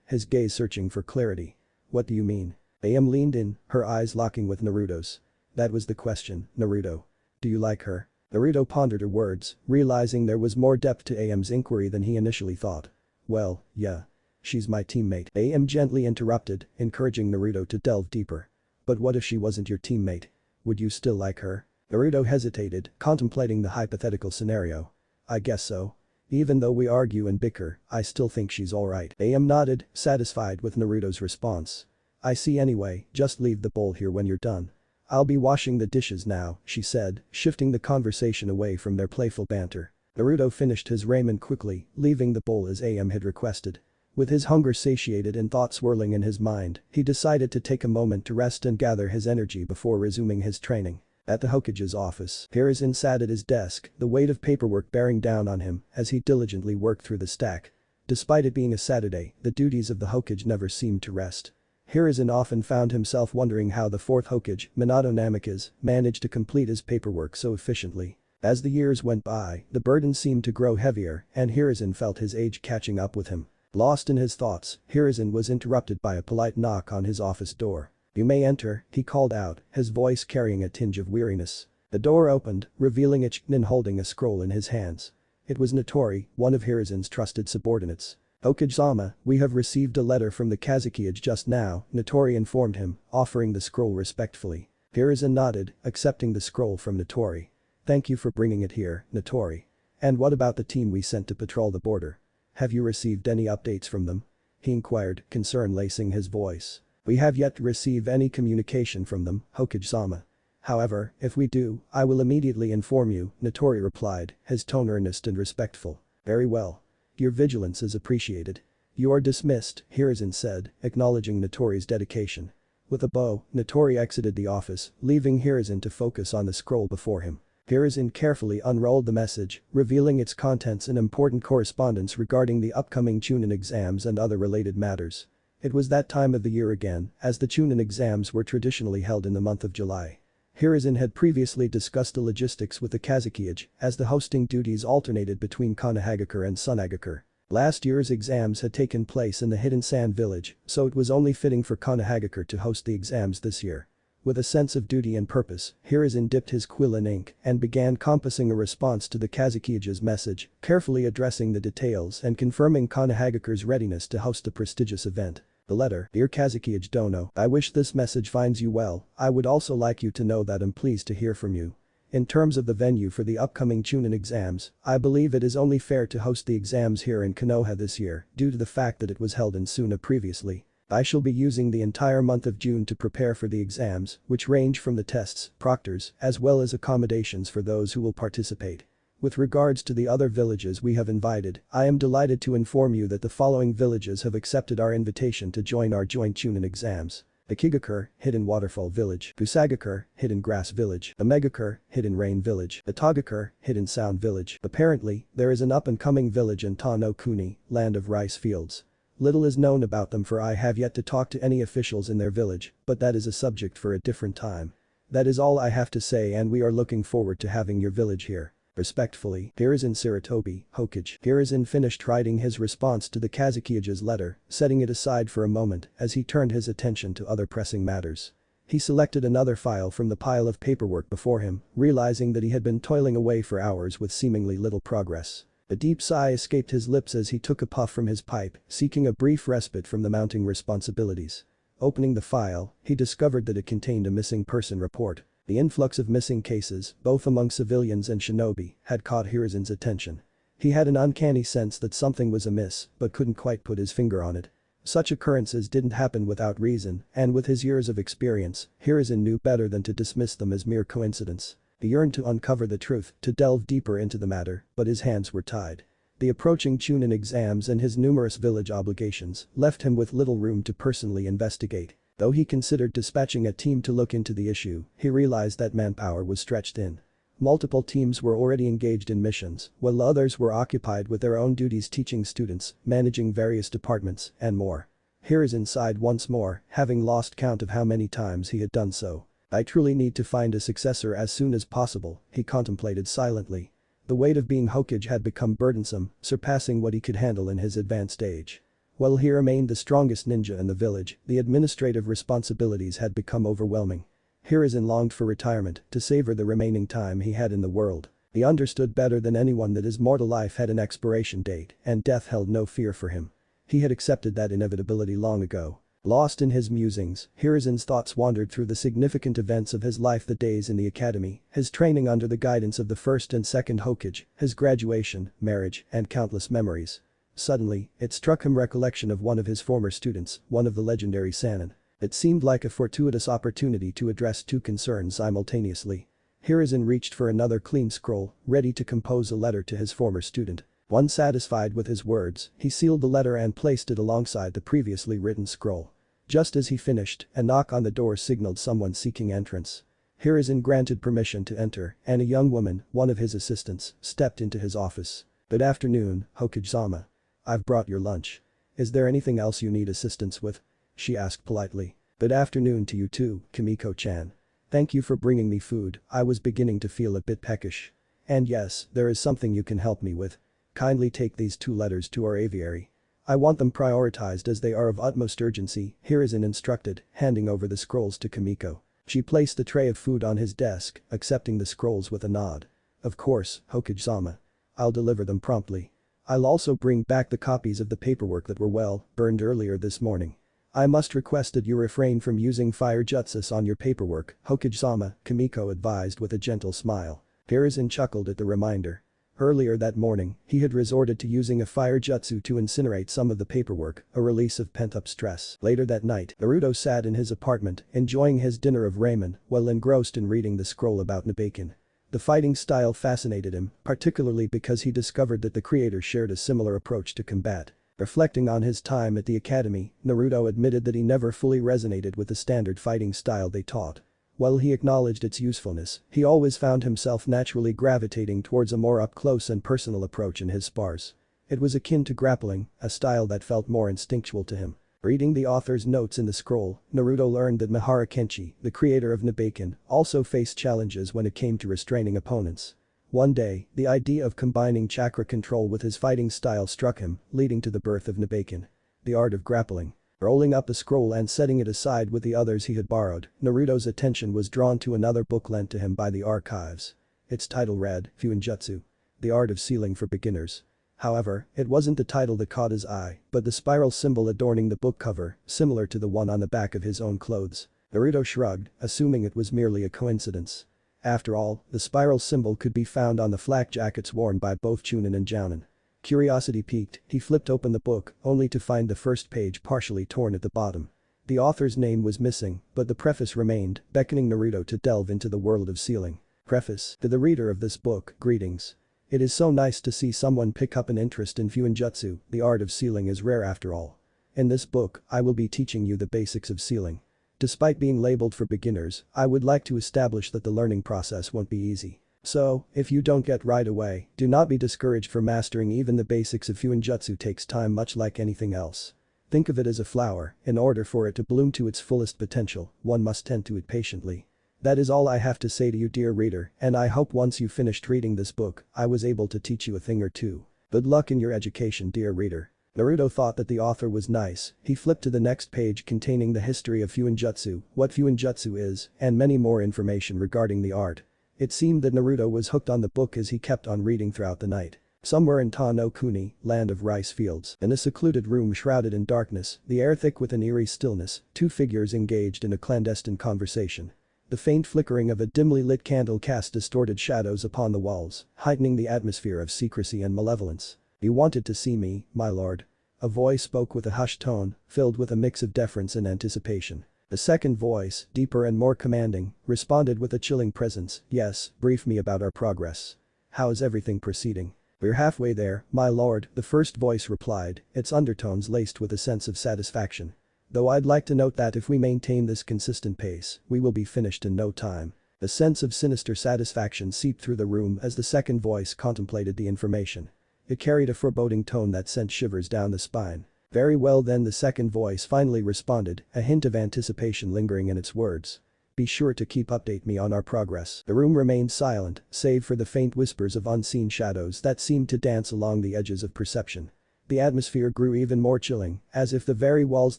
his gaze searching for clarity. What do you mean? AM leaned in, her eyes locking with Naruto's. That was the question, Naruto. Do you like her? Naruto pondered her words, realizing there was more depth to AM's inquiry than he initially thought. Well, yeah. She's my teammate. AM gently interrupted, encouraging Naruto to delve deeper. But what if she wasn't your teammate? Would you still like her? Naruto hesitated, contemplating the hypothetical scenario. I guess so. Even though we argue and bicker, I still think she's alright. AM nodded, satisfied with Naruto's response. I see anyway, just leave the bowl here when you're done. I'll be washing the dishes now, she said, shifting the conversation away from their playful banter. Naruto finished his raiment quickly, leaving the bowl as AM had requested. With his hunger satiated and thoughts swirling in his mind, he decided to take a moment to rest and gather his energy before resuming his training. At the Hokage's office, Hiruzen sat at his desk, the weight of paperwork bearing down on him as he diligently worked through the stack. Despite it being a Saturday, the duties of the Hokage never seemed to rest. Hiruzen often found himself wondering how the fourth Hokage, Minato Namikaze, managed to complete his paperwork so efficiently. As the years went by, the burden seemed to grow heavier and Hiruzen felt his age catching up with him. Lost in his thoughts, Hiruzen was interrupted by a polite knock on his office door. You may enter, he called out, his voice carrying a tinge of weariness. The door opened, revealing Ichnin holding a scroll in his hands. It was Notori, one of Hiruzen's trusted subordinates. Hokage-sama, we have received a letter from the Kazekage just now, Notori informed him, offering the scroll respectfully. Hiruzen nodded, accepting the scroll from Notori. Thank you for bringing it here, Notori. And what about the team we sent to patrol the border? Have you received any updates from them? He inquired, concern lacing his voice. We have yet to receive any communication from them, Hokage-sama. However, if we do, I will immediately inform you, Notori replied, his tone earnest and respectful. Very well. Your vigilance is appreciated. You are dismissed, Hiruzen said, acknowledging Notori's dedication. With a bow, Notori exited the office, leaving Hiruzen to focus on the scroll before him. Hiruzen carefully unrolled the message, revealing its contents and important correspondence regarding the upcoming Chunin exams and other related matters. It was that time of the year again, as the Chunin exams were traditionally held in the month of July. Hiruzen had previously discussed the logistics with the Kazekage, as the hosting duties alternated between Konohagakure and Sunagakure. Last year's exams had taken place in the Hidden Sand Village, so it was only fitting for Konohagakure to host the exams this year. With a sense of duty and purpose, Hiruzen dipped his quill in ink and began compassing a response to the Kazekage's message, carefully addressing the details and confirming Konohagakure's readiness to host the prestigious event. The letter, Dear Kazekage Dono, I wish this message finds you well. I would also like you to know that I'm pleased to hear from you. In terms of the venue for the upcoming Chunin exams, I believe it is only fair to host the exams here in Konoha this year due to the fact that it was held in Suna previously. I shall be using the entire month of June to prepare for the exams, which range from the tests, proctors, as well as accommodations for those who will participate. With regards to the other villages we have invited, I am delighted to inform you that the following villages have accepted our invitation to join our joint Chunin exams. Akigakure, Hidden Waterfall Village, Kusagakure, Hidden Grass Village, Omegakure, Hidden Rain Village, Atagakure, Hidden Sound Village. Apparently, there is an up-and-coming village in Ta no Kuni, Land of Rice Fields. Little is known about them for I have yet to talk to any officials in their village, but that is a subject for a different time. That is all I have to say and we are looking forward to having your village here. Respectfully, Hiruzen Sarutobi, Hokage. Hiruzen finished writing his response to the Kazekage's letter, setting it aside for a moment as he turned his attention to other pressing matters. He selected another file from the pile of paperwork before him, realizing that he had been toiling away for hours with seemingly little progress. A deep sigh escaped his lips as he took a puff from his pipe, seeking a brief respite from the mounting responsibilities. Opening the file, he discovered that it contained a missing person report. The influx of missing cases, both among civilians and shinobi, had caught Hiruzen's attention. He had an uncanny sense that something was amiss, but couldn't quite put his finger on it. Such occurrences didn't happen without reason, and with his years of experience, Hiruzen knew better than to dismiss them as mere coincidence. He yearned to uncover the truth, to delve deeper into the matter, but his hands were tied. The approaching Chunin exams and his numerous village obligations left him with little room to personally investigate. Though he considered dispatching a team to look into the issue, he realized that manpower was stretched thin. Multiple teams were already engaged in missions, while others were occupied with their own duties teaching students, managing various departments, and more. Hiruzen sighed once more, having lost count of how many times he had done so. I truly need to find a successor as soon as possible, he contemplated silently. The weight of being Hokage had become burdensome, surpassing what he could handle in his advanced age. While he remained the strongest ninja in the village, the administrative responsibilities had become overwhelming. Hiruzen longed for retirement, to savor the remaining time he had in the world. He understood better than anyone that his mortal life had an expiration date, and death held no fear for him. He had accepted that inevitability long ago. Lost in his musings, Hiruzen's thoughts wandered through the significant events of his life: the days in the academy, his training under the guidance of the first and second Hokage, his graduation, marriage, and countless memories. Suddenly, it struck him recollection of one of his former students, one of the legendary Sannin. It seemed like a fortuitous opportunity to address two concerns simultaneously. Hiruzen reached for another clean scroll, ready to compose a letter to his former student. Once satisfied with his words, he sealed the letter and placed it alongside the previously written scroll. Just as he finished, a knock on the door signaled someone seeking entrance. Hiruzen granted permission to enter, and a young woman, one of his assistants, stepped into his office. "Good afternoon, Hokage-sama. I've brought your lunch. Is there anything else you need assistance with?" she asked politely. "Good afternoon to you too, Kimiko-chan. Thank you for bringing me food. I was beginning to feel a bit peckish. And yes, there is something you can help me with. Kindly take these 2 letters to our aviary. I want them prioritized as they are of utmost urgency," Hiruzen instructed, handing over the scrolls to Kimiko. She placed the tray of food on his desk, accepting the scrolls with a nod. "Of course, Hokage-sama. I'll deliver them promptly. I'll also bring back the copies of the paperwork that were burned earlier this morning. I must request that you refrain from using fire jutsus on your paperwork, Hokage-sama," Kimiko advised with a gentle smile. Hiruzen chuckled at the reminder. Earlier that morning, he had resorted to using a fire jutsu to incinerate some of the paperwork, a release of pent-up stress. Later that night, Naruto sat in his apartment, enjoying his dinner of ramen, while engrossed in reading the scroll about Nabakin. The fighting style fascinated him, particularly because he discovered that the creator shared a similar approach to combat. Reflecting on his time at the academy, Naruto admitted that he never fully resonated with the standard fighting style they taught. While he acknowledged its usefulness, he always found himself naturally gravitating towards a more up-close and personal approach in his spars. It was akin to grappling, a style that felt more instinctual to him. Reading the author's notes in the scroll, Naruto learned that Mihara Kenshi, the creator of Nabakin, also faced challenges when it came to restraining opponents. One day, the idea of combining chakra control with his fighting style struck him, leading to the birth of Nabakin. The art of grappling. Rolling up the scroll and setting it aside with the others he had borrowed, Naruto's attention was drawn to another book lent to him by the archives. Its title read, Fuinjutsu. The Art of Sealing for Beginners. However, it wasn't the title that caught his eye, but the spiral symbol adorning the book cover, similar to the one on the back of his own clothes. Naruto shrugged, assuming it was merely a coincidence. After all, the spiral symbol could be found on the flak jackets worn by both Chunin and Jounin. Curiosity piqued, he flipped open the book, only to find the first page partially torn at the bottom. The author's name was missing, but the preface remained, beckoning Naruto to delve into the world of sealing. Preface: to the reader of this book, greetings. It is so nice to see someone pick up an interest in Fuinjutsu. The art of sealing is rare after all. In this book, I will be teaching you the basics of sealing. Despite being labeled for beginners, I would like to establish that the learning process won't be easy. So, if you don't get right away, do not be discouraged, for mastering even the basics of Fuinjutsu takes time, much like anything else. Think of it as a flower. In order for it to bloom to its fullest potential, one must tend to it patiently. That is all I have to say to you, dear reader, and I hope once you finished reading this book, I was able to teach you a thing or two. Good luck in your education, dear reader. Naruto thought that the author was nice. He flipped to the next page containing the history of Fuinjutsu, what Fuinjutsu is, and many more information regarding the art. It seemed that Naruto was hooked on the book as he kept on reading throughout the night. Somewhere in Ta no Kuni, land of rice fields, in a secluded room shrouded in darkness, the air thick with an eerie stillness, two figures engaged in a clandestine conversation. The faint flickering of a dimly lit candle cast distorted shadows upon the walls, heightening the atmosphere of secrecy and malevolence. "You wanted to see me, my lord." A voice spoke with a hushed tone, filled with a mix of deference and anticipation. The second voice, deeper and more commanding, responded with a chilling presence, "Yes, brief me about our progress. How's everything proceeding?" "We're halfway there, my lord," the first voice replied, its undertones laced with a sense of satisfaction. "Though I'd like to note that if we maintain this consistent pace, we will be finished in no time." A sense of sinister satisfaction seeped through the room as the second voice contemplated the information. It carried a foreboding tone that sent shivers down the spine. "Very well then," the second voice finally responded, a hint of anticipation lingering in its words. "Be sure to update me on our progress." The room remained silent, save for the faint whispers of unseen shadows that seemed to dance along the edges of perception. The atmosphere grew even more chilling, as if the very walls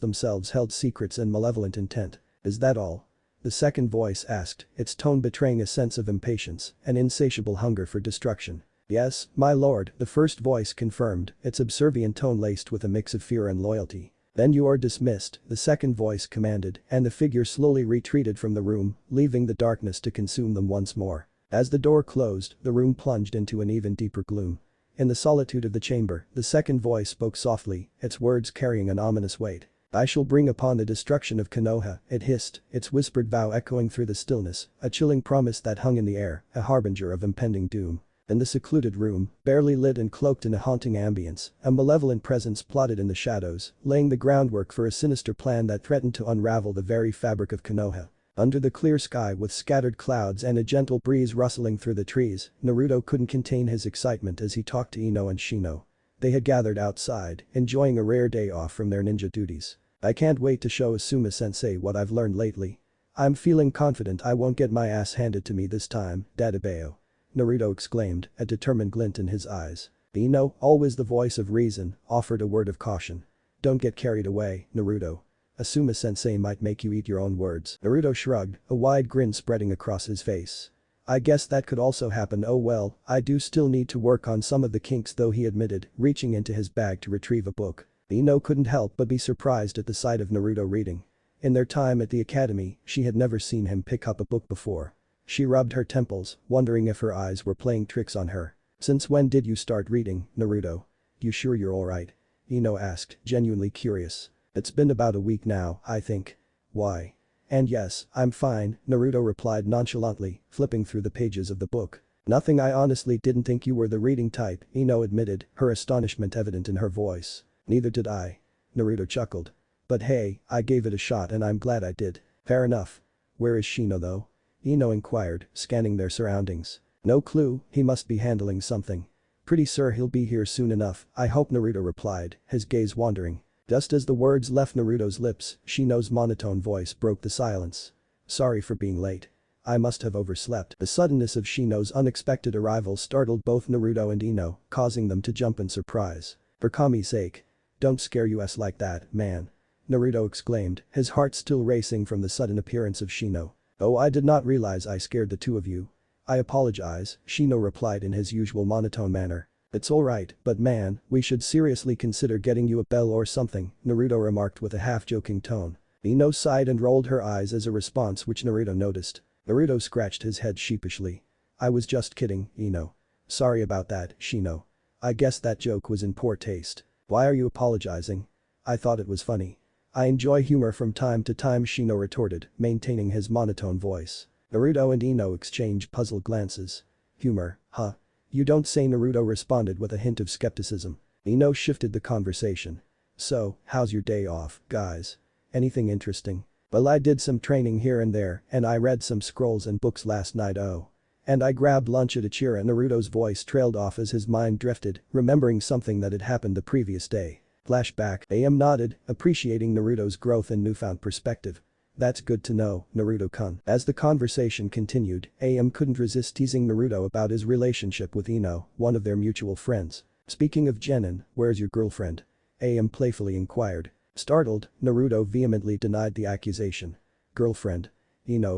themselves held secrets and malevolent intent. "Is that all?" the second voice asked, its tone betraying a sense of impatience, an insatiable hunger for destruction. "Yes, my lord," the first voice confirmed, its subservient tone laced with a mix of fear and loyalty. "Then you are dismissed," the second voice commanded, and the figure slowly retreated from the room, leaving the darkness to consume them once more. As the door closed, the room plunged into an even deeper gloom. In the solitude of the chamber, the second voice spoke softly, its words carrying an ominous weight. "I shall bring upon the destruction of Konoha," it hissed, its whispered vow echoing through the stillness, a chilling promise that hung in the air, a harbinger of impending doom. In the secluded room, barely lit and cloaked in a haunting ambience, a malevolent presence plotted in the shadows, laying the groundwork for a sinister plan that threatened to unravel the very fabric of Konoha. Under the clear sky with scattered clouds and a gentle breeze rustling through the trees, Naruto couldn't contain his excitement as he talked to Ino and Shino. They had gathered outside, enjoying a rare day off from their ninja duties. "I can't wait to show Asuma sensei what I've learned lately. I'm feeling confident I won't get my ass handed to me this time, Dadabeo," Naruto exclaimed, a determined glint in his eyes. Ino, always the voice of reason, offered a word of caution. "Don't get carried away, Naruto. Asuma sensei might make you eat your own words." Naruto shrugged, a wide grin spreading across his face. "I guess that could also happen. Oh well, I do still need to work on some of the kinks though," he admitted, reaching into his bag to retrieve a book. Ino couldn't help but be surprised at the sight of Naruto reading. In their time at the academy, she had never seen him pick up a book before. She rubbed her temples, wondering if her eyes were playing tricks on her. "Since when did you start reading, Naruto? You sure you're alright?" Ino asked, genuinely curious. "It's been about a week now, I think." "Why?" "And yes, I'm fine," Naruto replied nonchalantly, flipping through the pages of the book. "Nothing. I honestly didn't think you were the reading type," Ino admitted, her astonishment evident in her voice. "Neither did I." Naruto chuckled. "But hey, I gave it a shot and I'm glad I did." "Fair enough. Where is Shino though?" Ino inquired, scanning their surroundings. "No clue, he must be handling something. Pretty sure he'll be here soon enough, I hope," Naruto replied, his gaze wandering. Just as the words left Naruto's lips, Shino's monotone voice broke the silence. "Sorry for being late. I must have overslept." The suddenness of Shino's unexpected arrival startled both Naruto and Ino, causing them to jump in surprise. "For Kami's sake. Don't scare us like that, man," Naruto exclaimed, his heart still racing from the sudden appearance of Shino. "Oh, I did not realize I scared the two of you. I apologize," Shino replied in his usual monotone manner. "It's alright, but man, we should seriously consider getting you a bell or something," Naruto remarked with a half-joking tone. Ino sighed and rolled her eyes as a response which Naruto noticed. Naruto scratched his head sheepishly. "I was just kidding, Ino. Sorry about that, Shino. I guess that joke was in poor taste." "Why are you apologizing? I thought it was funny." "I enjoy humor from time to time," Shino retorted, maintaining his monotone voice. Naruto and Ino exchanged puzzled glances. "Humor, huh? You don't say," Naruto responded with a hint of skepticism. Ino shifted the conversation. "So, how's your day off, guys? Anything interesting?" "Well, I did some training here and there, and I read some scrolls and books last night. Oh. And I grabbed lunch at Ichira." Naruto's voice trailed off as his mind drifted, remembering something that had happened the previous day. Flashback. AM nodded, appreciating Naruto's growth and newfound perspective. "That's good to know, Naruto-kun." As the conversation continued, AM couldn't resist teasing Naruto about his relationship with Ino, one of their mutual friends. "Speaking of Genin, where's your girlfriend? AM playfully inquired. Startled, Naruto vehemently denied the accusation. Girlfriend?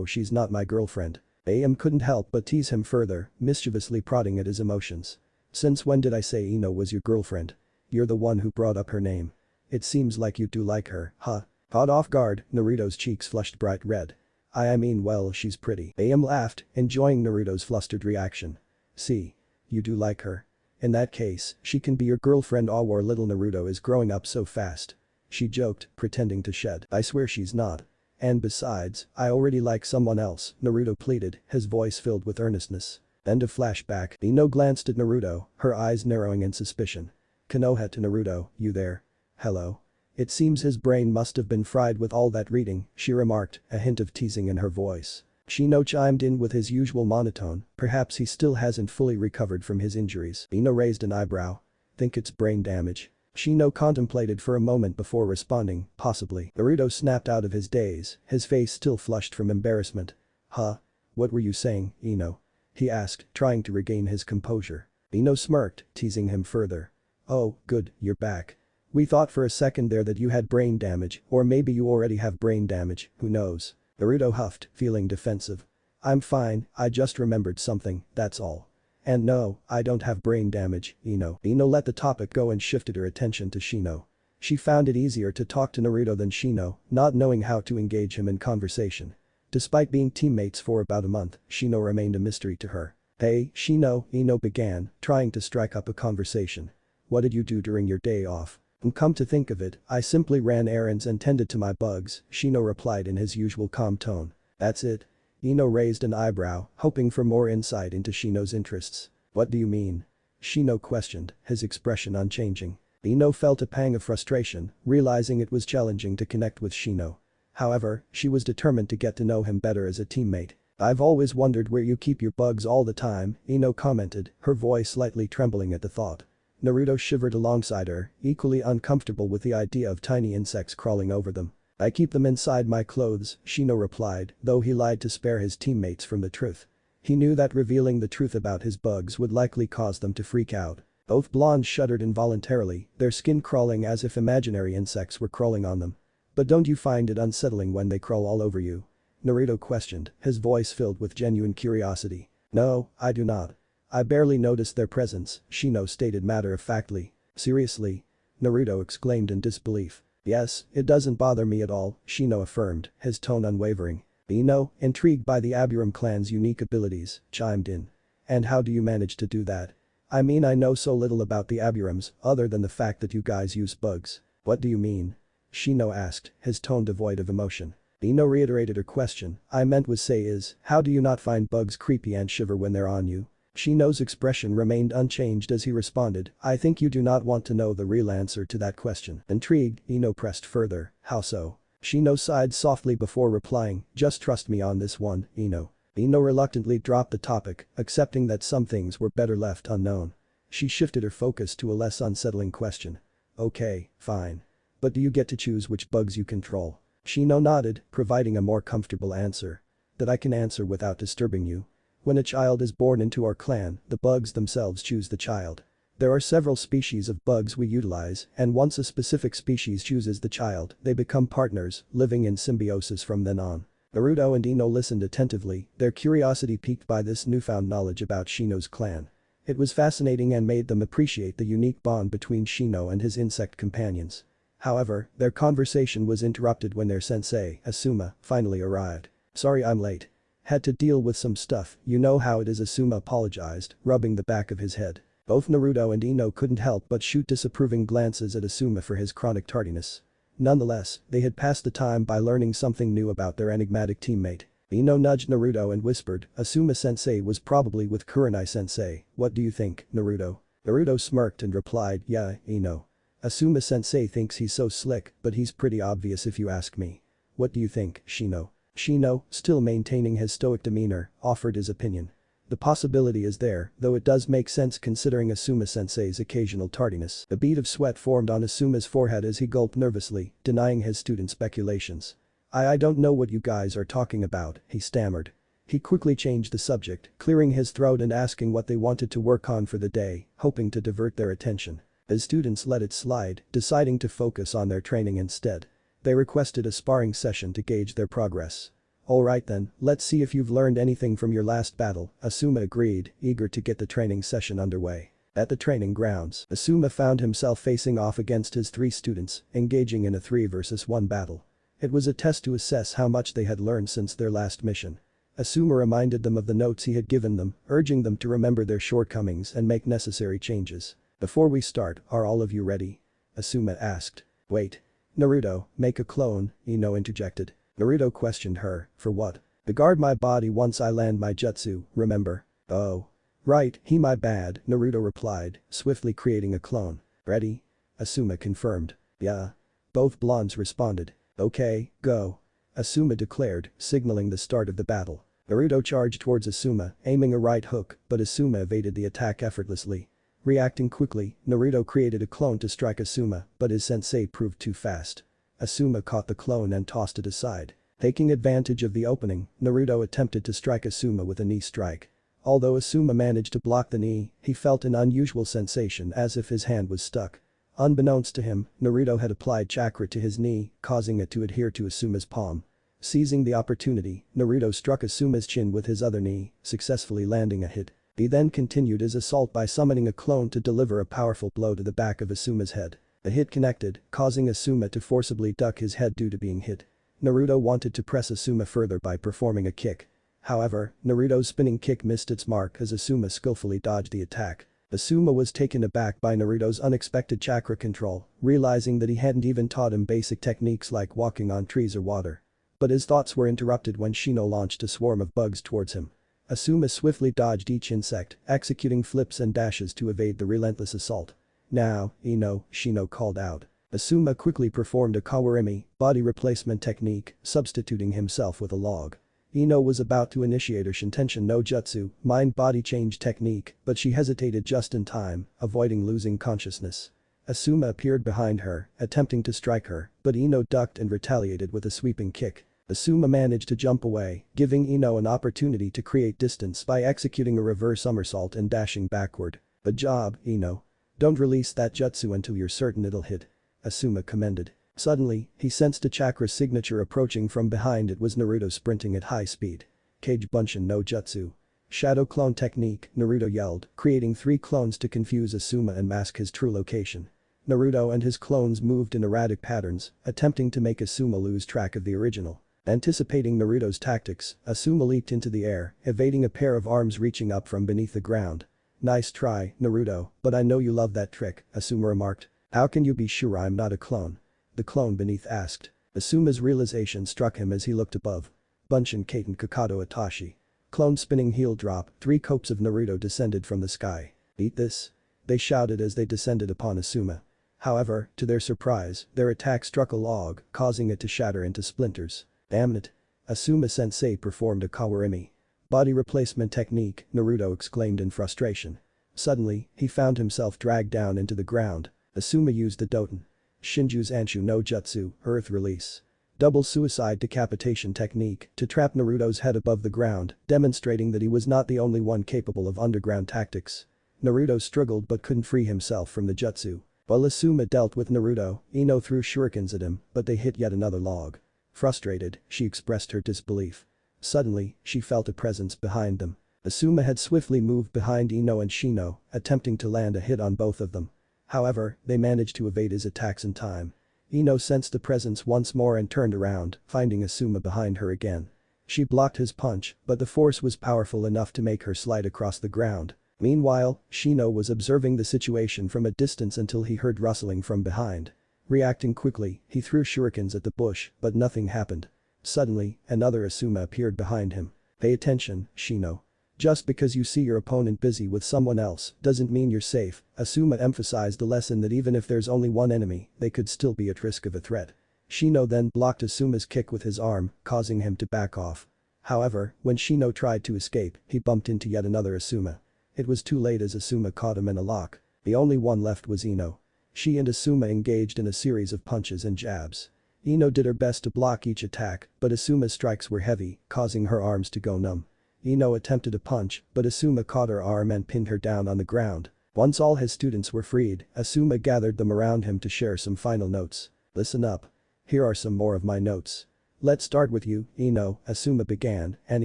She's not my girlfriend. AM couldn't help but tease him further, mischievously prodding at his emotions. Since when did I say Ino was your girlfriend? You're the one who brought up her name. It seems like you do like her, huh? Caught off guard, Naruto's cheeks flushed bright red. I mean, well, she's pretty. AM laughed, enjoying Naruto's flustered reaction. See? You do like her. In that case, she can be your girlfriend. Our little Naruto is growing up so fast. She joked, pretending to shed. I swear she's not. And besides, I already like someone else, Naruto pleaded, his voice filled with earnestness. End of flashback. Ino glanced at Naruto, her eyes narrowing in suspicion. Konoha to Naruto, you there? Hello? It seems his brain must have been fried with all that reading, she remarked, a hint of teasing in her voice. Shino chimed in with his usual monotone, perhaps he still hasn't fully recovered from his injuries. Ino raised an eyebrow. Think it's brain damage? Shino contemplated for a moment before responding, possibly. Naruto snapped out of his daze, his face still flushed from embarrassment. Huh? What were you saying, Ino? He asked, trying to regain his composure. Ino smirked, teasing him further. Oh, good, you're back. We thought for a second there that you had brain damage, or maybe you already have brain damage, who knows? Naruto huffed, feeling defensive. I'm fine, I just remembered something, that's all. And no, I don't have brain damage, Ino. Ino let the topic go and shifted her attention to Shino. She found it easier to talk to Naruto than Shino, not knowing how to engage him in conversation. Despite being teammates for about a month, Shino remained a mystery to her. Hey, Shino, Ino began, trying to strike up a conversation. What did you do during your day off? And come to think of it, I simply ran errands and tended to my bugs, Shino replied in his usual calm tone. That's it? Ino raised an eyebrow, hoping for more insight into Shino's interests. What do you mean? Shino questioned, his expression unchanging. Ino felt a pang of frustration, realizing it was challenging to connect with Shino. However, she was determined to get to know him better as a teammate. I've always wondered where you keep your bugs all the time, Ino commented, her voice slightly trembling at the thought. Naruto shivered alongside her, equally uncomfortable with the idea of tiny insects crawling over them. I keep them inside my clothes, Shino replied, though he lied to spare his teammates from the truth. He knew that revealing the truth about his bugs would likely cause them to freak out. Both blondes shuddered involuntarily, their skin crawling as if imaginary insects were crawling on them. But don't you find it unsettling when they crawl all over you? Naruto questioned, his voice filled with genuine curiosity. No, I do not. I barely noticed their presence, Shino stated matter-of-factly. Seriously? Naruto exclaimed in disbelief. Yes, it doesn't bother me at all, Shino affirmed, his tone unwavering. Ino, intrigued by the Aburam clan's unique abilities, chimed in. And how do you manage to do that? I mean, I know so little about the Aburams, other than the fact that you guys use bugs. What do you mean? Shino asked, his tone devoid of emotion. Ino reiterated her question. I meant was say is, how do you not find bugs creepy and shiver when they're on you? Shino's expression remained unchanged as he responded, I think you do not want to know the real answer to that question. Intrigued, Ino pressed further, how so? Shino sighed softly before replying, just trust me on this one, Ino. Ino reluctantly dropped the topic, accepting that some things were better left unknown. She shifted her focus to a less unsettling question. Okay, fine. But do you get to choose which bugs you control? Shino nodded, providing a more comfortable answer. That I can answer without disturbing you. When a child is born into our clan, the bugs themselves choose the child. There are several species of bugs we utilize, and once a specific species chooses the child, they become partners, living in symbiosis from then on. Naruto and Ino listened attentively, their curiosity piqued by this newfound knowledge about Shino's clan. It was fascinating and made them appreciate the unique bond between Shino and his insect companions. However, their conversation was interrupted when their sensei, Asuma, finally arrived. Sorry I'm late. Had to deal with some stuff, you know how it is, Asuma apologized, rubbing the back of his head. Both Naruto and Ino couldn't help but shoot disapproving glances at Asuma for his chronic tardiness. Nonetheless, they had passed the time by learning something new about their enigmatic teammate. Ino nudged Naruto and whispered, Asuma-sensei was probably with Kurenai-sensei, what do you think, Naruto? Naruto smirked and replied, yeah, Ino. Asuma-sensei thinks he's so slick, but he's pretty obvious if you ask me. What do you think, Shino? Shino, still maintaining his stoic demeanor, offered his opinion. The possibility is there, though it does make sense considering Asuma-sensei's occasional tardiness. A bead of sweat formed on Asuma's forehead as he gulped nervously, denying his student's speculations. I don't know what you guys are talking about, he stammered. He quickly changed the subject, clearing his throat and asking what they wanted to work on for the day, hoping to divert their attention. The students let it slide, deciding to focus on their training instead. They requested a sparring session to gauge their progress. Alright then, let's see if you've learned anything from your last battle, Asuma agreed, eager to get the training session underway. At the training grounds, Asuma found himself facing off against his 3 students, engaging in a 3 versus 1 battle. It was a test to assess how much they had learned since their last mission. Asuma reminded them of the notes he had given them, urging them to remember their shortcomings and make necessary changes. Before we start, are all of you ready? Asuma asked. Wait. Naruto, make a clone, Ino interjected. Naruto questioned her, for what? To guard my body once I land my jutsu, remember? Oh. Right, my bad, Naruto replied, swiftly creating a clone. Ready? Asuma confirmed. Yeah. Both blondes responded. Okay, go. Asuma declared, signaling the start of the battle. Naruto charged towards Asuma, aiming a right hook, but Asuma evaded the attack effortlessly. Reacting quickly, Naruto created a clone to strike Asuma, but his sensei proved too fast. Asuma caught the clone and tossed it aside. Taking advantage of the opening, Naruto attempted to strike Asuma with a knee strike. Although Asuma managed to block the knee, he felt an unusual sensation as if his hand was stuck. Unbeknownst to him, Naruto had applied chakra to his knee, causing it to adhere to Asuma's palm. Seizing the opportunity, Naruto struck Asuma's chin with his other knee, successfully landing a hit. He then continued his assault by summoning a clone to deliver a powerful blow to the back of Asuma's head. The hit connected, causing Asuma to forcibly duck his head due to being hit. Naruto wanted to press Asuma further by performing a kick. However, Naruto's spinning kick missed its mark as Asuma skillfully dodged the attack. Asuma was taken aback by Naruto's unexpected chakra control, realizing that he hadn't even taught him basic techniques like walking on trees or water. But his thoughts were interrupted when Shino launched a swarm of bugs towards him. Asuma swiftly dodged each insect, executing flips and dashes to evade the relentless assault. Now, Ino, Shino called out. Asuma quickly performed a kawarimi, body replacement technique, substituting himself with a log. Ino was about to initiate her Shintention no Jutsu, mind-body change technique, but she hesitated just in time, avoiding losing consciousness. Asuma appeared behind her, attempting to strike her, but Ino ducked and retaliated with a sweeping kick. Asuma managed to jump away, giving Ino an opportunity to create distance by executing a reverse somersault and dashing backward. Good job, Ino. Don't release that jutsu until you're certain it'll hit. Asuma commended. Suddenly, he sensed a chakra signature approaching from behind. It was Naruto sprinting at high speed. Kage Bunshin no Jutsu. Shadow clone technique, Naruto yelled, creating 3 clones to confuse Asuma and mask his true location. Naruto and his clones moved in erratic patterns, attempting to make Asuma lose track of the original. Anticipating Naruto's tactics, Asuma leaped into the air, evading a pair of arms reaching up from beneath the ground. Nice try, Naruto, but I know you love that trick, Asuma remarked. How can you be sure I'm not a clone? The clone beneath asked. Asuma's realization struck him as he looked above. Bunshin Kaiten Kakato Itachi. Clone spinning heel drop, 3 copes of Naruto descended from the sky. Eat this? They shouted as they descended upon Asuma. However, to their surprise, their attack struck a log, causing it to shatter into splinters. Damn it. Asuma Sensei performed a kawarimi. Body replacement technique, Naruto exclaimed in frustration. Suddenly, he found himself dragged down into the ground. Asuma used the Doton. Shinju's Anshu no Jutsu, Earth Release. Double suicide decapitation technique to trap Naruto's head above the ground, demonstrating that he was not the only one capable of underground tactics. Naruto struggled but couldn't free himself from the jutsu. While Asuma dealt with Naruto, Ino threw shurikens at him, but they hit yet another log. Frustrated, she expressed her disbelief. Suddenly, she felt a presence behind them. Asuma had swiftly moved behind Ino and Shino, attempting to land a hit on both of them. However, they managed to evade his attacks in time. Ino sensed the presence once more and turned around, finding Asuma behind her again. She blocked his punch, but the force was powerful enough to make her slide across the ground. Meanwhile, Shino was observing the situation from a distance until he heard rustling from behind. Reacting quickly, he threw shurikens at the bush, but nothing happened. Suddenly, another Asuma appeared behind him. Pay attention, Shino. Just because you see your opponent busy with someone else doesn't mean you're safe. Asuma emphasized the lesson that even if there's only one enemy, they could still be at risk of a threat. Shino then blocked Asuma's kick with his arm, causing him to back off. However, when Shino tried to escape, he bumped into yet another Asuma. It was too late as Asuma caught him in a lock. The only one left was Ino. She and Asuma engaged in a series of punches and jabs. Ino did her best to block each attack, but Asuma's strikes were heavy, causing her arms to go numb. Ino attempted a punch, but Asuma caught her arm and pinned her down on the ground. Once all his students were freed, Asuma gathered them around him to share some final notes. Listen up. Here are some more of my notes. Let's start with you, Ino, Asuma began, and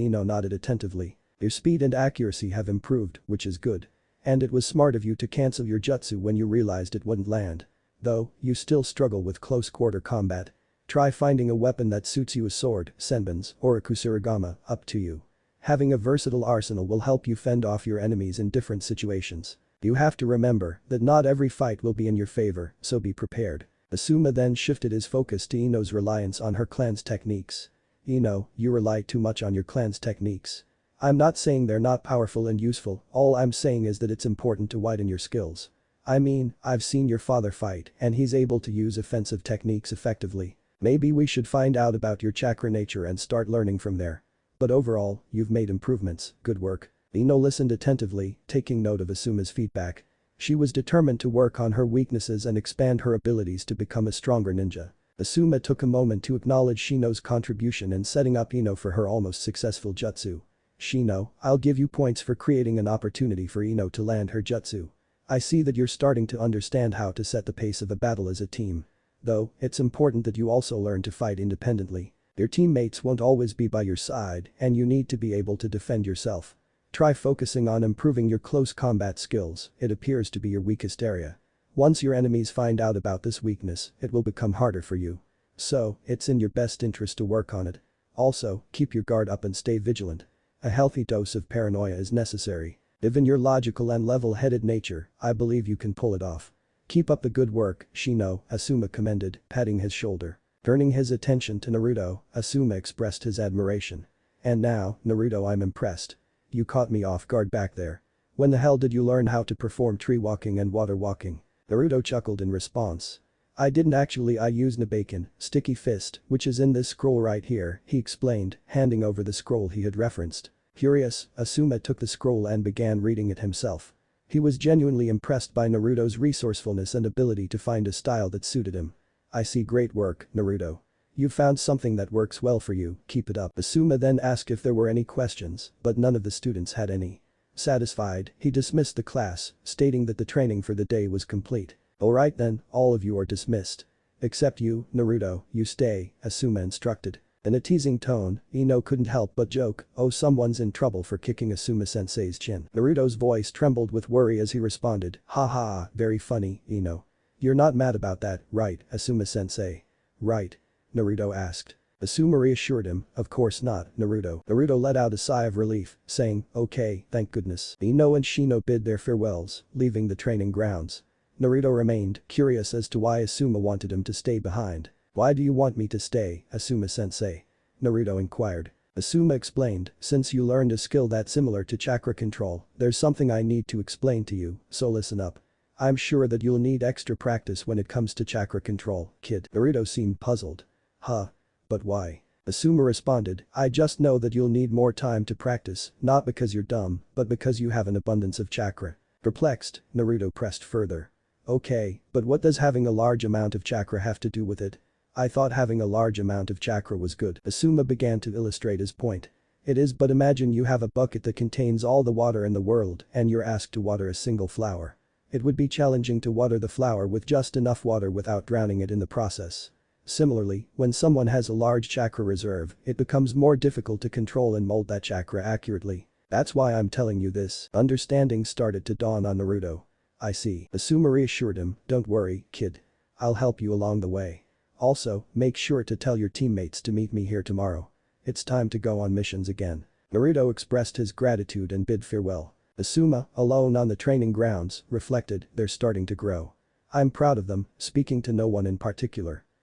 Ino nodded attentively. Your speed and accuracy have improved, which is good. And it was smart of you to cancel your jutsu when you realized it wouldn't land. Though, you still struggle with close-quarter combat. Try finding a weapon that suits you, a sword, senbons, or a kusarigama, up to you. Having a versatile arsenal will help you fend off your enemies in different situations. You have to remember that not every fight will be in your favor, so be prepared. Asuma then shifted his focus to Ino's reliance on her clan's techniques. Ino, you rely too much on your clan's techniques. I'm not saying they're not powerful and useful, all I'm saying is that it's important to widen your skills. I mean, I've seen your father fight and he's able to use offensive techniques effectively. Maybe we should find out about your chakra nature and start learning from there. But overall, you've made improvements, good work. Ino listened attentively, taking note of Asuma's feedback. She was determined to work on her weaknesses and expand her abilities to become a stronger ninja. Asuma took a moment to acknowledge Shino's contribution in setting up Ino for her almost successful jutsu. Shino, I'll give you points for creating an opportunity for Ino to land her jutsu. I see that you're starting to understand how to set the pace of a battle as a team. Though, it's important that you also learn to fight independently. Your teammates won't always be by your side and you need to be able to defend yourself. Try focusing on improving your close combat skills, it appears to be your weakest area. Once your enemies find out about this weakness, it will become harder for you. So, it's in your best interest to work on it. Also, keep your guard up and stay vigilant. A healthy dose of paranoia is necessary. Given your logical and level-headed nature, I believe you can pull it off. Keep up the good work, Shino, Asuma commended, patting his shoulder. Turning his attention to Naruto, Asuma expressed his admiration. And now, Naruto, I'm impressed. You caught me off guard back there. When the hell did you learn how to perform tree walking and water walking? Naruto chuckled in response. I didn't actually, I used Nabaken, sticky fist, which is in this scroll right here, he explained, handing over the scroll he had referenced. Curious, Asuma took the scroll and began reading it himself. He was genuinely impressed by Naruto's resourcefulness and ability to find a style that suited him. I see, great work, Naruto. You've found something that works well for you, keep it up. Asuma then asked if there were any questions, but none of the students had any. Satisfied, he dismissed the class, stating that the training for the day was complete. Alright then, all of you are dismissed. Except you, Naruto, you stay, Asuma instructed. In a teasing tone, Ino couldn't help but joke, oh, someone's in trouble for kicking Asuma-sensei's chin. Naruto's voice trembled with worry as he responded, ha ha, very funny, Ino. You're not mad about that, right, Asuma-sensei? Right? Naruto asked. Asuma reassured him, of course not, Naruto. Naruto let out a sigh of relief, saying, okay, thank goodness. Ino and Shino bid their farewells, leaving the training grounds. Naruto remained, curious as to why Asuma wanted him to stay behind. Why do you want me to stay, Asuma-sensei? Naruto inquired. Asuma explained, since you learned a skill that's similar to chakra control, there's something I need to explain to you, so listen up. I'm sure that you'll need extra practice when it comes to chakra control, kid. Naruto seemed puzzled. Huh? But why? Asuma responded, I just know that you'll need more time to practice, not because you're dumb, but because you have an abundance of chakra. Perplexed, Naruto pressed further. Okay, but what does having a large amount of chakra have to do with it? I thought having a large amount of chakra was good. Asuma began to illustrate his point. It is, but imagine you have a bucket that contains all the water in the world and you're asked to water a single flower. It would be challenging to water the flower with just enough water without drowning it in the process. Similarly, when someone has a large chakra reserve, it becomes more difficult to control and mold that chakra accurately. That's why I'm telling you this. Understanding started to dawn on Naruto. I see. Asuma reassured him, don't worry, kid. I'll help you along the way. Also, make sure to tell your teammates to meet me here tomorrow. It's time to go on missions again. Naruto expressed his gratitude and bid farewell. Asuma, alone on the training grounds, reflected, they're starting to grow. I'm proud of them, speaking to no one in particular.